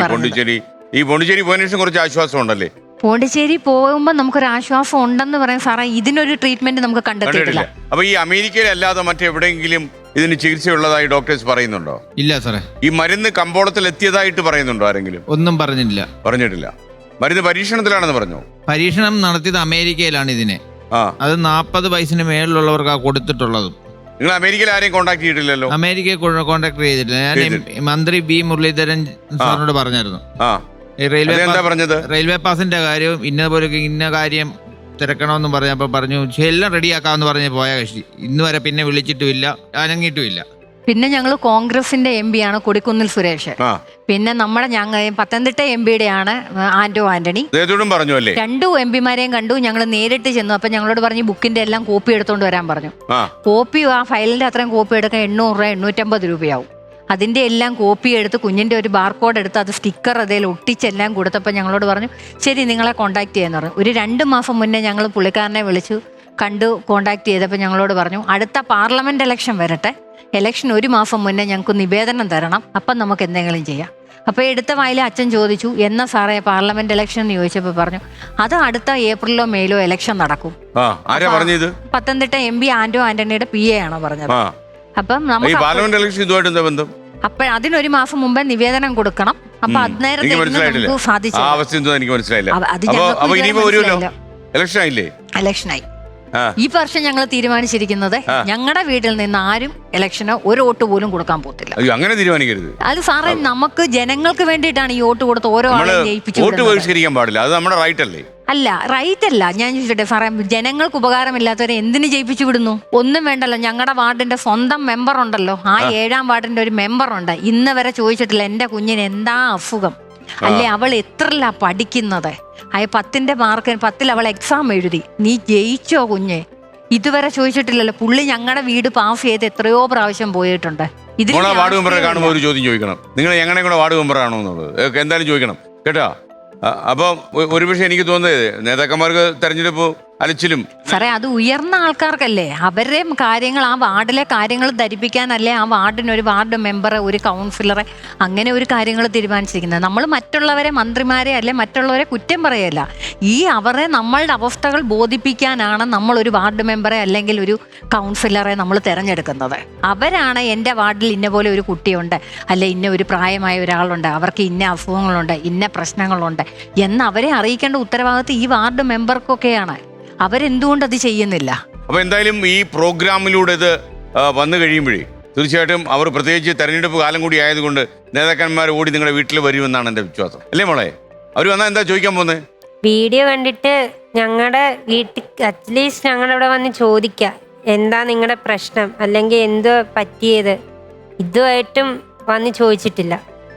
S1: ഈ പോണ്ടിച്ചേരി പോയതിനു ശേഷം കുറച്ച് ആശ്വാസം ഉണ്ടല്ലേ?
S6: പോണ്ടിച്ചേരി പോകുമ്പോൾ നമുക്കൊരു ആശ്വാസം ഉണ്ടെന്ന് പറയാൻ സാറേ, ഇതിനൊരു ട്രീറ്റ്മെന്റ് നമുക്ക് കണ്ടെത്തിയിട്ടില്ല.
S1: അപ്പൊ ഈ അമേരിക്കയിലല്ലാതെ മറ്റെവിടെയെങ്കിലും ഇതിന് ചികിത്സയുള്ളതായി ഡോക്ടേഴ്സ് പറയുന്നുണ്ടോ?
S5: ഇല്ല സാറേ.
S1: ഈ മരുന്ന് കമ്പോളത്തിൽ എത്തിയതായിട്ട് പറയുന്നുണ്ടോ ആരെങ്കിലും?
S5: ഒന്നും പറഞ്ഞിട്ടില്ല. മരുന്ന് പരീക്ഷണത്തിലാണെന്ന് പറഞ്ഞു. പരീക്ഷണം നടത്തിയത് അമേരിക്കയിലാണ് ഇതിനെ. അത് 40 വയസ്സിന് മേളിലുള്ളവർക്കാ കൊടുത്തിട്ടുള്ളത്.
S1: നിങ്ങൾ അമേരിക്കയിൽ ആരെയും കോൺടാക്ട് ചെയ്തിട്ടില്ലല്ലോ?
S5: അമേരിക്കയെ കോൺടാക്ട് ചെയ്തിട്ടില്ല. ഞാൻ മന്ത്രി V മുരളീധരൻ സാറിനോട് പറഞ്ഞായിരുന്നു. റെയിൽവേ പാസിന്റെ കാര്യവും ഇന്ന കാര്യം തിരക്കണമെന്നും പറഞ്ഞപ്പോൾ പറഞ്ഞു എല്ലാം റെഡിയാക്കാമെന്ന് പറഞ്ഞ് പോയ കക്ഷി ഇന്ന് വരെ പിന്നെ വിളിച്ചിട്ടുമില്ല, അനങ്ങിയിട്ടുമില്ല.
S6: പിന്നെ ഞങ്ങൾ കോൺഗ്രസിന്റെ MP ആണ് കൊടിക്കുന്നിൽ സുരേഷ്. പിന്നെ നമ്മുടെ പത്തനംതിട്ട MP യാണ് ആന്റോ ആന്റണി. 2 MP-മാരെയും കണ്ടു. ഞങ്ങൾ നേരിട്ട് ചെന്നു. അപ്പൊ ഞങ്ങളോട് പറഞ്ഞു ബുക്കിന്റെ എല്ലാം കോപ്പി എടുത്തോണ്ട് വരാൻ പറഞ്ഞു. കോപ്പി, ആ ഫയലിന്റെ അത്രയും കോപ്പി എടുക്കാൻ 800 രൂപ 850 രൂപയാവും. അതിൻ്റെ എല്ലാം കോപ്പി എടുത്ത് കുഞ്ഞിൻ്റെ ഒരു ബാർകോഡ് എടുത്ത് അത് സ്റ്റിക്കർ അതിൽ ഒട്ടിച്ചെല്ലാം കൊടുത്തപ്പോൾ ഞങ്ങളോട് പറഞ്ഞു ശരി നിങ്ങളെ കോൺടാക്ട് ചെയ്യാന്ന് പറഞ്ഞു. ഒരു 2 മാസം മുന്നേ ഞങ്ങൾ പുള്ളിക്കാരനെ വിളിച്ചു കണ്ടു കോൺടാക്ട് ചെയ്തപ്പോൾ ഞങ്ങളോട് പറഞ്ഞു അടുത്ത പാർലമെന്റ് ഇലക്ഷൻ വരട്ടെ, ഇലക്ഷൻ 1 മാസം മുന്നേ ഞങ്ങൾക്ക് നിവേദനം തരണം, അപ്പം നമുക്ക് എന്തെങ്കിലും ചെയ്യാം. അപ്പോൾ എടുത്ത വായിലെ അച്ഛൻ ചോദിച്ചു എന്നാ സാറേ പാർലമെന്റ് ഇലക്ഷൻ എന്ന് ചോദിച്ചപ്പോൾ പറഞ്ഞു അത് അടുത്ത ഏപ്രിലോ മെയിലോ ഇലക്ഷൻ നടക്കും. പത്തനംതിട്ട MP ആന്റോ ആന്റണിയുടെ PA ആണ് പറഞ്ഞത്. അപ്പം അപ്പൊ അതിനൊരു മാസം മുമ്പേ നിവേദനം കൊടുക്കണം. അപ്പൊ അന്നേരം
S1: സാധിച്ചു.
S6: ഇലക്ഷനായി. ഈ വർഷം ഞങ്ങൾ തീരുമാനിച്ചിരിക്കുന്നത് ഞങ്ങളുടെ വീട്ടിൽ നിന്ന് ആരും ഇലക്ഷന് ഒരു വോട്ട് പോലും കൊടുക്കാൻ പോകത്തില്ല.
S1: അങ്ങനെ തീരുമാനിക്കരുത്.
S6: അത് സാറേ നമുക്ക് ജനങ്ങൾക്ക് വേണ്ടിയിട്ടാണ് ഈ വോട്ട് കൊടുത്ത് ഓരോ ആളെയും ജയിപ്പിച്ചു. അല്ല, റൈറ്റ് അല്ല. ഞാൻ ചോദിച്ചോട്ടെ സാറേ, ജനങ്ങൾക്ക് ഉപകാരമില്ലാത്തവരെ എന്തിനു ജയിപ്പിച്ചു വിടുന്നു? ഒന്നും വേണ്ടല്ലോ. ഞങ്ങളുടെ വാർഡിന്റെ സ്വന്തം മെമ്പർ ഉണ്ടല്ലോ, ആ 7ാം വാർഡിന്റെ ഒരു മെമ്പർ ഉണ്ട്. ഇന്ന് വരെ ചോദിച്ചിട്ടില്ല എന്റെ കുഞ്ഞിന് എന്താ അസുഖം, അല്ലെ അവൾ എത്രല്ല പഠിക്കുന്നത്, 10ന്റെ മാർക്ക് 10ൽ അവൾ എക്സാം എഴുതി, നീ ജയിച്ചോ കുഞ്ഞെ, ഇതുവരെ ചോദിച്ചിട്ടില്ലല്ലോ. പുള്ളി ഞങ്ങളുടെ വീട് പാസ് ചെയ്ത് എത്രയോ പ്രാവശ്യം പോയിട്ടുണ്ട്.
S1: വാർഡ് മെമ്പറെ കാണുമ്പോൾ ഒരു ചോദ്യം ചോദിക്കണം, നിങ്ങൾ ഞങ്ങളുടെ കൂടെ വാർഡ് മെമ്പർ ആണോ എന്നുള്ളത് എന്തായാലും ചോദിക്കണം കേട്ടോ. അപ്പം ഒരുപക്ഷെ എനിക്ക് തോന്നുന്നത് നേതാക്കന്മാർക്ക് തെരഞ്ഞെടുപ്പ് അലച്ചിലും.
S6: സാറേ അത് ഉയർന്ന ആൾക്കാർക്കല്ലേ, അവരുടെ കാര്യങ്ങൾ ആ വാർഡിലെ കാര്യങ്ങൾ ധരിപ്പിക്കാനല്ലേ ആ വാർഡിന് ഒരു വാർഡ് മെമ്പറെ, ഒരു കൗൺസിലറെ, അങ്ങനെ ഒരു കാര്യങ്ങൾ തീരുമാനിച്ചിരിക്കുന്നത്. നമ്മൾ മറ്റുള്ളവരെ, മന്ത്രിമാരെ അല്ലെ മറ്റുള്ളവരെ കുറ്റം പറയല്ല, ഈ അവരെ നമ്മളുടെ അവസ്ഥകൾ ബോധിപ്പിക്കാനാണ് നമ്മൾ ഒരു വാർഡ് മെമ്പറെ അല്ലെങ്കിൽ ഒരു കൗൺസിലറെ നമ്മൾ തിരഞ്ഞെടുക്കുന്നത്. അവരാണ് എൻ്റെ വാർഡിൽ ഇന്ന പോലെ ഒരു കുട്ടിയുണ്ട്, അല്ലെ ഇന്ന ഒരു പ്രായമായ ഒരാളുണ്ട്, അവർക്ക് ഇന്ന അസുഖങ്ങളുണ്ട്, ഇന്ന പ്രശ്നങ്ങളുണ്ട് എന്ന് അവരെ അറിയിക്കേണ്ട ഉത്തരവാദിത്വം ഈ വാർഡ് മെമ്പർക്കൊക്കെയാണ്. അവരെന്തുകൊണ്ട് അത് ചെയ്യുന്നില്ല?
S1: അപ്പൊ എന്തായാലും ഈ പ്രോഗ്രാമിലൂടെ ഇത് വന്നു കഴിയുമ്പോഴേ തീർച്ചയായിട്ടും അവർ, പ്രത്യേകിച്ച് തെരഞ്ഞെടുപ്പ് കാലം കൂടി ആയതുകൊണ്ട് നേതാക്കന്മാർ ഓടി നിങ്ങളുടെ വീട്ടിൽ വരുമെന്നാണ് എൻ്റെ വിശ്വാസം. അല്ലേ മോളെ? അവർ വന്നാൽ എന്താ ചോദിക്കാൻ പോകുന്നത്?
S4: വീഡിയോ കണ്ടിട്ട് ഞങ്ങളുടെ വീട്ടിൽ അറ്റ്ലീസ്റ്റ് ഞങ്ങളിവിടെ വന്ന് ചോദിക്കാം, എന്താ നിങ്ങളുടെ പ്രശ്നം, അല്ലെങ്കിൽ എന്തോ പറ്റിയത്, ഇതുമായിട്ടും വന്ന് ചോദിച്ചിട്ടില്ല.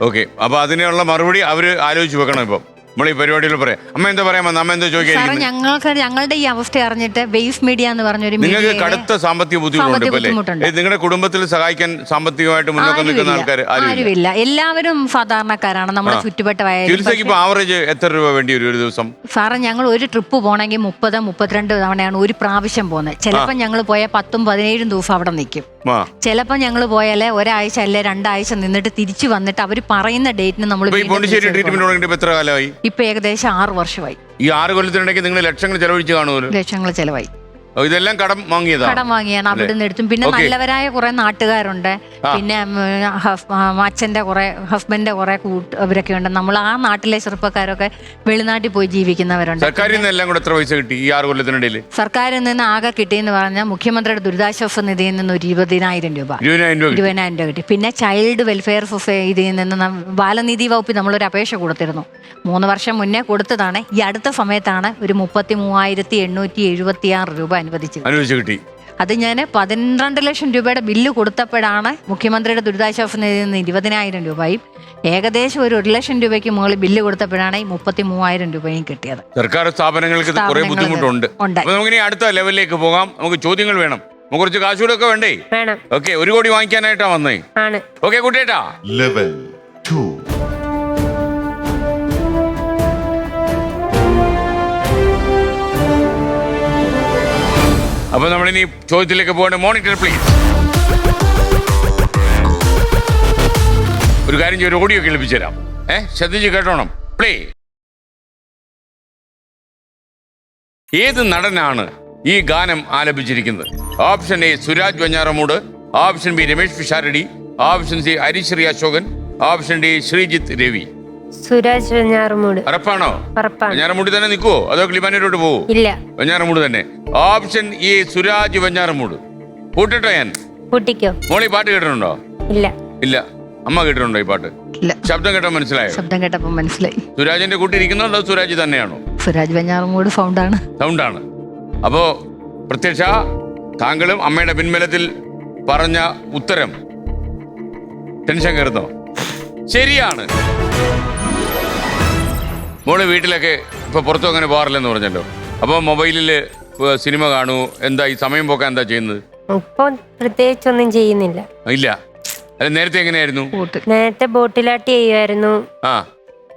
S1: ഓക്കെ, അപ്പൊ അതിനുള്ള മറുപടി അവര് ആലോചിച്ച് വെക്കണം. ഇപ്പം നമ്മൾ ഈ പരിപാടിയിൽ പറയാം. അമ്മ എന്താ പറയാ? അമ്മ എന്താ ചോദിക്കാൻ?
S6: ഞങ്ങളുടെ ഈ അവസ്ഥ അറിഞ്ഞിട്ട് വേവ്സ് മീഡിയ എന്ന് പറഞ്ഞൊരു
S1: നിങ്ങൾക്ക് കടുത്ത സാമ്പത്തിക ബുദ്ധിമുട്ടുണ്ട്. നിങ്ങളുടെ കുടുംബത്തിൽ സഹായിക്കാൻ സാമ്പത്തികമായിട്ട് മുന്നോട്ട് നിൽക്കുന്ന ആൾക്കാർ
S6: ആരുമില്ല, എല്ലാവരും സാധാരണക്കാരാണ്. നമ്മുടെ ചുറ്റുവട്ട
S1: ചികിത്സയ്ക്ക് ഇപ്പൊ ആവറേജ് എത്ര രൂപ വേണ്ടി വരും ഒരു ദിവസം?
S6: സാറേ ഞങ്ങൾ ഒരു ട്രിപ്പ് പോകണമെങ്കിൽ 30-32 തവണയാണ് ഒരു പ്രാവശ്യം പോകുന്നത്. ചിലപ്പോൾ ഞങ്ങൾ പോയാൽ 10-17 ദിവസം അവിടെ നിൽക്കും. ചിലപ്പോൾ ഞങ്ങൾ പോയാലേ ഒരാഴ്ച അല്ലെ 2 ആഴ്ച നിന്നിട്ട് തിരിച്ചു വന്നിട്ട് അവർ പറയുന്ന ഡേറ്റിന് നമ്മൾ
S1: എത്ര കാലമായി?
S6: ഇപ്പൊ ഏകദേശം 6 വർഷമായി.
S1: ഈ 6 കൊല്ലത്തിനിടയ്ക്ക് നിങ്ങൾ ലക്ഷങ്ങൾ ചെലവഴിച്ച് കാണുമല്ലോ.
S6: ലക്ഷങ്ങൾ ചെലവായി.
S1: ഇതെല്ലാം കടം വാങ്ങിയാണ്
S6: അവിടെ നിന്ന് എടുത്തും. പിന്നെ നല്ലവരായ കുറെ നാട്ടുകാരുണ്ട്, പിന്നെ അച്ഛന്റെ കുറെ, ഹസ്ബൻഡിന്റെ കുറെ അവരൊക്കെ ഉണ്ട്. നമ്മൾ ആ നാട്ടിലെ ചെറുപ്പക്കാരൊക്കെ വെളിനാട്ടിൽ പോയി ജീവിക്കുന്നവരുണ്ട്.
S1: സർക്കാരിൽ നിന്ന് എല്ലാം കൂടെ എത്ര പൈസ കിട്ടി ഈ 6 കൊല്ലത്തിനിടയിൽ?
S6: സർക്കാരിൽ നിന്ന് ആകെ കിട്ടിയെന്ന് പറഞ്ഞാൽ മുഖ്യമന്ത്രിയുടെ ദുരിതാശ്വാസ നിധിയിൽ നിന്ന് ഒരു 20,000 രൂപ കിട്ടി. പിന്നെ ചൈൽഡ് വെൽഫെയർ സൊസൈറ്റിയിൽ നിന്ന് ബാലനിധി വകുപ്പിൽ നമ്മളൊരു അപേക്ഷ കൊടുത്തിരുന്നു. 3 വർഷം മുന്നേ കൊടുത്തതാണ്. ഈ അടുത്ത സമയത്താണ് ഒരു 33,876 രൂപ അനുവദിച്ചു
S1: കിട്ടി.
S6: അത് ഞാൻ 12 ലക്ഷം രൂപയുടെ ബില്ല് കൊടുത്തപ്പോഴാണ് മുഖ്യമന്ത്രിയുടെ ദുരിതാശ്വാസ നിധിയിൽ നിന്ന് 20,000 രൂപയും ഏകദേശം ഒരു 1 ലക്ഷം രൂപയ്ക്ക് മുകളിൽ ബില്ല് കൊടുത്തപ്പോഴാണ് ഈ 33,000 രൂപയും കിട്ടിയത്.
S1: സർക്കാർ സ്ഥാപനങ്ങൾക്ക് കുറെ ബുദ്ധിമുട്ടുണ്ട്. നമുക്ക് അടുത്ത ലെവലിലേക്ക് പോകാം. നമുക്ക് ചോദ്യങ്ങൾ വേണം. കുറച്ച് കാശുകൂടെ വേണ്ടേ? ഓക്കെ, 1 കോടി വാങ്ങിക്കാനായിട്ടാ വന്നേ. ഓക്കെ കുട്ടിയേട്ടാ,
S3: ലെവൽ 2.
S1: അപ്പൊ നമ്മളിനി ചോദ്യത്തിലേക്ക് പോകേണ്ട. Monitor please. ഒരു കാര്യം ചെയ്യും, ഒരു ഓഡിയോ കേൾപ്പിച്ചു തരാം. ശ്രദ്ധിച്ച് കേട്ടോണം. പ്ലേ. ഏത് നടനാണ് ഈ ഗാനം ആലപിച്ചിരിക്കുന്നത്? Option A Suraj Venjaramoodu, option B Ramesh Pisharody, option C Harisree Asokan, option D Sreejith Ravi.
S4: Suraj Venjaramoodu.
S1: ഉറപ്പാണോ? വെഞ്ഞാറമൂടി തന്നെ നിൽക്കുവോ അതോ ക്ലിമാനോട്ട് പോവോ?
S4: ഇല്ല,
S1: വെഞ്ഞാറമൂട് തന്നെ. Option A Suraj Venjaramoodu. കൂട്ടിട്ടോ ഞാൻ?
S4: കൂട്ടിക്കോ.
S1: മോളി പാട്ട് കേട്ടിട്ടുണ്ടോ?
S4: ഇല്ല.
S1: ഇല്ല. അമ്മ കേട്ടിട്ടുണ്ടോ ഈ പാട്ട്? ശബ്ദം കേട്ടോ മനസ്സിലായോ?
S6: ശബ്ദം കേട്ടപ്പോ മനസ്സിലായി.
S1: സുരാജിന്റെ കൂട്ടി ഇരിക്കുന്നോ സുരാജ് തന്നെയാണോ?
S6: സുരാജ് വെഞ്ഞാറമൂട് സൗണ്ടാണ്.
S1: അപ്പോ പ്രത്യക്ഷ താങ്കളും അമ്മയുടെ പിൻബലത്തിൽ പറഞ്ഞ ഉത്തരം ടെൻഷൻ കയറുന്നോ? ശരിയാണ്. മോള് വീട്ടിലൊക്കെ ഇപ്പൊ പുറത്തും അങ്ങനെ പോകാറില്ലെന്ന് പറഞ്ഞല്ലോ. അപ്പൊ മൊബൈലില് സിനിമ കാണൂ, എന്താ ഈ സമയം പോക്കാൻ എന്താ ചെയ്യുന്നത്?
S4: ഇപ്പൊ പ്രത്യേകിച്ചൊന്നും ചെയ്യുന്നില്ല.
S1: ഇല്ല. അല്ല നേരത്തെ എങ്ങനെയായിരുന്നു?
S4: നേരത്തെ ബോട്ടിലാട്ടി ചെയ്യുമായിരുന്നു,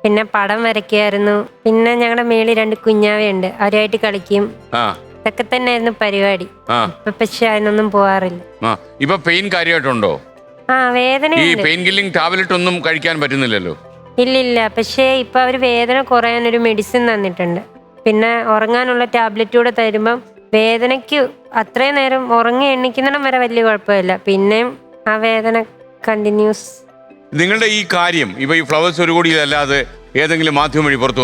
S4: പിന്നെ പടം വരയ്ക്കുമായിരുന്നു, പിന്നെ ഞങ്ങളുടെ മേളിൽ 2 കുഞ്ഞാവയുണ്ട്, അവരുമായിട്ട് കളിക്കും. ഇതൊക്കെ തന്നെയായിരുന്നു പരിപാടി. പക്ഷെ അതിനൊന്നും പോവാറില്ല.
S1: ഇപ്പൊ പെയിൻ കാര്യമായിട്ടുണ്ടോ?
S4: വേദന.
S1: ഈ പെയിൻ കില്ലിംഗ് ടാബ്ലറ്റ് ഒന്നും കഴിക്കാൻ പറ്റുന്നില്ലല്ലോ?
S4: ഇല്ലില്ല. പക്ഷേ ഇപ്പൊ അവര് വേദന കുറയാനൊരു മെഡിസിൻ തന്നിട്ടുണ്ട്. പിന്നെ ഉറങ്ങാനുള്ള ടാബ്ലറ്റ് കൂടെ തരുമ്പം വേദനയ്ക്ക് അത്രയും നേരം ഉറങ്ങി എണ്ണിക്കുന്നിടം വരെ വലിയ കുഴപ്പമില്ല, പിന്നെയും ആ വേദന കണ്ടിന്യൂസ്.
S1: നിങ്ങളുടെ ഈ കാര്യം ഇപ്പൊ ഈ ഫ്ലവേഴ്സ് 1 കോടിയിലല്ലാതെ ഏതെങ്കിലും മാധ്യമം വഴി പുറത്തു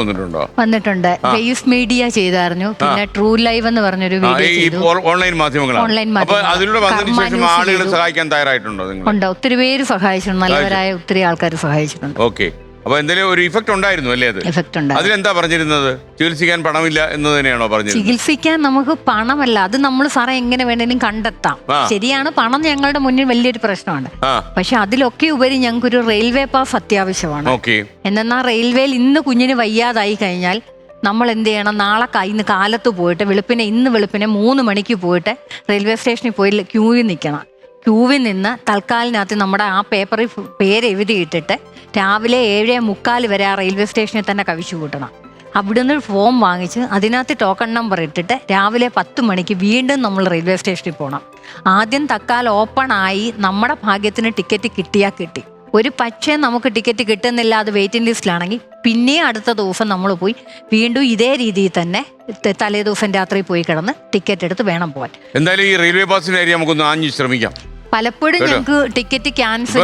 S6: വന്നിട്ടുണ്ട്. വേവ്സ് മീഡിയ ചെയ്തായിരുന്നു, പിന്നെ ട്രൂ ലൈവ് എന്ന് പറഞ്ഞൊരു
S1: ഓൺലൈൻ മാധ്യമങ്ങളാണ്. അപ്പൊ അതിലൂടെ വന്നതിന് ശേഷം ആളുകളെ സഹായിക്കാൻ തയ്യാറായിട്ടുണ്ടോ? ഉണ്ട്,
S6: ഒത്തിരി പേര് സഹായിച്ചിട്ടുണ്ട്, നല്ലവരായ ഒത്തിരി ആൾക്കാർ സഹായിച്ചിട്ടുണ്ട്.
S1: ഓക്കെ, അപ്പൊ എന്തെങ്കിലും ഒരു ഇഫക്റ്റ് ഉണ്ടായിരുന്നു അല്ലേ? അതിലെന്താ പറഞ്ഞിരുന്നത്? ചികിത്സിക്കാൻ പണമില്ല എന്ന് തന്നെയാണോ പറഞ്ഞത്?
S6: ചികിത്സിക്കാൻ നമുക്ക് പണമല്ല, അത് നമ്മൾ സാറേ എങ്ങനെ വേണേലും കണ്ടെത്താം. ശരിയാണ്, പണം ഞങ്ങളുടെ മുന്നിൽ വലിയൊരു പ്രശ്നമാണ്. പക്ഷെ അതിലൊക്കെ ഉപരി ഞങ്ങൾക്കൊരു റെയിൽവേ പാസ് അത്യാവശ്യമാണ്. എന്നാൽ റെയിൽവേയിൽ ഇന്ന് കുഞ്ഞിന് വയ്യാതായി കഴിഞ്ഞാൽ നമ്മൾ എന്ത് ചെയ്യണം? നാളെ ഇന്ന് കാലത്ത് പോയിട്ട് ഇന്ന് വെളുപ്പിനെ 3 മണിക്ക് പോയിട്ട് റെയിൽവേ സ്റ്റേഷനിൽ പോയി ക്യൂവിൽ നിൽക്കണം. ക്യൂവിൽ നിന്ന് തൽക്കാലിനകത്ത് നമ്മുടെ ആ പേപ്പറിൽ പേര് എഴുതിയിട്ടിട്ട് രാവിലെ 7:45 വരെ ആ റെയിൽവേ സ്റ്റേഷനിൽ തന്നെ കവിച്ചു കൂട്ടണം. അവിടുന്ന് ഫോം വാങ്ങിച്ച് അതിനകത്ത് ടോക്കൺ നമ്പർ ഇട്ടിട്ട് രാവിലെ 10 മണിക്ക് വീണ്ടും നമ്മൾ റെയിൽവേ സ്റ്റേഷനിൽ പോകണം. ആദ്യം തക്കാൽ ഓപ്പൺ ആയി നമ്മുടെ ഭാഗ്യത്തിന് ടിക്കറ്റ് കിട്ടിയാൽ കിട്ടി. ഒരു പക്ഷേ നമുക്ക് ടിക്കറ്റ് കിട്ടുന്നില്ല, അത് വെയിറ്റിംഗ് ലിസ്റ്റിലാണെങ്കിൽ പിന്നെ അടുത്ത ദിവസം നമ്മൾ പോയി വീണ്ടും ഇതേ രീതിയിൽ തന്നെ തലേ ദിവസം രാത്രി പോയി കിടന്ന് ടിക്കറ്റ് എടുത്ത് വേണം പോകാൻ.
S1: എന്തായാലും ഈ റെയിൽവേ പാസിന്റെ കാര്യം നമുക്കൊന്ന് ആഞ്ഞു ശ്രമിക്കാം.
S6: പലപ്പോഴും ഞങ്ങൾക്ക് ടിക്കറ്റ് ക്യാൻസൽ,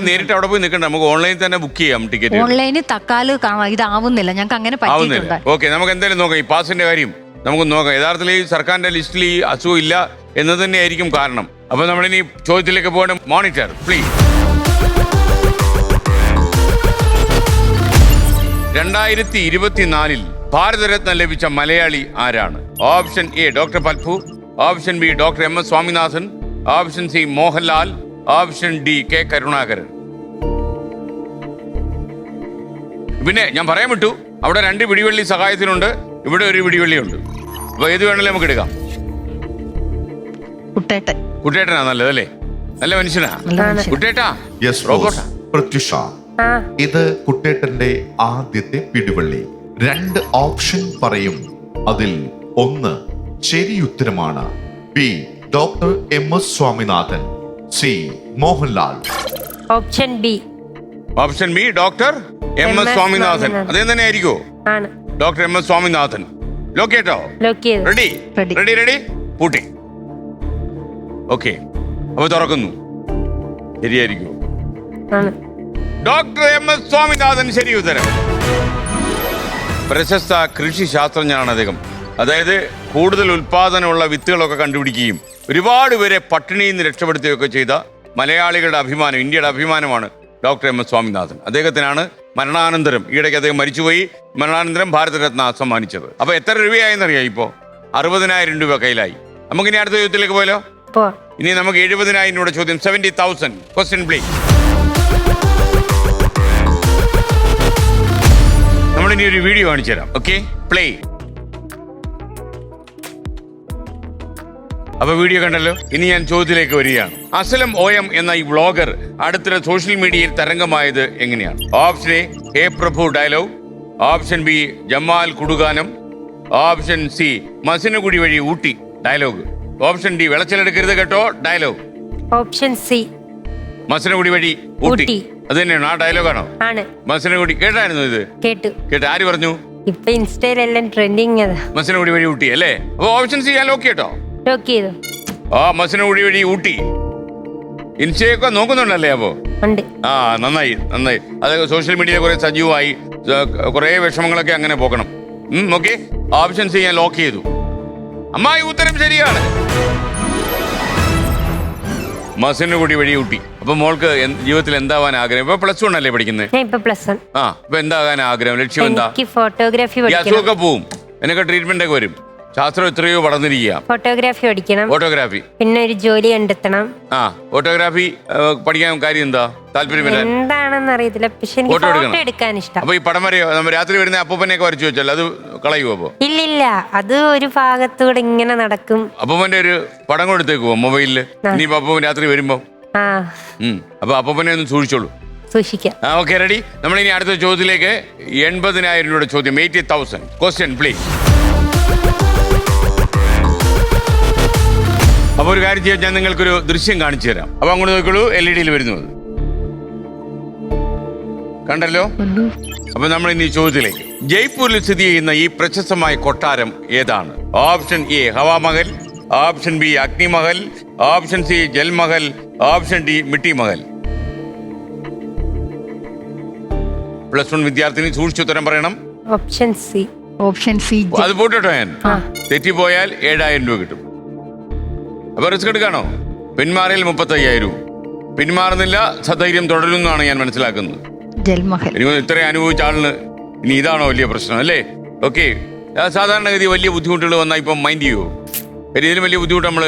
S1: നേരിട്ട് അവിടെ പോയി നിൽക്കണ്ട, നമുക്ക് ഓൺലൈനിൽ തന്നെ ബുക്ക് ചെയ്യാം ടിക്കറ്റ്.
S6: ഓൺലൈനിൽ തക്കാല് ഇതാവുന്നില്ല, ഞങ്ങൾക്ക് അങ്ങനെ പറ്റിയിട്ടുണ്ട്.
S1: ഓക്കെ, നമുക്ക് എന്തായാലും നോക്കാം ഈ പാസിന്റെ കാര്യം നമുക്ക് നോക്കാം. യഥാർത്ഥത്തിൽ ഈ സർക്കാരിന്റെ ലിസ്റ്റിൽ ഈ അസുഖം ഇല്ല എന്ന് തന്നെയായിരിക്കും കാരണം. അപ്പൊ നമ്മളിനി ചോദ്യത്തിലേക്ക് പോകണം. Monitor please. 2024 ഭാരതരത്ന ലഭിച്ച മലയാളി ആരാണ്? Option A doctor Palpu, option B doctor M S Swaminathan, option C Mohanlal, option D K Karunakaran. പിന്നെ ഞാൻ പറയാൻ വിട്ടു, അവിടെ 2 പിടിവള്ളി സഹായത്തിനുണ്ട്, ഇവിടെ ഒരു പിടിവള്ളിയുണ്ട്. അപ്പൊ ഏത് വേണമെങ്കിലും നമുക്ക് എടുക്കാം. കുട്ടേട്ടനാ നല്ലതല്ലേ? നല്ല മനുഷ്യനാ കുട്ടേട്ടാ. റോബോട്ടാ.
S3: പ്രത്യുഷ, ഇത് കുട്ടേട്ടന്റെ ആദ്യത്തെ പിടിവള്ളി. 2 ഓപ്ഷൻ പറയും, അതിൽ ഒന്ന് ശരി ഉത്തരമാണ്. B doctor M S Swaminathan, C Mohanlal.
S4: Option B.
S1: Option B doctor M S Swaminathan. അതേ തന്നെ ആയിരിക്കോ? Doctor M S Swaminathan. Lock ചെയ്തോ? റെഡി റെഡി റെഡി പൂട്ടി. ഓക്കെ, അപ്പൊ തുറക്കുന്നു. ശരിയായിരിക്കോ? ഡോക്ടർ എം എസ് സ്വാമിനാഥൻ ശരി ഉത്തരം. പ്രശസ്ത കൃഷി ശാസ്ത്രജ്ഞനാണ് അദ്ദേഹം. അതായത് കൂടുതൽ ഉൽപാദനമുള്ള വിത്തുകളൊക്കെ കണ്ടുപിടിക്കുകയും ഒരുപാട് പേരെ പട്ടിണിയിൽ നിന്ന് രക്ഷപ്പെടുത്തുകയൊക്കെ ചെയ്ത മലയാളികളുടെ അഭിമാനം, ഇന്ത്യയുടെ അഭിമാനമാണ് ഡോക്ടർ എം എസ് സ്വാമിനാഥൻ. അദ്ദേഹത്തിനാണ് മരണാനന്തരം, ഈയിടയ്ക്ക് അദ്ദേഹം മരിച്ചുപോയി, മരണാനന്തരം ഭാരതരത്ന സമ്മാനിച്ചത്. അപ്പൊ എത്ര രൂപയായെന്നറിയാം? ഇപ്പോൾ 60,000 രൂപ കയ്യിലായി. നമുക്കിനി അടുത്ത ചോദ്യത്തിലേക്ക് പോയാലോ? ഇനി നമുക്ക് 70,000 രൂപ ചോദ്യം. 70,000 ക്വസ്റ്റ്യൻ പ്ലീസ്. നമ്മളിനി ഒരു വീഡിയോ കാണിച്ചു തരാം. Okay, play. അപ്പൊ വീഡിയോ കണ്ടല്ലോ. ഇനി ഞാൻ ചോദ്യത്തിലേക്ക് വരികയാണ്. അസ്ലം OM എന്ന ഈ വ്ളോഗർ അടുത്തിടെ സോഷ്യൽ മീഡിയയിൽ തരംഗമായത് എങ്ങനെയാണ്? ഓപ്ഷൻ എ ഹേ Prabhu dialogue, option B Jamal കുടുകാനം, ഓപ്ഷൻ സി മസിനഗുടി വഴി ഊട്ടി ഡയലോഗ്, ഓപ്ഷൻ ഡി വെളച്ചിലെടുക്കരുത് കേട്ടോ ഡയലോഗ്.
S4: ഓപ്ഷൻ സി
S1: മസിനഗുടി വഴി ഊട്ടി. അത് തന്നെയാണ്, ആ ഡയലോഗാണോ? മസിനഗുടി കേട്ടായിരുന്നു? ഇത് കേട്ട് ആര് പറഞ്ഞു?
S4: ഇപ്പൊ ഇൻസ്റ്റയിലെല്ലാം ട്രെൻഡിങ്
S1: മസിനഗുടി വഴി ഊട്ടി അല്ലേ? അപ്പൊ ഓപ്ഷൻ സി ഞാൻ ലോക്ക് കേട്ടോ. ആ മസിനഗുടി വഴി ഊട്ടി. ഇൻസ്റ്റയൊക്കെ നോക്കുന്നുണ്ടല്ലേ? അപ്പോ ആ നന്നായി നന്നായി. അത് സോഷ്യൽ മീഡിയയിൽ കുറെ സജീവമായി, കുറെ വിഷമങ്ങളൊക്കെ അങ്ങനെ പോകണം. ഓക്കെ, ഓപ്ഷൻ സി ഞാൻ ലോക്ക് ചെയ്തു. അമ്മായി ഉത്തരം ശരിയാണ്. മസിനഗുടി വഴി ഊട്ടി. അപ്പൊ മോൾക്ക് ജീവിതത്തിൽ എന്താവാൻ ആഗ്രഹം? ഇപ്പൊ +1 അല്ലേ പഠിക്കുന്നത്? ആ, ഇപ്പൊ എന്താകാൻ ആഗ്രഹം? ലക്ഷ്യം എന്താ?
S4: ഫോട്ടോഗ്രാഫി.
S1: അസുഖമൊക്കെ പോവും, എന്നൊക്കെ ട്രീറ്റ്മെന്റ് ഒക്കെ വരും. ശാസ്ത്രം എത്രയോ വളർന്നിരിക്കുക.
S4: ഫോട്ടോഗ്രാഫി പഠിക്കണം.
S1: ഫോട്ടോഗ്രാഫി, പിന്നെ
S4: ഒരു ജോലി കണ്ടെത്തണം.
S1: ആ, ഫോട്ടോഗ്രാഫി പഠിക്കാൻ കാര്യം എന്താ? താല്പര്യം
S4: എന്താണെന്ന് അറിയത്തില്ല, പക്ഷെ എനിക്ക് ഫോട്ടോ എടുക്കാൻ ഇഷ്ടം.
S1: അപ്പൊ ഈ പടം വരെയോ? നമ്മൾ രാത്രി വരുന്ന അപ്പൂപ്പനെയൊക്കെ വരച്ചു വെച്ചാൽ അത് കളയുവോ? അപ്പൊ
S4: ഇല്ലില്ല, അത് ഒരു ഭാഗത്തൂടെ ഇങ്ങനെ നടക്കും.
S1: അപ്പൂപ്പന്റെ ഒരു പടം കൊടുത്തേക്കുവോ മൊബൈലില്? ഇനി അപ്പൂപ്പൻ രാത്രി വരുമ്പോ അപ്പൊ അപ്പൂപ്പനെ ഒന്ന് സൂക്ഷിച്ചോളൂ.
S4: സൂക്ഷിക്കാം.
S1: Okay, ready. നമ്മൾ ഇനി അടുത്ത ചോദ്യത്തിലേക്ക്. 80,000 രൂപയുടെ ചോദ്യം. 80,000 ക്വസ്റ്റ്യൻ പ്ലീസ്. അപ്പൊ ഒരു കാര്യം ചെയ്യാൻ, ഞാൻ നിങ്ങൾക്കൊരു ദൃശ്യം കാണിച്ചു തരാം. അപ്പൊ അങ്ങോട്ട് നോക്കിക്കോളൂ. LED വരുന്നത് കണ്ടല്ലോ. അപ്പൊ നമ്മൾ ഇനി ചോദ്യത്തിലേക്ക്. ജയ്പൂരിൽ സ്ഥിതി ചെയ്യുന്ന ഈ പ്രശസ്തമായ കൊട്ടാരം ഏതാണ്? Option A Hawa Mahal, option B Agni Mahal, option C Jal Mahal, option D Mitti Mahal. +1 വിദ്യാർത്ഥിനി സൂക്ഷിച്ചുത്തരം പറയണം.
S4: Option C.
S1: അത് പോട്ടോ. ഞാൻ തെറ്റിപ്പോയാൽ 7,000 രൂപ കിട്ടും. അപ്പൊ റിസ്ക് എടുക്കാണോ? പിന്മാറിയാൽ 35,000. പിന്മാറുന്നില്ല, സധൈര്യം തുടരുന്നതാണ് ഞാൻ മനസ്സിലാക്കുന്നത്. ഇത്രയും അനുഭവിച്ച ആളിന് ഇനി ഇതാണോ വലിയ പ്രശ്നം അല്ലേ? ഓക്കെ, സാധാരണഗതി വലിയ ബുദ്ധിമുട്ടുകൾ വന്നാൽ ഇപ്പം മൈൻഡ് ചെയ്യുമോ? ഇതിലും വലിയ ബുദ്ധിമുട്ട് നമ്മൾ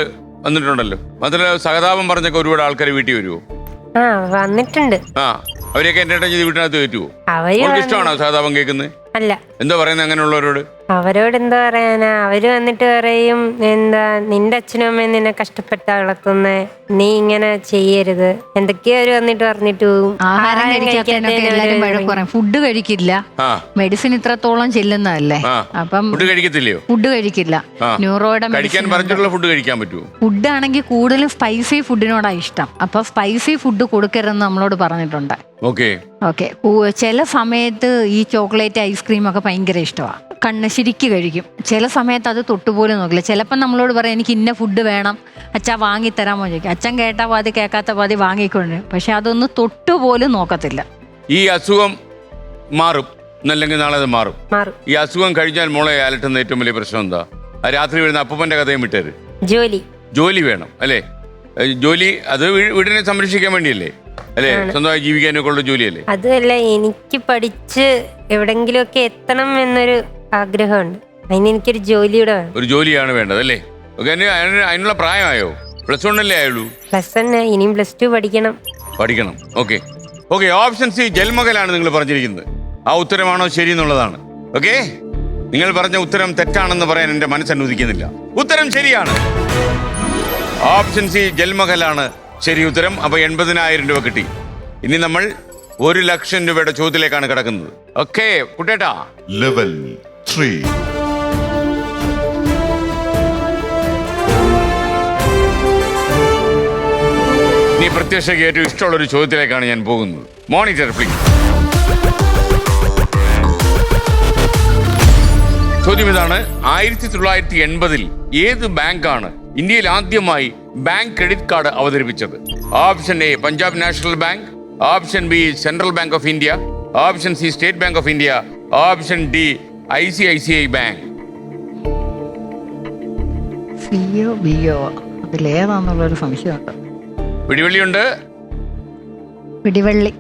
S1: വന്നിട്ടുണ്ടല്ലോ. മാത്രമല്ല സഹതാപം പറഞ്ഞൊക്കെ ഒരുപാട് ആൾക്കാർ വീട്ടിൽ വരുമോ?
S4: വന്നിട്ടുണ്ട്.
S1: ആ, അവരെയൊക്കെ എന്റർടൈൻ ചെയ്ത് വീട്ടിനകത്ത് കയറ്റുമോ? ഇഷ്ടമാണോ സഹതാപം കേൾക്കുന്നത്?
S4: അല്ല.
S1: എന്താ പറയുന്നത് അങ്ങനെയുള്ളവരോട്?
S4: അവരോട് എന്താ പറയാനാ, അവര് വന്നിട്ട് പറയും എന്താ നിന്റെ അച്ഛനും അമ്മയും നിന്നെ കഷ്ടപ്പെട്ടാ വളർത്തുന്നേ, നീ ഇങ്ങനെ ചെയ്യരുത്, എന്തൊക്കെയോ അവര് വന്നിട്ട് പറഞ്ഞിട്ട് പോകും.
S6: ആഹാരം കഴിക്കാത്തതിനൊക്കെ എല്ലാരും വഴക്ക് പറയും. ഫുഡ് കഴിക്കില്ല, മെഡിസിൻ ഇത്രത്തോളം ചെല്ലുന്നതല്ലേ, അപ്പം
S1: ഫുഡ് കഴിക്കത്തില്ലയോ?
S6: ഫുഡ് കഴിക്കില്ല. ന്യൂറോയുടെ
S1: കഴിക്കാൻ പറഞ്ഞിട്ടുള്ള ഫുഡ് കഴിക്കാൻ പറ്റുമോ?
S6: ഫുഡ് ആണെങ്കിൽ കൂടുതലും സ്പൈസി ഫുഡിനോടാ ഇഷ്ടം. അപ്പൊ സ്പൈസി ഫുഡ് കൊടുക്കരുതെന്ന് നമ്മളോട് പറഞ്ഞിട്ടുണ്ട്.
S1: ഓക്കെ.
S6: ചില സമയത്ത് ഈ ചോക്ലേറ്റ് ഐസ്ക്രീം ഒക്കെ ഭയങ്കര ഇഷ്ടമാണ്. കണ്ണ് ശരിക്ക് കഴിക്കും. ചില സമയത്ത് അത് തൊട്ടുപോലും നോക്കില്ല. ചിലപ്പോൾ നമ്മളോട് പറയാം എനിക്ക് ഇന്ന ഫുഡ് വേണം അച്ഛാ വാങ്ങിത്തരാമോ ചോദിക്കും. അച്ഛൻ കേട്ടാ പാതി കേൾക്കാത്ത പാതി വാങ്ങിക്കൊണ്ട്, പക്ഷെ അതൊന്ന് തൊട്ടുപോലും നോക്കത്തില്ല.
S1: ഈ അസുഖം മാറും എന്നല്ലെങ്കിൽ നാളെ അത് മാറും. ഈ അസുഖം കഴിഞ്ഞാൽ മോളെ അലട്ടുന്ന ഏറ്റവും വലിയ പ്രശ്നം എന്താ? രാത്രി വരുന്ന അപ്പൂപ്പന്റെ കഥയും വിട്ടേര്. ജോലി വേണം അല്ലേ? ജോലി അത് വീടിനെ സംരക്ഷിക്കാൻ വേണ്ടിയല്ലേ അല്ലേ? സ്വന്തമായി ജീവിക്കാനൊക്കെ ഉള്ള ജോലിയല്ലേ?
S4: അതല്ല, എനിക്ക് പഠിച്ച് എവിടെങ്കിലും ഒക്കെ എത്തണം എന്നൊരു ആഗ്രഹമുണ്ട്. അതിന് എനിക്കൊരു ജോലിയുടെ വേണം.
S1: ഒരു ജോലിയാണ് വേണ്ടത് അല്ലേ? അതിനുള്ള പ്രായമായോ? +1 അല്ലേ ആയുള്ളൂ?
S4: +1, ഇനിയും +2 പഠിക്കണം.
S1: ഓക്കെ. ഓപ്ഷൻ സി ജൽമകലാണ് നിങ്ങൾ പറഞ്ഞിരിക്കുന്നത്. ആ ഉത്തരമാണോ ശരി എന്നുള്ളതാണ്. ഓക്കെ, നിങ്ങൾ പറഞ്ഞ ഉത്തരം തെറ്റാണെന്ന് പറയാൻ എന്റെ മനസ്സനുവദിക്കുന്നില്ല. ഉത്തരം ശരിയാണ്. ഓപ്ഷൻ സി ജൽമകലാണ് ശരി ഉത്തരം. അപ്പൊ 80,000 രൂപ കിട്ടി. ഇനി നമ്മൾ 1,00,000 രൂപയുടെ ചോദ്യത്തിലേക്കാണ് കിടക്കുന്നത്. ഓക്കെ കുട്ടേട്ടാ,
S3: ലെവൽ 3.
S1: ഇനി പ്രത്യക്ഷയ്ക്ക് ഏറ്റവും ഇഷ്ടമുള്ള ഒരു ചോദ്യത്തിലേക്കാണ് ഞാൻ പോകുന്നത്. Monitor please. ചോദ്യം ഇതാണ്: 1980-ൽ ഏത് ബാങ്കാണ് ഇന്ത്യയിൽ ആദ്യമായി ബാങ്ക് ക്രെഡിറ്റ് കാർഡ് അവതരിപ്പിച്ചത്? Option A Punjab National Bank, option B Central Bank of India, option C State Bank of India, option D ICICI bank.
S6: അതിലേതാന്നുള്ളൊരു സംശയമുണ്ട്.
S1: പിടിവള്ളിയുണ്ട്.
S6: പിടിവള്ളി.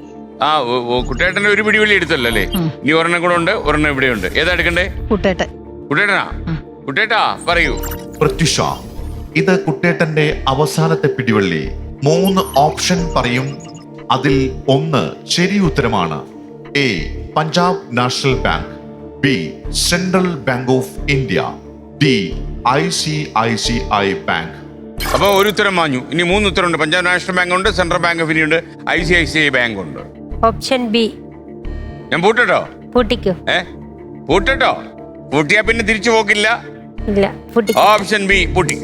S1: കുട്ടേട്ടന്റെ ഒരു പിടിവള്ളി എടുത്തല്ലോ അല്ലേ? ഇനി ഒരെണ്ണം കൂടെ ഉണ്ട്, ഒരെണ്ണം ഇവിടെയുണ്ട്. ഏതാ എടുക്കണ്ടേ? കുട്ടേട്ടനാ? കുട്ടേട്ടാ പറയൂ.
S3: പ്രത്യുഷ, ഇത് കുട്ടേട്ടന്റെ അവസാനത്തെ പിടിവള്ളി. 3 ഓപ്ഷൻ പറയും. അതിൽ 1 ശരി ഉത്തരമാണ്. A Punjab National bank, B Central Bank of India, D ICICI bank.
S1: അപ്പൊ ഒരു ഉത്തരം മാഞ്ഞു. ഇനി 3 ഉത്തരമുണ്ട്. പഞ്ചാബ് നാഷണൽ ബാങ്ക് ഉണ്ട്, സെൻട്രൽ ബാങ്ക് ഓഫ് ഇന്ത്യ ഉണ്ട്, ICICI ബാങ്ക് ഉണ്ട്.
S4: Option B.
S1: ഞാൻ പൂട്ടട്ടോ?
S4: പൂട്ടിക്കോ.
S1: പൂട്ടട്ടോ? പൂട്ടിയാ പിന്നെ തിരിച്ചു പോക്കില്ല. ഓപ്ഷൻ ബി പൂട്ടി.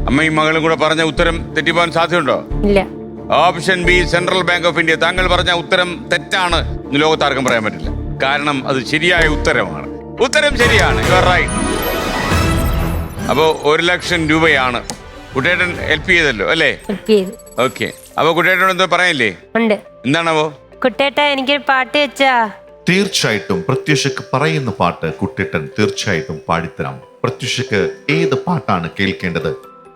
S1: അമ്മയും മകളും കൂടെ പറഞ്ഞ ഉത്തരം തെറ്റിപ്പോകാൻ സാധ്യതയുണ്ടോ?
S4: ഇല്ല.
S1: Option B Central Bank of India. താങ്കൾ പറഞ്ഞ ഉത്തരം തെറ്റാണ് എന്ന് ലോകത്താർക്കും പറയാൻ പറ്റില്ല. കാരണം അത് ശരിയായ ഉത്തരമാണ്. ഉത്തരം ശരിയാണ്. You are right. അപ്പോ 1,00,000 രൂപയാണ്. കുട്ടേട്ടൻ ഹെൽപ്പ് ചെയ്തല്ലോ അല്ലേ? ഓക്കെ. അപ്പൊ കുട്ടേട്ടനോട് എന്തോ പറയാനില്ലേ? എന്താണാവോ?
S4: കുട്ടേട്ട എനിക്കൊരു പാട്ട് വെച്ചാ.
S3: തീർച്ചയായിട്ടും പ്രത്യുഷക്ക് പറയുന്ന പാട്ട് കുട്ടേട്ടൻ തീർച്ചയായിട്ടും പാടിത്തരാം. പ്രത്യുഷക്ക് ഏത് പാട്ടാണ് കേൾക്കേണ്ടത്?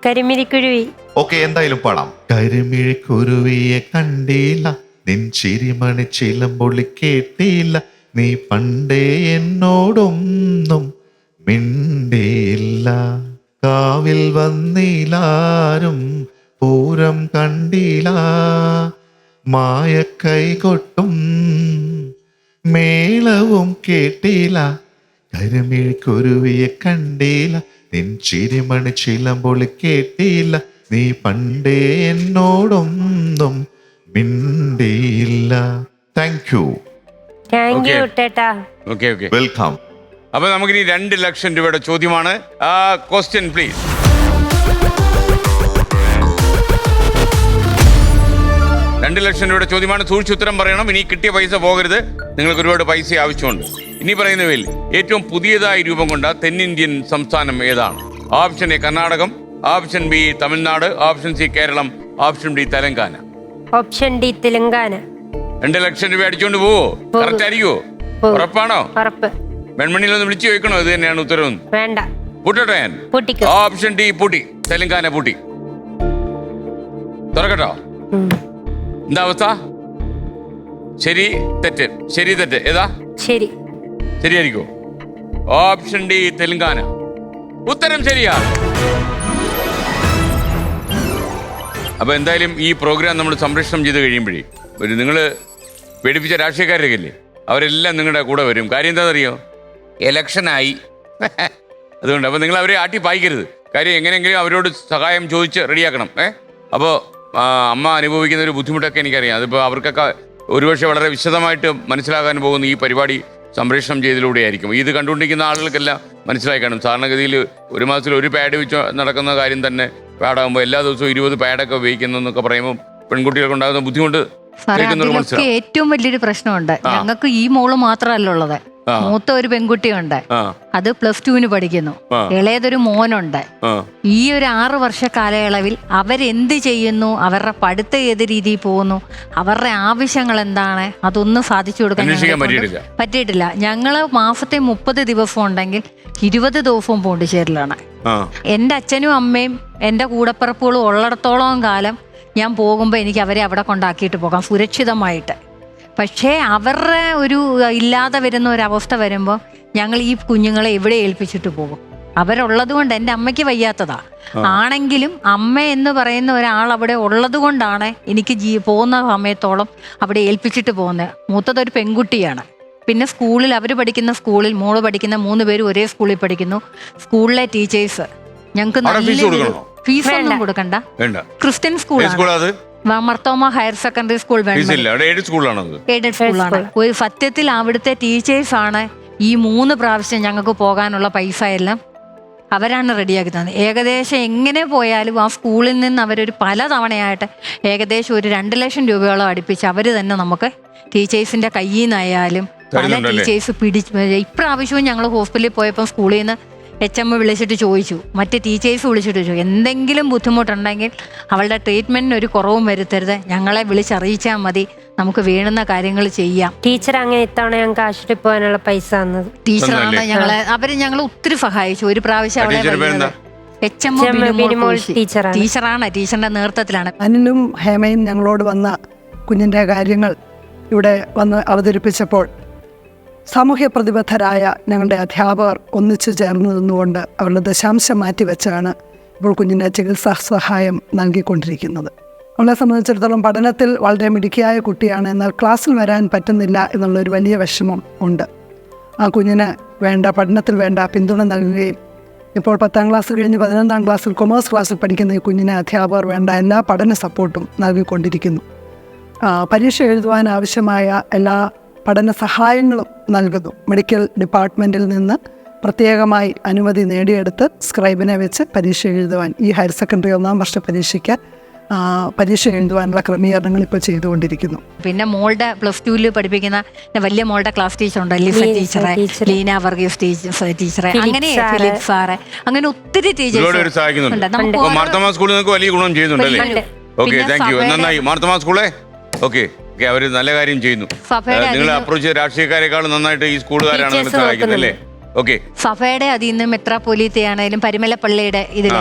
S4: കരിമിഴിക്കുരുവി.
S3: ഓക്കെ, എന്തായാലും പാടാം. കരിമിഴിക്കുരുവിയെ കണ്ടില്ല, നിൻ ചിരിമണി ചിലമ്പൊളി കേട്ടില്ല, നീ പണ്ടേ എന്നോടൊന്നും മിണ്ടിയില്ല, കാവിൽ വന്നിലാരും പൂരം കണ്ടില്ല, മായക്കൈ കൊട്ടും മേളവും കേട്ടില്ല, കരിമിഴിക്കുരുവിയെ കണ്ടില്ല, നിൻ ചിരിമണി ചിലമ്പൊളി കേട്ടില്ല, നീ പണ്ടേ എന്നോടൊന്നും മിണ്ടിയില്ല. Thank you. വെൽക്കം.
S1: അപ്പൊ നമുക്കിനി 2,00,000 രൂപയുടെ ചോദ്യമാണ്. Question please. രൂപയുടെ ചോദ്യമാണ്. സൂക്ഷിച്ചുത്തരം പറയണം. ഇനി കിട്ടിയ പൈസ പോകരുത്. നിങ്ങൾക്ക് ഒരുപാട് പൈസ ആവശ്യമുണ്ട്. ഇനി പറയുന്നവയിൽ ഏറ്റവും പുതിയതായി രൂപം കൊണ്ട തെന്നിന്ത്യൻ സംസ്ഥാനം ഏതാണ്? Option A Karnataka, option B Tamil Nadu, option C Kerala, option D Telangana.
S4: Option D Telangana.
S1: 2,00,000 രൂപ അടിച്ചോണ്ട് പോവോ? കറക്റ്റ് ആയിരിക്കുവോ? ഉറപ്പാണോ?
S4: ഉറപ്പ്.
S1: വെൺമണിയിലൊന്ന് വിളിച്ചു ചോദിക്കണോ ഇത് തന്നെയാണ് ഉത്തരവ്?
S4: വേണ്ട.
S1: പൂട്ടട്ടെ ഞാൻ? ഓപ്ഷൻ ഡി പൂട്ടി. തെലങ്കാന പൂട്ടി. തുറക്കട്ടോ? എന്താ അവസ്ഥ? ശരി തെറ്റ്? ശരി തെറ്റ് ഏതാ?
S4: ശരി.
S1: ശരിയായിരിക്കോ? Option D Telangana. ഉത്തരം ശരിയാണ്. അപ്പൊ എന്തായാലും ഈ പ്രോഗ്രാം നമ്മൾ സംപ്രേഷണം ചെയ്ത് കഴിയുമ്പോഴേ നിങ്ങള് പേടിപ്പിച്ച രാഷ്ട്രീയക്കാരൊക്കെ ഇല്ലേ, അവരെല്ലാം നിങ്ങളുടെ കൂടെ വരും. കാര്യം എന്താണെന്നറിയോ? ഇലക്ഷനായി. അതുകൊണ്ട് അപ്പോൾ നിങ്ങൾ അവരെ ആട്ടി പായിക്കരുത്. കാര്യം എങ്ങനെയെങ്കിലും അവരോട് സഹായം ചോദിച്ച് റെഡിയാക്കണം. അപ്പോൾ അമ്മ അനുഭവിക്കുന്ന ഒരു ബുദ്ധിമുട്ടൊക്കെ എനിക്കറിയാം. അതിപ്പോൾ അവർക്കൊക്കെ ഒരുപക്ഷെ വളരെ വിശദമായിട്ട് മനസ്സിലാകാൻ പോകുന്ന ഈ പരിപാടി സംപ്രേഷണം ചെയ്തതിലൂടെ ആയിരിക്കും. ഇത് കണ്ടുകൊണ്ടിരിക്കുന്ന ആളുകൾക്കെല്ലാം മനസ്സിലായി കാണും. സാധാരണഗതിയിൽ ഒരു മാസത്തിൽ ഒരു പാഡ് വെച്ച് നടക്കുന്ന കാര്യം തന്നെ പാഡാകുമ്പോൾ എല്ലാ ദിവസവും 20 പാഡൊക്കെ ഉപയോഗിക്കുന്നു എന്നൊക്കെ പറയുമ്പോൾ പെൺകുട്ടികൾക്ക് ഉണ്ടാകുന്ന ബുദ്ധിമുട്ട്
S6: അതിലൊക്കെ ഏറ്റവും വലിയൊരു പ്രശ്നമുണ്ട്. ഞങ്ങൾക്ക് ഈ മോള് മാത്രമല്ല ഉള്ളത്, മൂത്ത ഒരു പെൺകുട്ടിയുണ്ട്, അത് +2 പഠിക്കുന്നു, ഇളയതൊരു മോനുണ്ട്. ഈ ഒരു 6 വർഷ കാലയളവിൽ അവരെന്ത് ചെയ്യുന്നു, അവരുടെ പഠിത്തം ഏത് രീതിയിൽ പോകുന്നു, അവരുടെ ആവശ്യങ്ങൾ എന്താണ്, അതൊന്നും സാധിച്ചു കൊടുക്കാൻ പറ്റിയിട്ടില്ല. ഞങ്ങള് മാസത്തെ 30 ദിവസം ഉണ്ടെങ്കിൽ 20 ദിവസവും പോണ്ടിച്ചേരിലാണ്. എൻ്റെ അച്ഛനും അമ്മയും എൻ്റെ കൂടപ്പിറപ്പുകളും ഉള്ളിടത്തോളം കാലം ഞാൻ പോകുമ്പോൾ എനിക്ക് അവരെ അവിടെ കൊണ്ടാക്കിയിട്ട് പോകാം സുരക്ഷിതമായിട്ട്. പക്ഷേ അവരുടെ ഒരു ഇല്ലാതെ വരുന്ന ഒരവസ്ഥ വരുമ്പോൾ ഞങ്ങൾ ഈ കുഞ്ഞുങ്ങളെ എവിടെ ഏൽപ്പിച്ചിട്ട് പോകും? അവരുള്ളത് കൊണ്ട്, എൻ്റെ അമ്മയ്ക്ക് വയ്യാത്തതാ ആണെങ്കിലും അമ്മ എന്ന് പറയുന്ന ഒരാൾ അവിടെ ഉള്ളത് കൊണ്ടാണ് എനിക്ക് പോകുന്ന സമയത്തോളം അവിടെ ഏൽപ്പിച്ചിട്ട് പോകുന്നത്. മൂത്തതൊരു പെൺകുട്ടിയാണ്. പിന്നെ സ്കൂളിൽ അവർ പഠിക്കുന്ന സ്കൂളിൽ മോള് പഠിക്കുന്ന 3 പേരും ഒരേ സ്കൂളിൽ പഠിക്കുന്നു. സ്കൂളിലെ ടീച്ചേഴ്സ് ഞങ്ങൾക്ക് നല്ല ഫീസ് ഒന്നും കൊടുക്കണ്ട. ക്രിസ്ത്യൻ സ്കൂളാണ്, Mar Thoma higher secondary school. Aided സ്കൂളാണ്. ഒരു സത്യത്തിൽ അവിടുത്തെ ടീച്ചേഴ്സാണ് ഈ 3 പ്രാവശ്യം ഞങ്ങൾക്ക് പോകാനുള്ള പൈസ എല്ലാം അവരാണ് റെഡിയാക്കി തന്നത്. ഏകദേശം എങ്ങനെ പോയാലും ആ സ്കൂളിൽ നിന്ന് അവരൊരു പല തവണയായിട്ട് ഏകദേശം ഒരു 2 ലക്ഷം രൂപയോളം അടുപ്പിച്ച് അവർ തന്നെ നമുക്ക് ടീച്ചേഴ്സിന്റെ കയ്യിൽ നിന്നായാലും പല ടീച്ചേഴ്സ് ഇപ്രാവശ്യവും ഞങ്ങൾ ഹോസ്പിറ്റലിൽ പോയപ്പോൾ സ്കൂളിൽ നിന്ന് HM വിളിച്ചിട്ട് ചോദിച്ചു, മറ്റ് ടീച്ചേഴ്സ് വിളിച്ചിട്ട് ചോദിച്ചു, എന്തെങ്കിലും ബുദ്ധിമുട്ടുണ്ടെങ്കിൽ അവളുടെ ട്രീറ്റ്മെന്റിന് ഒരു കുറവും വരുത്തരുത്, ഞങ്ങളെ വിളിച്ചറിയിച്ചാൽ മതി, നമുക്ക് വേണ്ടുന്ന കാര്യങ്ങൾ ചെയ്യാം.
S4: ടീച്ചർ അങ്ങനെ ഇത്തവണ ഞങ്ങൾക്ക് ആശുപത്രി പോകാനുള്ള പൈസ തന്നത്
S6: ടീച്ചറാണ്. ഞങ്ങളെ ഒത്തിരി സഹായിച്ചു. ഒരു പ്രാവശ്യം അവളെ HM ടീച്ചറാണ്, ടീച്ചറിന്റെ നേതൃത്വത്തിലാണ്.
S7: അനിലും ഹേമയും ഞങ്ങളോട് വന്ന കുഞ്ഞിന്റെ കാര്യങ്ങൾ ഇവിടെ വന്ന് അവതരിപ്പിച്ചപ്പോൾ സാമൂഹ്യ പ്രതിബദ്ധരായ ഞങ്ങളുടെ അധ്യാപകർ ഒന്നിച്ചു ചേർന്ന് നിന്നുകൊണ്ട് അവരുടെ ദശാംശം മാറ്റിവെച്ചാണ് ഇപ്പോൾ കുഞ്ഞിൻ്റെ ചികിത്സാ സഹായം നൽകിക്കൊണ്ടിരിക്കുന്നത്. അവളെ സംബന്ധിച്ചിടത്തോളം പഠനത്തിൽ വളരെ മിടുക്കിയായ കുട്ടിയാണ്, എന്നാൽ ക്ലാസ്സിൽ വരാൻ പറ്റുന്നില്ല എന്നുള്ളൊരു വലിയ വിഷമം ഉണ്ട്. ആ കുഞ്ഞിന് പഠനത്തിൽ വേണ്ട പിന്തുണ നൽകുകയും ഇപ്പോൾ 10ാം ക്ലാസ് കഴിഞ്ഞ് 11ാം ക്ലാസ്സിൽ കൊമേഴ്സ് ക്ലാസ്സിൽ പഠിക്കുന്ന ഈ കുഞ്ഞിനെ അധ്യാപകർ വേണ്ട എല്ലാ പഠന സപ്പോർട്ടും നൽകിക്കൊണ്ടിരിക്കുന്നു. പരീക്ഷ എഴുതുവാൻ ആവശ്യമായ എല്ലാ പഠന സഹായങ്ങളും നൽകുന്നു. മെഡിക്കൽ ഡിപ്പാർട്ട്മെൻറ്റിൽ നിന്ന് പ്രത്യേകമായി അനുമതി നേടിയെടുത്ത് സ്ക്രൈബിനെ വെച്ച് പരീക്ഷ എഴുതുവാൻ, ഈ ഹയർ സെക്കൻഡറി 1ാം വർഷ പരീക്ഷയ്ക്ക് പരീക്ഷ എഴുതുവാനുള്ള ക്രമീകരണങ്ങൾ ഇപ്പോൾ ചെയ്തുകൊണ്ടിരിക്കുന്നു.
S6: പിന്നെ മോളുടെ +2 പഠിപ്പിക്കുന്ന വലിയ മോളുടെ ക്ലാസ് ടീച്ചറുണ്ട്, ലിസ ടീച്ചറെ, ലീന വർഗീസ് ടീച്ചറെ, അങ്ങനെ ഫിലിപ്പ് സാറെ, അങ്ങനെ ഒത്തിരി ടീച്ചേഴ്സ്.
S1: അവര് നല്ല കാര്യം ചെയ്യുന്നു. നിങ്ങൾ അപ്രോച്ച് രാഷ്ട്രീയക്കാരെക്കാളും നന്നായിട്ട് ഈ സ്കൂളുകാരാണ് സഹായിക്കുന്നത്.
S6: സഭയുടെ അതിൽ നിന്ന് മെത്രാപ്പൊലീത്തയാണേലും പരിമലപ്പള്ളിയുടെ ഇതില്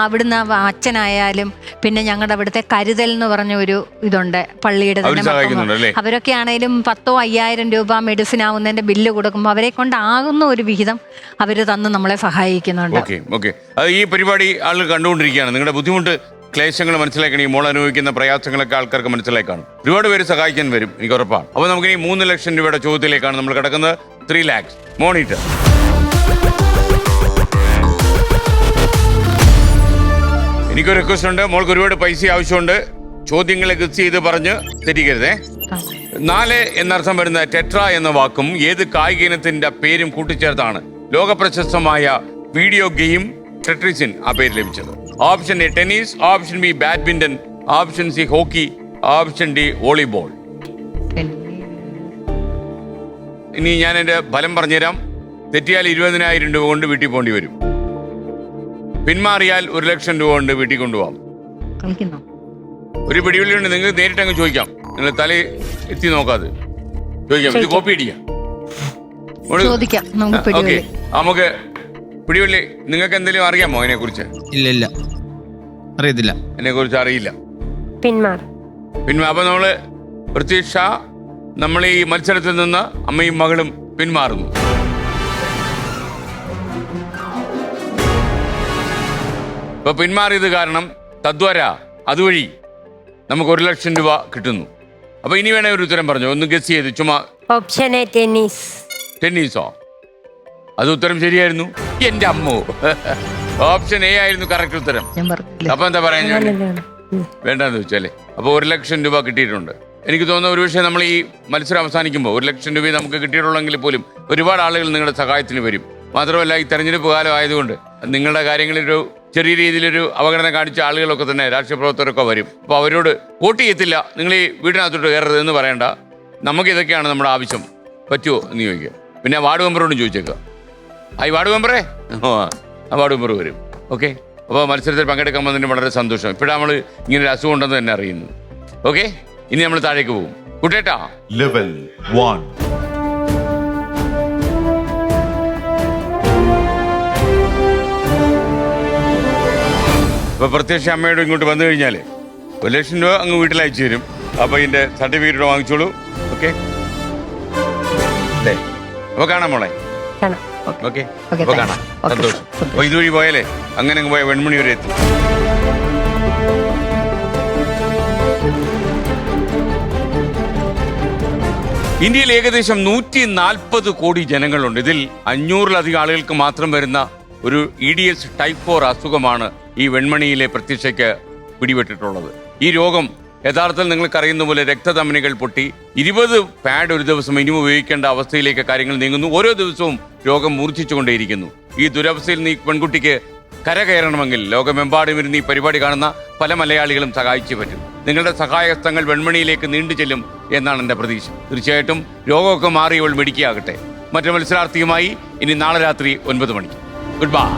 S6: അവിടുന്ന് അച്ഛനായാലും പിന്നെ ഞങ്ങളുടെ അവിടുത്തെ കരുതൽ എന്ന് പറഞ്ഞ ഒരു ഇതുണ്ട് പള്ളിയുടെ തന്നെ, അവരൊക്കെ ആണേലും 10,000-5,000 രൂപ മെഡിസിൻ ആവുന്നതിന്റെ ബില്ല് കൊടുക്കുമ്പോൾ അവരെ കൊണ്ടാകുന്ന ഒരു വിഹിതം അവര് തന്ന് നമ്മളെ സഹായിക്കുന്നുണ്ട്.
S1: ഈ പരിപാടി ആളുകൾ കണ്ടുകൊണ്ടിരിക്കുകയാണ്. നിങ്ങളുടെ ബുദ്ധിമുട്ട് ക്ലേശങ്ങൾ മനസ്സിലാക്കണം. ഈ മോൾ അനുഭവിക്കുന്ന പ്രയാസങ്ങളൊക്കെ ആൾക്കാർക്ക് മനസ്സിലായി കാണും. ഒരുപാട് പേര് സഹായിക്കാൻ വരും, എനിക്ക് ഉറപ്പാണ്. അപ്പോൾ നമുക്കിനി 3 ലക്ഷം രൂപയുടെ ചോദ്യത്തിലേക്കാണ് നമ്മൾ കിടക്കുന്നത്. 3 lakhs. മോണിറ്റർ, എനിക്കൊരു റിക്വസ്റ്റ് ഉണ്ട്. മോൾക്ക് ഒരുപാട് പൈസ ആവശ്യമുണ്ട്. ചോദ്യങ്ങളെ ഗസ് ചെയ്ത് പറഞ്ഞ് തെറ്റിക്കരുതേ. 4 എന്നർത്ഥം വരുന്ന ടെട്ര എന്ന വാക്കും ഏത് കായിക ഇനത്തിന്റെ പേരും കൂട്ടിച്ചേർത്താണ് ലോകപ്രശസ്തമായ വീഡിയോ ഗെയിം ടെട്രിസിൻ ആ പേര് ലഭിച്ചത്? Option A tennis, option B badminton, option C hockey, option D volleyball. ഇനി ഞാൻ എൻ്റെ ഫലം പറഞ്ഞുതരാം. തെറ്റിയാൽ 20,000 രൂപ കൊണ്ട് വീട്ടിൽ പോകേണ്ടി വരും. പിന്മാറിയാൽ 1 ലക്ഷം രൂപ കൊണ്ട് വീട്ടിൽ കൊണ്ടുപോകാം. ഒരു പിടിവള്ളിയുണ്ട്, നിങ്ങൾക്ക് നേരിട്ട് അങ്ങ് ചോദിക്കാം. നിങ്ങൾ തല എത്തി നോക്കാതെ ചോദിക്കാം. ഇത് കോപ്പി അടിക്കാം. ഓക്കെ, നമുക്ക് പിടിവള്ളി, നിങ്ങൾക്ക് എന്തെങ്കിലും അറിയാമോ അതിനെ കുറിച്ച്?
S5: ഇല്ല, അറിയത്തില്ല.
S1: എന്നെ കുറിച്ച് അറിയില്ല. അപ്പൊ നമ്മള് പ്രതീക്ഷ, നമ്മൾ ഈ മത്സരത്തിൽ നിന്ന് അമ്മയും മകളും പിന്മാറുന്നു. ഇപ്പൊ പിന്മാറിയത് കാരണം തദ്വാര അതുവഴി നമുക്ക് 1 ലക്ഷം രൂപ കിട്ടുന്നു. അപ്പൊ ഇനി വേണേ ഒരു ഉത്തരം പറഞ്ഞു, ഒന്ന് ഗസ് ചെയ്ത് ചുമ്മാ.
S4: Option A tennis.
S1: ടെന്നീസോ? അത് ഉത്തരം ശരിയായിരുന്നു. എന്റെ അമ്മോ, ഓപ്ഷൻ എ ആയിരുന്നു കറക്റ്റ് ഉത്തരം.
S6: ഞാൻ പറഞ്ഞില്ലേ.
S1: അപ്പൊ എന്താ പറയാൻ വേണ്ടെന്ന് വെച്ചാലേ. അപ്പൊ 1 ലക്ഷം രൂപ കിട്ടിയിട്ടുണ്ട്. എനിക്ക് തോന്നുന്നു ഒരു പക്ഷേ നമ്മൾ ഈ മത്സരം അവസാനിക്കുമ്പോൾ 1 ലക്ഷം രൂപ നമുക്ക് കിട്ടിയിട്ടുള്ളെങ്കിൽ പോലും ഒരുപാട് ആളുകൾ നിങ്ങളുടെ സഹായത്തിന് വരും. മാത്രമല്ല ഈ തെരഞ്ഞെടുപ്പ് കാലം ആയതുകൊണ്ട് നിങ്ങളുടെ കാര്യങ്ങളിലൊരു ചെറിയ രീതിയിലൊരു അവഗണന കാണിച്ച ആളുകളൊക്കെ തന്നെ രാഷ്ട്രീയ പ്രവർത്തകരൊക്കെ വരും. അപ്പോൾ അവരോട് വോട്ട് ചെയ്യത്തില്ല, നിങ്ങൾ ഈ വീടിനകത്തോട്ട് കയറരുത് എന്ന് പറയണ്ട. നമുക്ക് ഇതൊക്കെയാണ് നമ്മുടെ ആവശ്യം, പറ്റുമോ എന്ന് ചോദിക്കുക. പിന്നെ വാർഡ് മെമ്പറോടും ചോദിച്ചേക്കുക. ഈ വാർഡ് മെമ്പറേ, ആ വാർഡ് മെമ്പർ വരും. ഓക്കെ, അപ്പോൾ മത്സരത്തിൽ പങ്കെടുക്കാൻ വന്നതിന് വളരെ സന്തോഷം. ഇപ്പോഴാണ് നമ്മൾ ഇങ്ങനെ ഒരു അസുഖം ഉണ്ടെന്ന് തന്നെ അറിയുന്നു. ഓക്കെ, ഇനി നമ്മൾ താഴേക്ക് പോകും. കുട്ടേട്ടാ,
S3: ലെവൽ 1.
S1: ഇപ്പോൾ പ്രത്യക്ഷ അമ്മയോട് ഇങ്ങോട്ട് വന്നു കഴിഞ്ഞാൽ 1 ലക്ഷം രൂപ അങ്ങ് വീട്ടിൽ അയച്ചു തരും. അപ്പോൾ ഇതിൻ്റെ സർട്ടിഫിക്കറ്റ് വാങ്ങിച്ചോളൂ. ഓക്കെ അല്ലേ? അപ്പോൾ കാണാം മോളെ. ഓക്കെ, അപ്പോൾ കാണാം. സന്തോഷം. അപ്പോൾ ഇതുവഴി പോയാലേ അങ്ങനെ അങ്ങ് പോയാൽ വെൺമണി വരെ എത്തും. ഇന്ത്യയിൽ ഏകദേശം 140 കോടി ജനങ്ങളുണ്ട്. ഇതിൽ 500-ലധികം ആളുകൾക്ക് മാത്രം വരുന്ന ഒരു EDS ടൈപ്പ് 4 അസുഖമാണ് ഈ വെൺമണിയിലെ പ്രത്യക്ഷയ്ക്ക് പിടിപെട്ടിട്ടുള്ളത്. ഈ രോഗം യഥാർത്ഥത്തിൽ നിങ്ങൾക്കറിയുന്ന പോലെ രക്തധമനികൾ പൊട്ടി 20 പാഡ് ഒരു ദിവസം മിനിമം ഉപയോഗിക്കേണ്ട അവസ്ഥയിലേക്ക് കാര്യങ്ങൾ നീങ്ങുന്നു. ഓരോ ദിവസവും രോഗം മൂർച്ഛിച്ചുകൊണ്ടേയിരിക്കുന്നു. ഈ ദുരവസ്ഥയിൽ നിന്ന് ഈ പെൺകുട്ടിക്ക് കരകയറണമെങ്കിൽ ലോകമെമ്പാടും ഇരുന്ന് ഈ പരിപാടി കാണുന്ന പല മലയാളികളും സഹായിച്ചേ പറ്റും. നിങ്ങളുടെ സഹായഹസ്തങ്ങൾ വെൺമണിയിലേക്ക് നീണ്ടു ചെല്ലും എന്നാണ് എൻ്റെ പ്രതീക്ഷ. തീർച്ചയായിട്ടും രോഗമൊക്കെ മാറി ഇവൾ മിടുക്കിയാകട്ടെ. മറ്റൊരു മത്സരാർത്ഥിയുമായി ഇനി നാളെ രാത്രി 9 മണിക്ക്. Good bye.